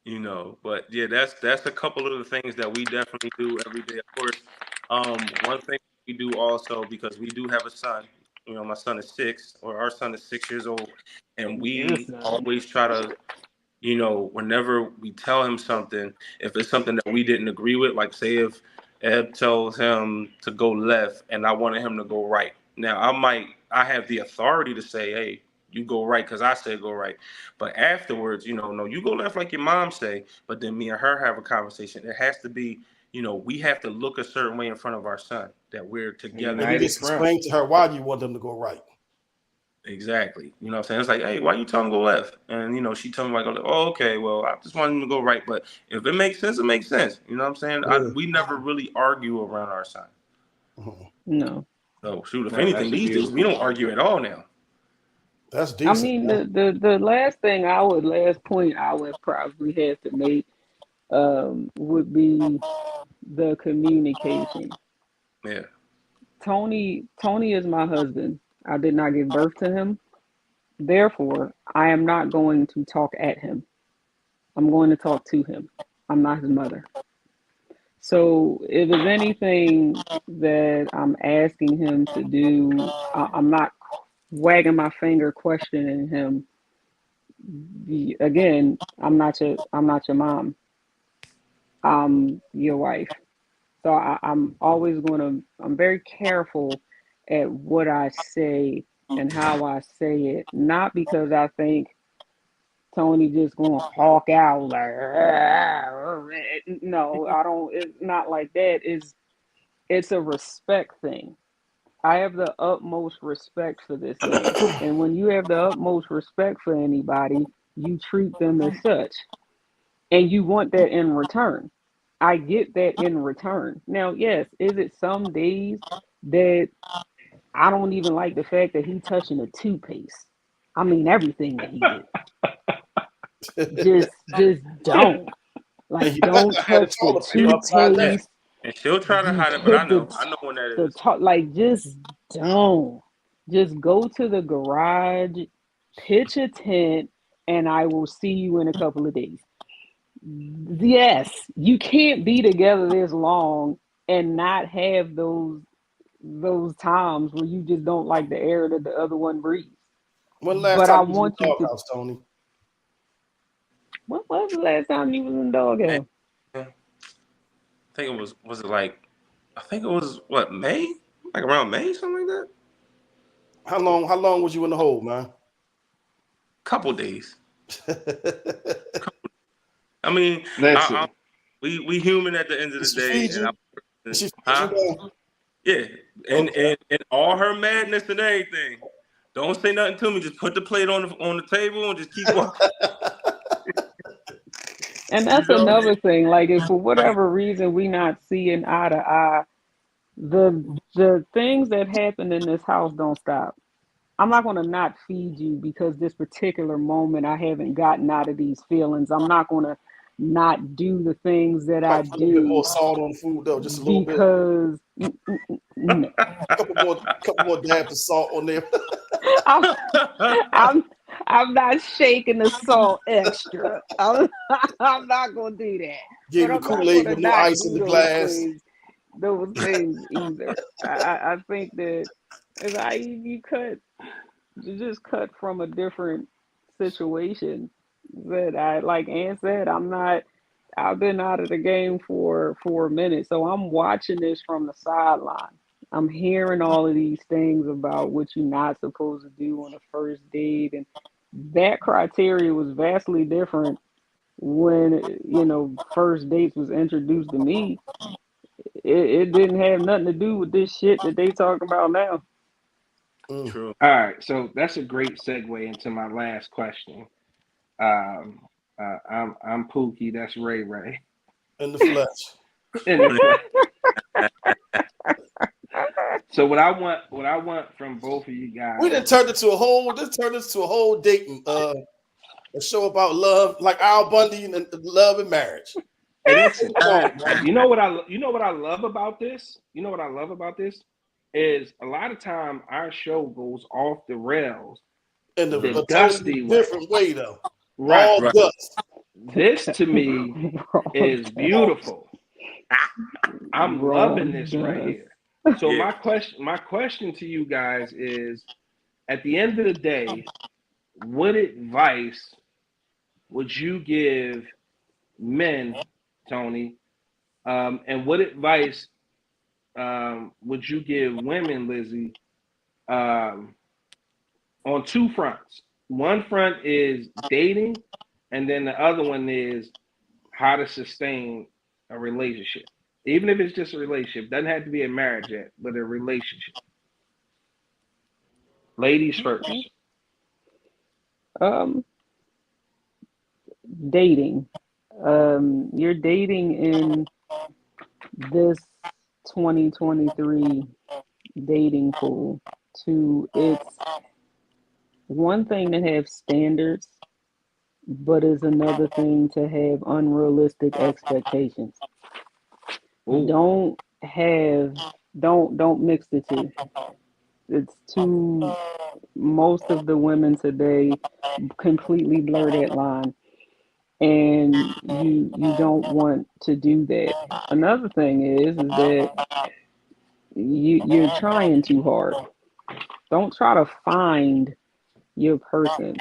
you know. But yeah, that's a couple of the things that we definitely do every day. Of course, one thing we do also because we do have a son. You know, my son is 6, or our son is 6 years old, and we always try to, you know, whenever we tell him something, if it's something that we didn't agree with, like say if Eb tells him to go left and I wanted him to go right. Now I have the authority to say, hey, you go right because I said go right. But afterwards, you know, no, you go left like your mom say, but then me and her have a conversation. It has to be, you know, we have to look a certain way in front of our son that we're together. And you just explain to her why you want them to go right. Exactly. You know what I'm saying? It's like, hey, why you telling him to go left? And, you know, she told me like, oh, okay, well, I just want him to go right. But if it makes sense, it makes sense. You know what I'm saying? Yeah. We never really argue around our son. No. So, shoot, if anything, these days, we don't argue at all now. That's decent. I mean, the last point I would probably have to make would be the communication. Yeah. Tony is my husband. I did not give birth to him. Therefore, I am not going to talk at him. I'm going to talk to him. I'm not his mother. So if there's anything that I'm asking him to do, I'm not wagging my finger questioning him. Again, I'm not your mom. I'm your wife. So I'm very careful at what I say and how I say it, not because I think Tony just gonna hawk out like, no, I don't. It's not like that. It's a respect thing. I have the utmost respect for this man, and when you have the utmost respect for anybody, you treat them as such, and you want that in return. I get that in return. Now, yes, is it some days that I don't even like the fact that he touching a toothpaste? I mean, everything that he did. just don't. Like, don't touch the toothpaste. And she'll try to hide it, but I know when that is. Like, just don't. Just go to the garage, pitch a tent, and I will see you in a couple of days. Yes, you can't be together this long and not have those times where you just don't like the air that the other one breathes. When last But time I you was want in you the to. doghouse, Tony? When was the last time you was in the doghouse? I think it was what, May? Like around May, something like that. How long was you in the hole, man? Couple days. I mean, we human at the end of the day. And yeah, and all her madness and everything. Don't say nothing to me. Just put the plate on the table and just keep walking. And that's You know? another thing. Like, if for whatever reason we not seeing eye to eye, the things that happen in this house don't stop. I'm not going to not feed you because this particular moment I haven't gotten out of these feelings. I'm not going to not do the things that I Might put a little bit more do salt on the food though, just a little bit. because Couple more dabs of salt on there. I'm, I'm I'm not shaking the salt extra. I'm not going to do that. Give But you I'm not Kool-Aid going to with no not ice in do the glass. those things either. I think that if you just cut from a different situation. That I, like Ann said, I've been out of the game for a minute, so I'm watching this from the sideline. I'm hearing all of these things about what you're not supposed to do on a first date, and that criteria was vastly different when first dates was introduced to me. It didn't have nothing to do with this shit that they talk about now. True. All right, so that's a great segue into my last question. I'm Pookie. That's Ray Ray. In the flesh. In the flesh. So what I want from both of you guys. We done turned into a whole dating a show about love, like Al Bundy and love and marriage. Hey, listen. So you know what I love about this? You know what I love about this is a lot of time our show goes off the rails In the a dusty totally way. different way though. Right. All dust. This to me is beautiful. I'm loving this right here. So Yeah. my question to you guys is, at the end of the day, what advice would you give men, Tony, and what advice would you give women, Lizzie, on two fronts? One front is dating, and then the other one is how to sustain a relationship. Even if it's just a relationship, doesn't have to be a marriage yet, but a relationship. Ladies first. Dating. You're dating in this 2023 dating pool. It's one thing to have standards, but it's another thing to have unrealistic expectations. Ooh. Don't mix the two. It's too, most of the women today completely blur that line, and you don't want to do that. Another thing is that you're trying too hard. Don't try to find your person.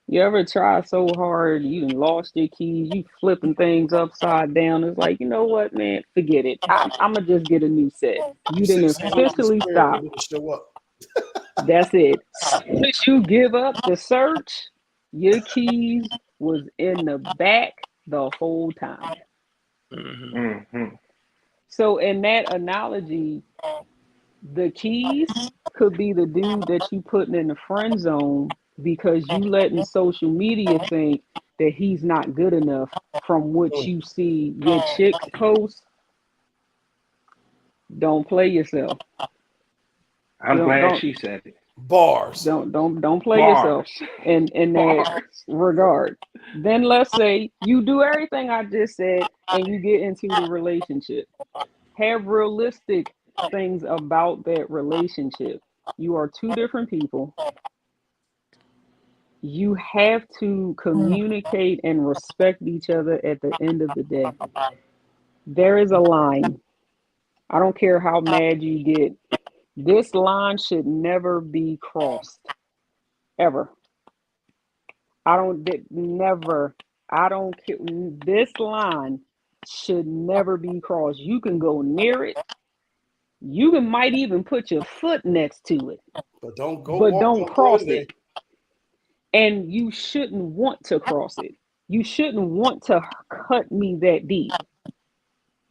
You ever try so hard, you done lost your keys, you flipping things upside down. It's like, you know what, man, forget it. I'm gonna just get a new set. You didn't officially stop. Show up. That's it. Once you give up the search, your keys was in the back the whole time. Mm-hmm. So in that analogy, the keys could be the dude that you putting in the friend zone because you letting social media think that he's not good enough from what you see your chicks post. Don't play yourself. I'm glad she said it. Bars. Don't play yourself in that regard. Then let's say you do everything I just said and you get into the relationship. Have realistic things about that relationship. You are two different people. You have to communicate and respect each other at the end of the day. There is a line. I don't care how mad you get. This line should never be crossed. Ever. I don't care. This line should never be crossed. You can go near it. You might even put your foot next to it. But don't cross it. And you shouldn't want to cross it. You shouldn't want to cut me that deep.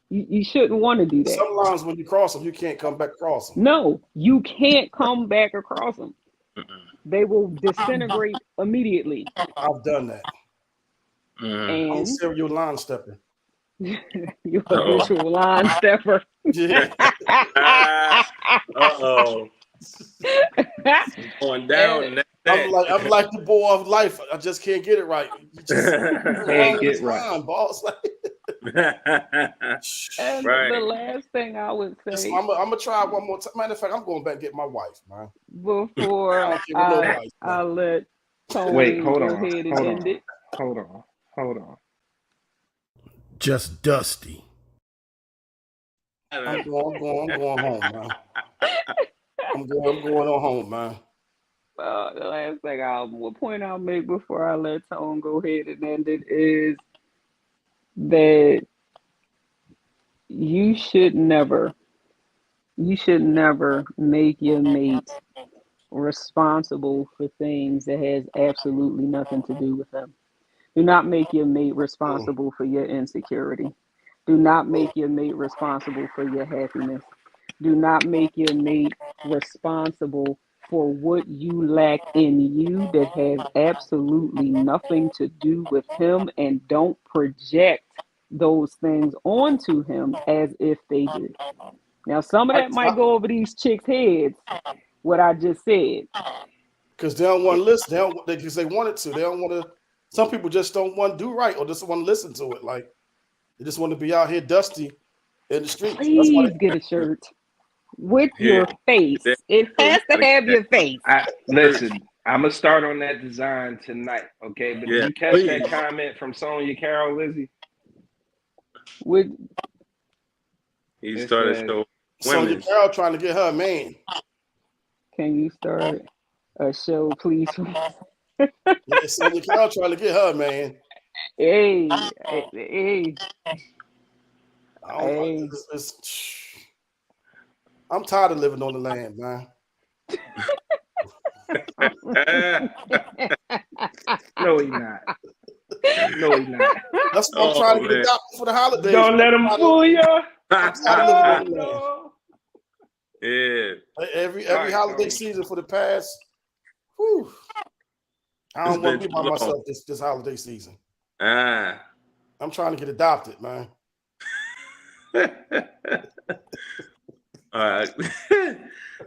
You shouldn't want to do that. Some lines when you cross them, you can't come back across them. No, you can't come back across them. they will disintegrate immediately. I've done that. Mm. I'm a And serial line stepper. you're a visual line stepper. Yeah. Uh-oh. Going down. And And that's I'm like the boy of life. I just can't get it right. You just Can't get right. line, boss. Like, and Right. the last thing I would say I'm gonna try one more time. Matter of fact, I'm going back and get my wife, man. before I don't care what nobody I let Tony Wait, hold go on. ahead and Hold end on. it. Hold on. Just Dusty. I'm going home, man. I'm going on home, man. The last thing I will point I'll make before I let Tone go ahead and end it is that you should never make your mate responsible for things that has absolutely nothing to do with them. Do not make your mate responsible for your insecurity. Do not make your mate responsible for your happiness. Do not make your mate responsible for what you lack in you that has absolutely nothing to do with him, and don't project those things onto him as if they do. Now, some of that might go over these chicks' heads, what I just said. Because they don't want to listen. Because they wanted to. They don't want to. Some people just don't want to do right or just want to listen to it. Like, they just want to be out here dusty in the streets. That's why Please get a shirt with your face. It has to have your face. Listen, I'm gonna start on that design tonight, okay? But did you catch that comment from Sonya Carol, Lizzie? He started showing Sonya women. Carol trying to get her a man. Can you start a show, please? Yeah, Sonya Carol trying to get her a man. Hey. I'm tired of living on the land, man. No, he's not. That's what I'm trying to get adopted for the holidays. Don't let him fool you. I'm tired of living on the land. Yeah. Every holiday season for the past. Whew, I don't want to be by myself this holiday season. I'm trying to get adopted, man. All right.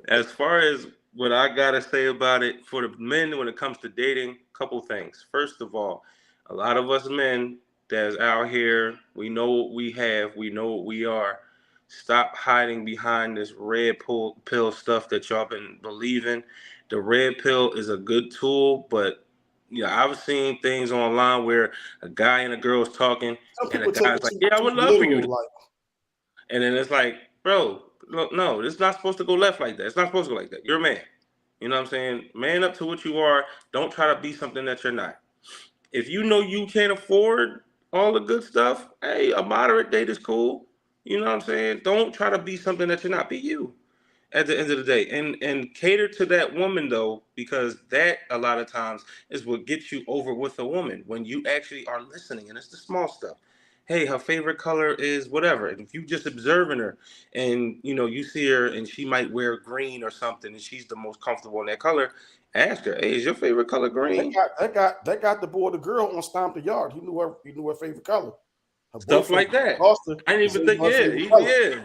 As far as what I gotta say about it for the men when it comes to dating, couple things. First of all, a lot of us men that's out here, we know what we have, we know what we are. Stop hiding behind this red pill stuff that y'all been believing. The red pill is a good tool, but yeah, I've seen things online where a guy and a girl's talking, and the guy's like, "Yeah, I would love for you," and then it's like, "Bro, no, it's not supposed to go left like that. It's not supposed to go like that. You're a man. You know what I'm saying? Man up to what you are. Don't try to be something that you're not. If you know you can't afford all the good stuff, hey, a moderate date is cool. You know what I'm saying? Don't try to be something that you're not. Be you at the end of the day. And cater to that woman, though, because that a lot of times is what gets you over with a woman when you actually are listening. And it's the small stuff. Hey, her favorite color is whatever. And if you just observing her and, you know, you see her and she might wear green or something and she's the most comfortable in that color, ask her, hey, is your favorite color green? That got the boy, the girl on Stomp the Yard. He knew her favorite color. Stuff like that. I didn't even think, yeah.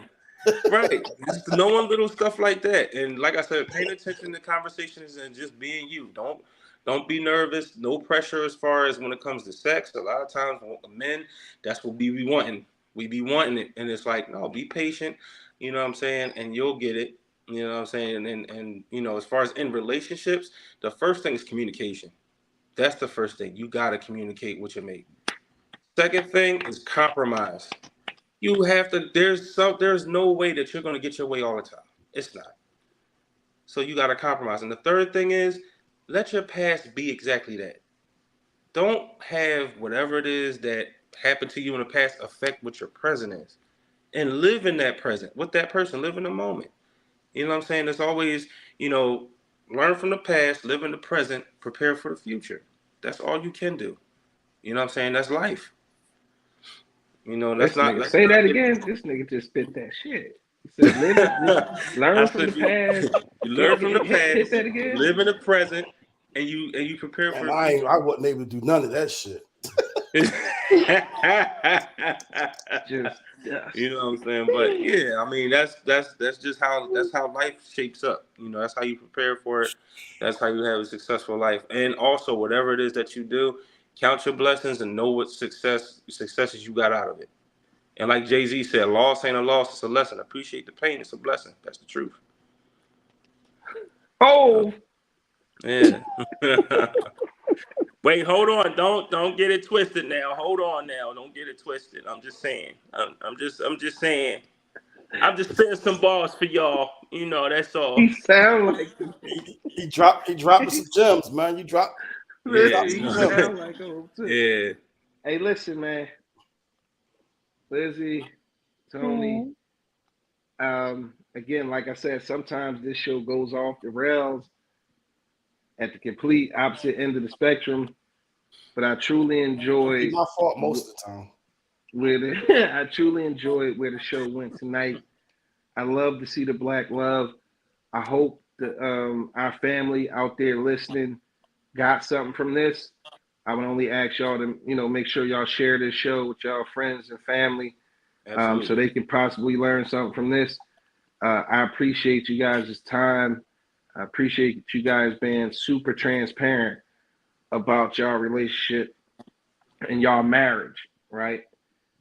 Right. Just knowing little stuff like that. And like I said, paying attention to conversations and just being you. Don't be nervous. No pressure as far as when it comes to sex. A lot of times men, that's what we be wanting. We be wanting it. And it's like, no, be patient. You know what I'm saying? And you'll get it. You know what I'm saying? And you know, as far as in relationships, the first thing is communication. That's the first thing. You gotta communicate with your mate. Second thing is compromise. You have to. There's no way that you're gonna get your way all the time. It's not. So you gotta compromise. And the third thing is, let your past be exactly that. Don't have whatever it is that happened to you in the past affect what your present is, and live in that present with that person. Live in the moment. You know what I'm saying? There's always, you know, learn from the past, live in the present, prepare for the future. That's all you can do. You know what I'm saying? That's life. You know, that's not. Say that again. This nigga just spit that shit. Said learn from the past. You learn from the Hit past. that again. Live in the present, and you prepare And for. I wasn't able to do none of that shit. Just You know what I'm saying? But yeah, I mean that's just how life shapes up. You know, that's how you prepare for it. That's how you have a successful life. And also, whatever it is that you do, count your blessings and know what successes you got out of it. And like Jay-Z said, loss ain't a loss, it's a lesson. Appreciate the pain, it's a blessing. That's the truth. oh. Yeah. Wait, hold on. Don't get it twisted now. Hold on now. Don't get it twisted. I'm just saying. I'm just saying. I'm just spitting some balls for y'all. You know, that's all. He sound like He dropping some gems, man. You drop. Yeah, he you know. sound like him too. Yeah. Hey, listen, man. Lizzie, Tony. Again, like I said, sometimes this show goes off the rails at the complete opposite end of the spectrum. But I truly enjoyed. It's my fault most of the time. I truly enjoyed where the show went tonight. I love to see the black love. I hope that our family out there listening got something from this. I would only ask y'all to, make sure y'all share this show with y'all friends and family, so they can possibly learn something from this. I appreciate you guys' time. I appreciate you guys being super transparent about y'all relationship and y'all marriage, right?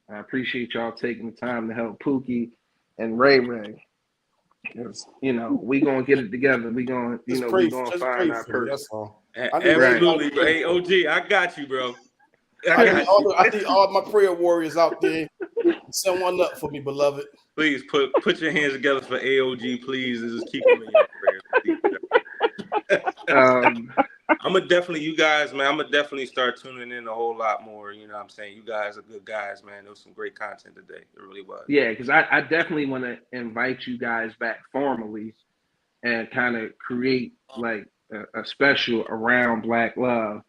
I appreciate y'all taking the time to help Pookie and Ray Ray. Because, we gonna get it together. We gonna, we gonna find our person. That's all. Absolutely. Hey, OG, I got you, bro. I need all my prayer warriors out there. Send one up for me, beloved. Please put your hands together for AOG, please, and just keep them in your prayers. I'm gonna definitely start tuning in a whole lot more. You know what I'm saying? You guys are good guys, man. There was some great content today. It really was. Yeah, because I definitely want to invite you guys back formally and kind of create like a special around Black love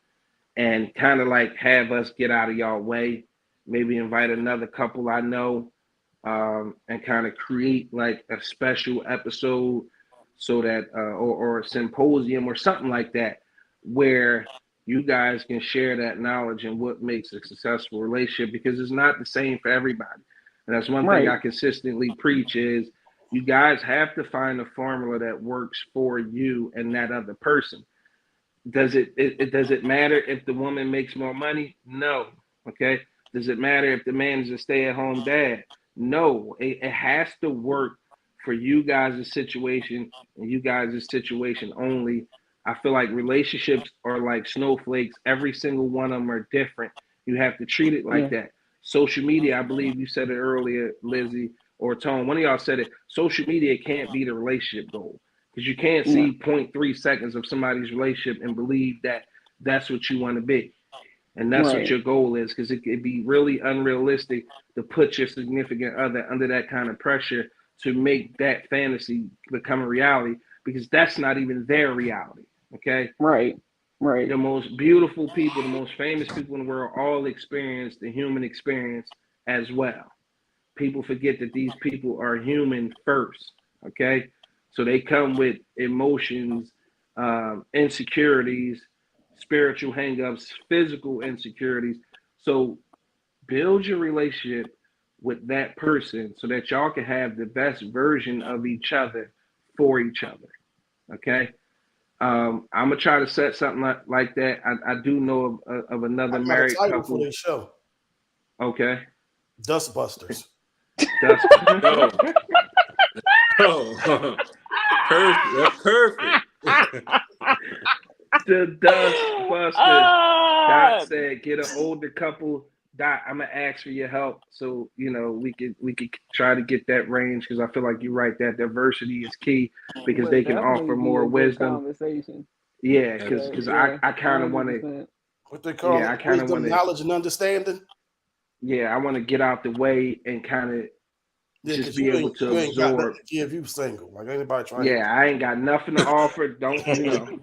and kind of like have us get out of y'all way. Maybe invite another couple I know and kind of create like a special episode so that or a symposium or something like that where you guys can share that knowledge and what makes a successful relationship, because it's not the same for everybody. And that's one thing I consistently preach is you guys have to find a formula that works for you and that other person. Does it matter if the woman makes more money? No. Okay. Does it matter if the man is a stay-at-home dad? No. It has to work for you guys' situation and you guys' situation only. I feel like relationships are like snowflakes. Every single one of them are different. You have to treat it like that. Social media, I believe you said it earlier, Lizzie or Tone. One of y'all said it. Social media can't be the relationship goal, because you can't see 0.3 seconds of somebody's relationship and believe that that's what you want to be. And that's what your goal is, because it could be really unrealistic to put your significant other under that kind of pressure to make that fantasy become a reality, because that's not even their reality. Okay. Right. The most beautiful people, the most famous people in the world, all experience the human experience as well. People forget that these people are human first. Okay. So they come with emotions, insecurities, spiritual hangups, physical insecurities. So build your relationship with that person so that y'all can have the best version of each other for each other. Okay. I'm gonna try to set something like that. I do know of another married couple for this show. Okay. Dustbusters. Dustbusters. Oh. Perfect. The Dustbusters. Dot said, get an older couple. Dot, I'm gonna ask for your help so we could try to get that range, because I feel like you're right, that diversity is key, because they can offer more wisdom. Conversation. Yeah, because I kind of want to. What they call it? Wisdom, knowledge, and understanding. Yeah, I want to get out the way and kind of just be able to absorb. Ain't got nothing to give you single, like anybody trying. Yeah, I ain't got nothing to offer. Don't listen.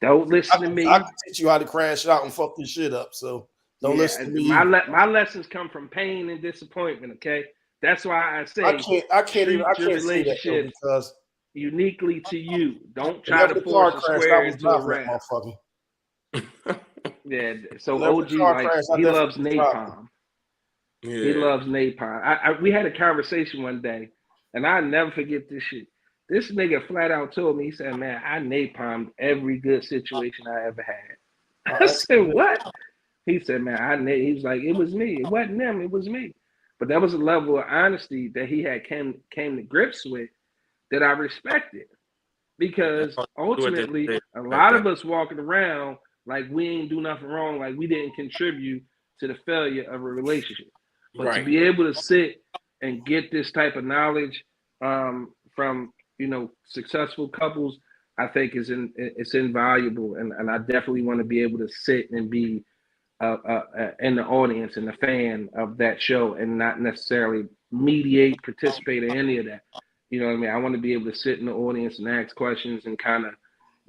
Don't listen to me. I can teach you how to crash out and fuck this shit up. So Don't listen to me. My lessons come from pain and disappointment. Okay, that's why I say I can't treat say that though, relationships because uniquely to you. Don't try whenever to the car force a crashed, I square was into a driving that round. motherfucker. Yeah. So Whenever OG, the car like, crashed, I he loves definitely was driving. napalm. Yeah. He loves napalm. We had a conversation one day, and I never forget this shit. This nigga flat out told me, he said, "Man, I napalmed every good situation I ever had." I said, "What?" He said, "Man, he was like, it was me. It wasn't them. It was me." But that was a level of honesty that he had came to grips with that I respected, because ultimately a lot of us walking around like we ain't do nothing wrong, like we didn't contribute to the failure of a relationship. But to be able to sit and get this type of knowledge from successful couples, I think it's invaluable, and I definitely want to be able to sit and be in the audience and a fan of that show, and not necessarily mediate, participate in any of that. You know what I mean? I want to be able to sit in the audience and ask questions and kind of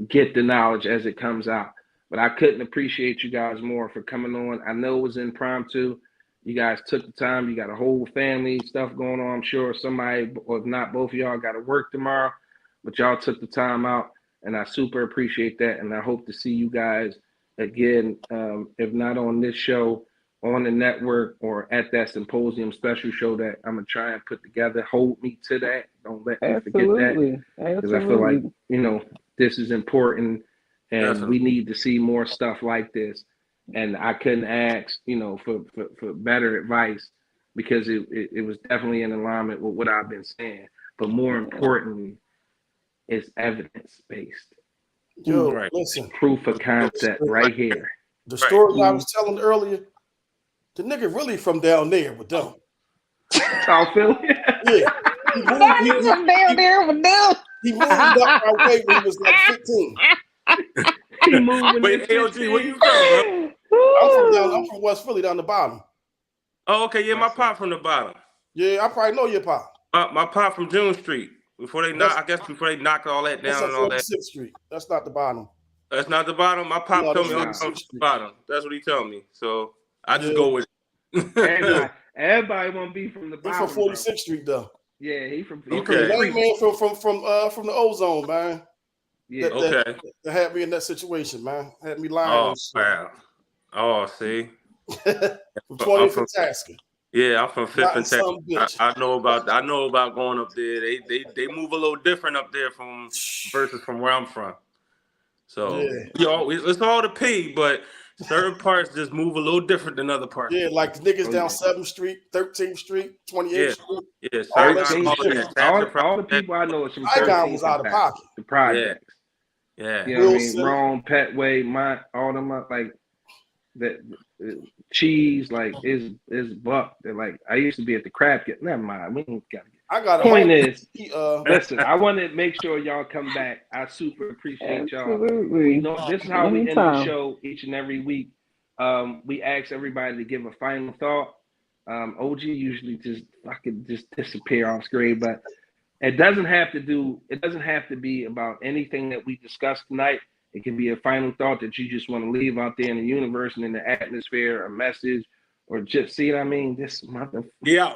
get the knowledge as it comes out. But I couldn't appreciate you guys more for coming on. I know it was impromptu. You guys took the time. You got a whole family stuff going on. I'm sure somebody, or if not both of y'all, got to work tomorrow. But y'all took the time out, and I super appreciate that. And I hope to see you guys again, if not on this show, on the network, or at that symposium special show that I'm going to try and put together. Hold me to that. Don't let me forget that. Because I feel like, this is important, and we need to see more stuff like this. And I couldn't ask, for better advice, because it was definitely in alignment with what I've been saying. But more importantly, it's evidence-based. Yo, listen. Proof of concept right here. The story I was telling earlier, the nigga really from down there with them. South Philly? Yeah. He moved up our way when he was like 15. He moved. Wait, AOG, where you from, bro? I'm from West Philly, down the bottom. Oh, okay, yeah, my pop from the bottom. Yeah, I probably know your pop. My pop from June Street. Before they knocked all that down and all that. 46th Street. That's not the bottom. That's not the bottom. My pop told me I'm from the bottom. That's what he told me. So I just go with it. Everybody want to be from the bottom. He's from 46th Street though. Yeah, he from the white man from the ozone, man. Yeah. That had me in that situation, man. Had me lying. Oh wow. Oh, see. From 20th and Tasker. Yeah, I'm from 5th and Texas. I know about going up there. They move a little different up there versus from where I'm from. So it's all the P, but certain parts just move a little different than other parts. Yeah, like the niggas down 7th Street, 13th Street, 28th Street. Yeah, all the people I know is from Saigon was out of pocket. The projects. Yeah. You know what I mean? Rome, Petway, all them like that. Cheese like is buck. They're like, I used to be at the crab get. Never mind. We ain't got to get. I got point is, listen. I want to make sure y'all come back. I super appreciate y'all. This is how we end the show each and every week. We ask everybody to give a final thought. OG usually just disappear off screen, but it doesn't have to be about anything that we discussed tonight. It can be a final thought that you just want to leave out there in the universe and in the atmosphere, a message, or just, see what I mean? This mother. Yeah.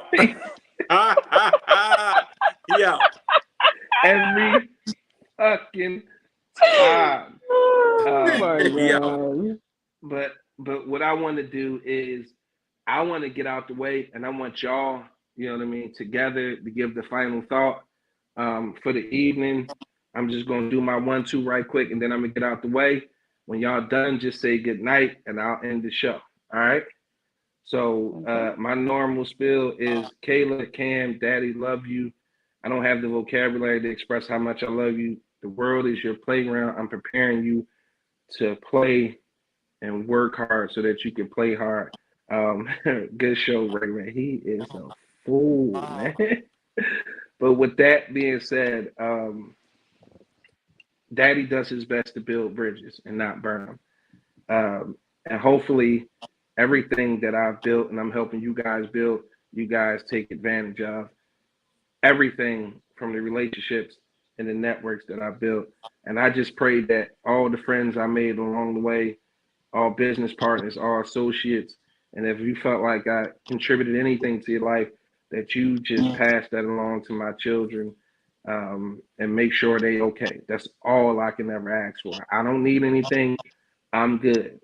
Yeah. Every fucking time. Oh my God. But what I want to do is I want to get out the way, and I want y'all, you know what I mean, together to give the final thought for the evening. I'm just going to do my 1-2 right quick, and then I'm going to get out the way. When y'all done, just say good night, and I'll end the show. All right? So my normal spiel is Kayla, Cam, Daddy, love you. I don't have the vocabulary to express how much I love you. The world is your playground. I'm preparing you to play and work hard so that you can play hard. Good show, Ray Ray. He is a fool, man. But with that being said, Daddy does his best to build bridges and not burn them. And hopefully everything that I've built and I'm helping you guys build, you guys take advantage of. Everything from the relationships and the networks that I built. And I just pray that all the friends I made along the way, all business partners, all associates, And if you felt like I contributed anything to your life, that you just pass that along to my children, and make sure they okay. That's all I can ever ask for. I don't need anything. I'm good.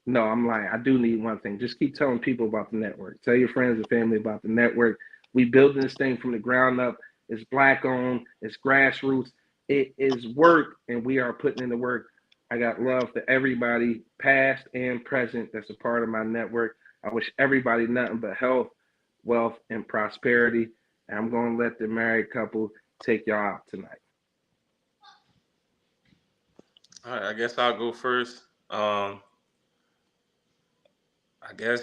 No, I'm lying. I do need one thing. Just keep telling people about the network. Tell your friends and family about the network. We building this thing from the ground up. It's black owned. It's grassroots. It is work, and we are putting in the work. I got love for everybody, past and present, that's a part of my network. I wish everybody nothing but health, wealth, and prosperity. And I'm going to let the married couple take y'all out tonight. All right, I guess I'll go first. I guess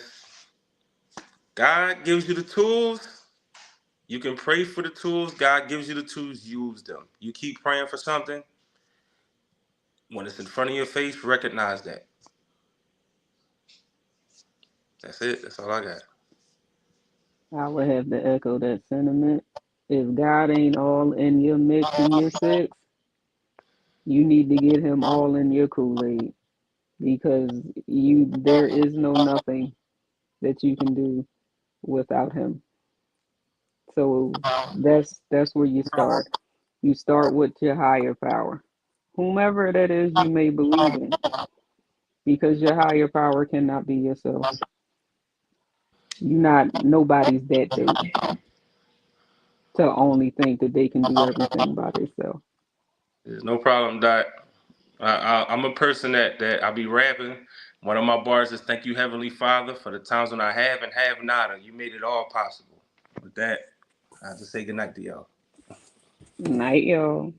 God gives you the tools. You can pray for the tools. God gives you the tools. Use them. You keep praying for something. When it's in front of your face, recognize that. That's it. That's all I got. I would have to echo that sentiment. If God ain't all in your mix and your six, you need to get him all in your Kool-Aid, because there is no nothing that you can do without him. So that's where you start. You start with your higher power, whomever that is you may believe in, because your higher power cannot be yourself. You're not nobody's that bait to only think that they can do everything by themselves. There's no problem, Doc. I'm a person that I be rapping. One of my bars is "Thank you, Heavenly Father, for the times when I have and have not, and you made it all possible." With that, I have to say goodnight to y'all. Night, y'all.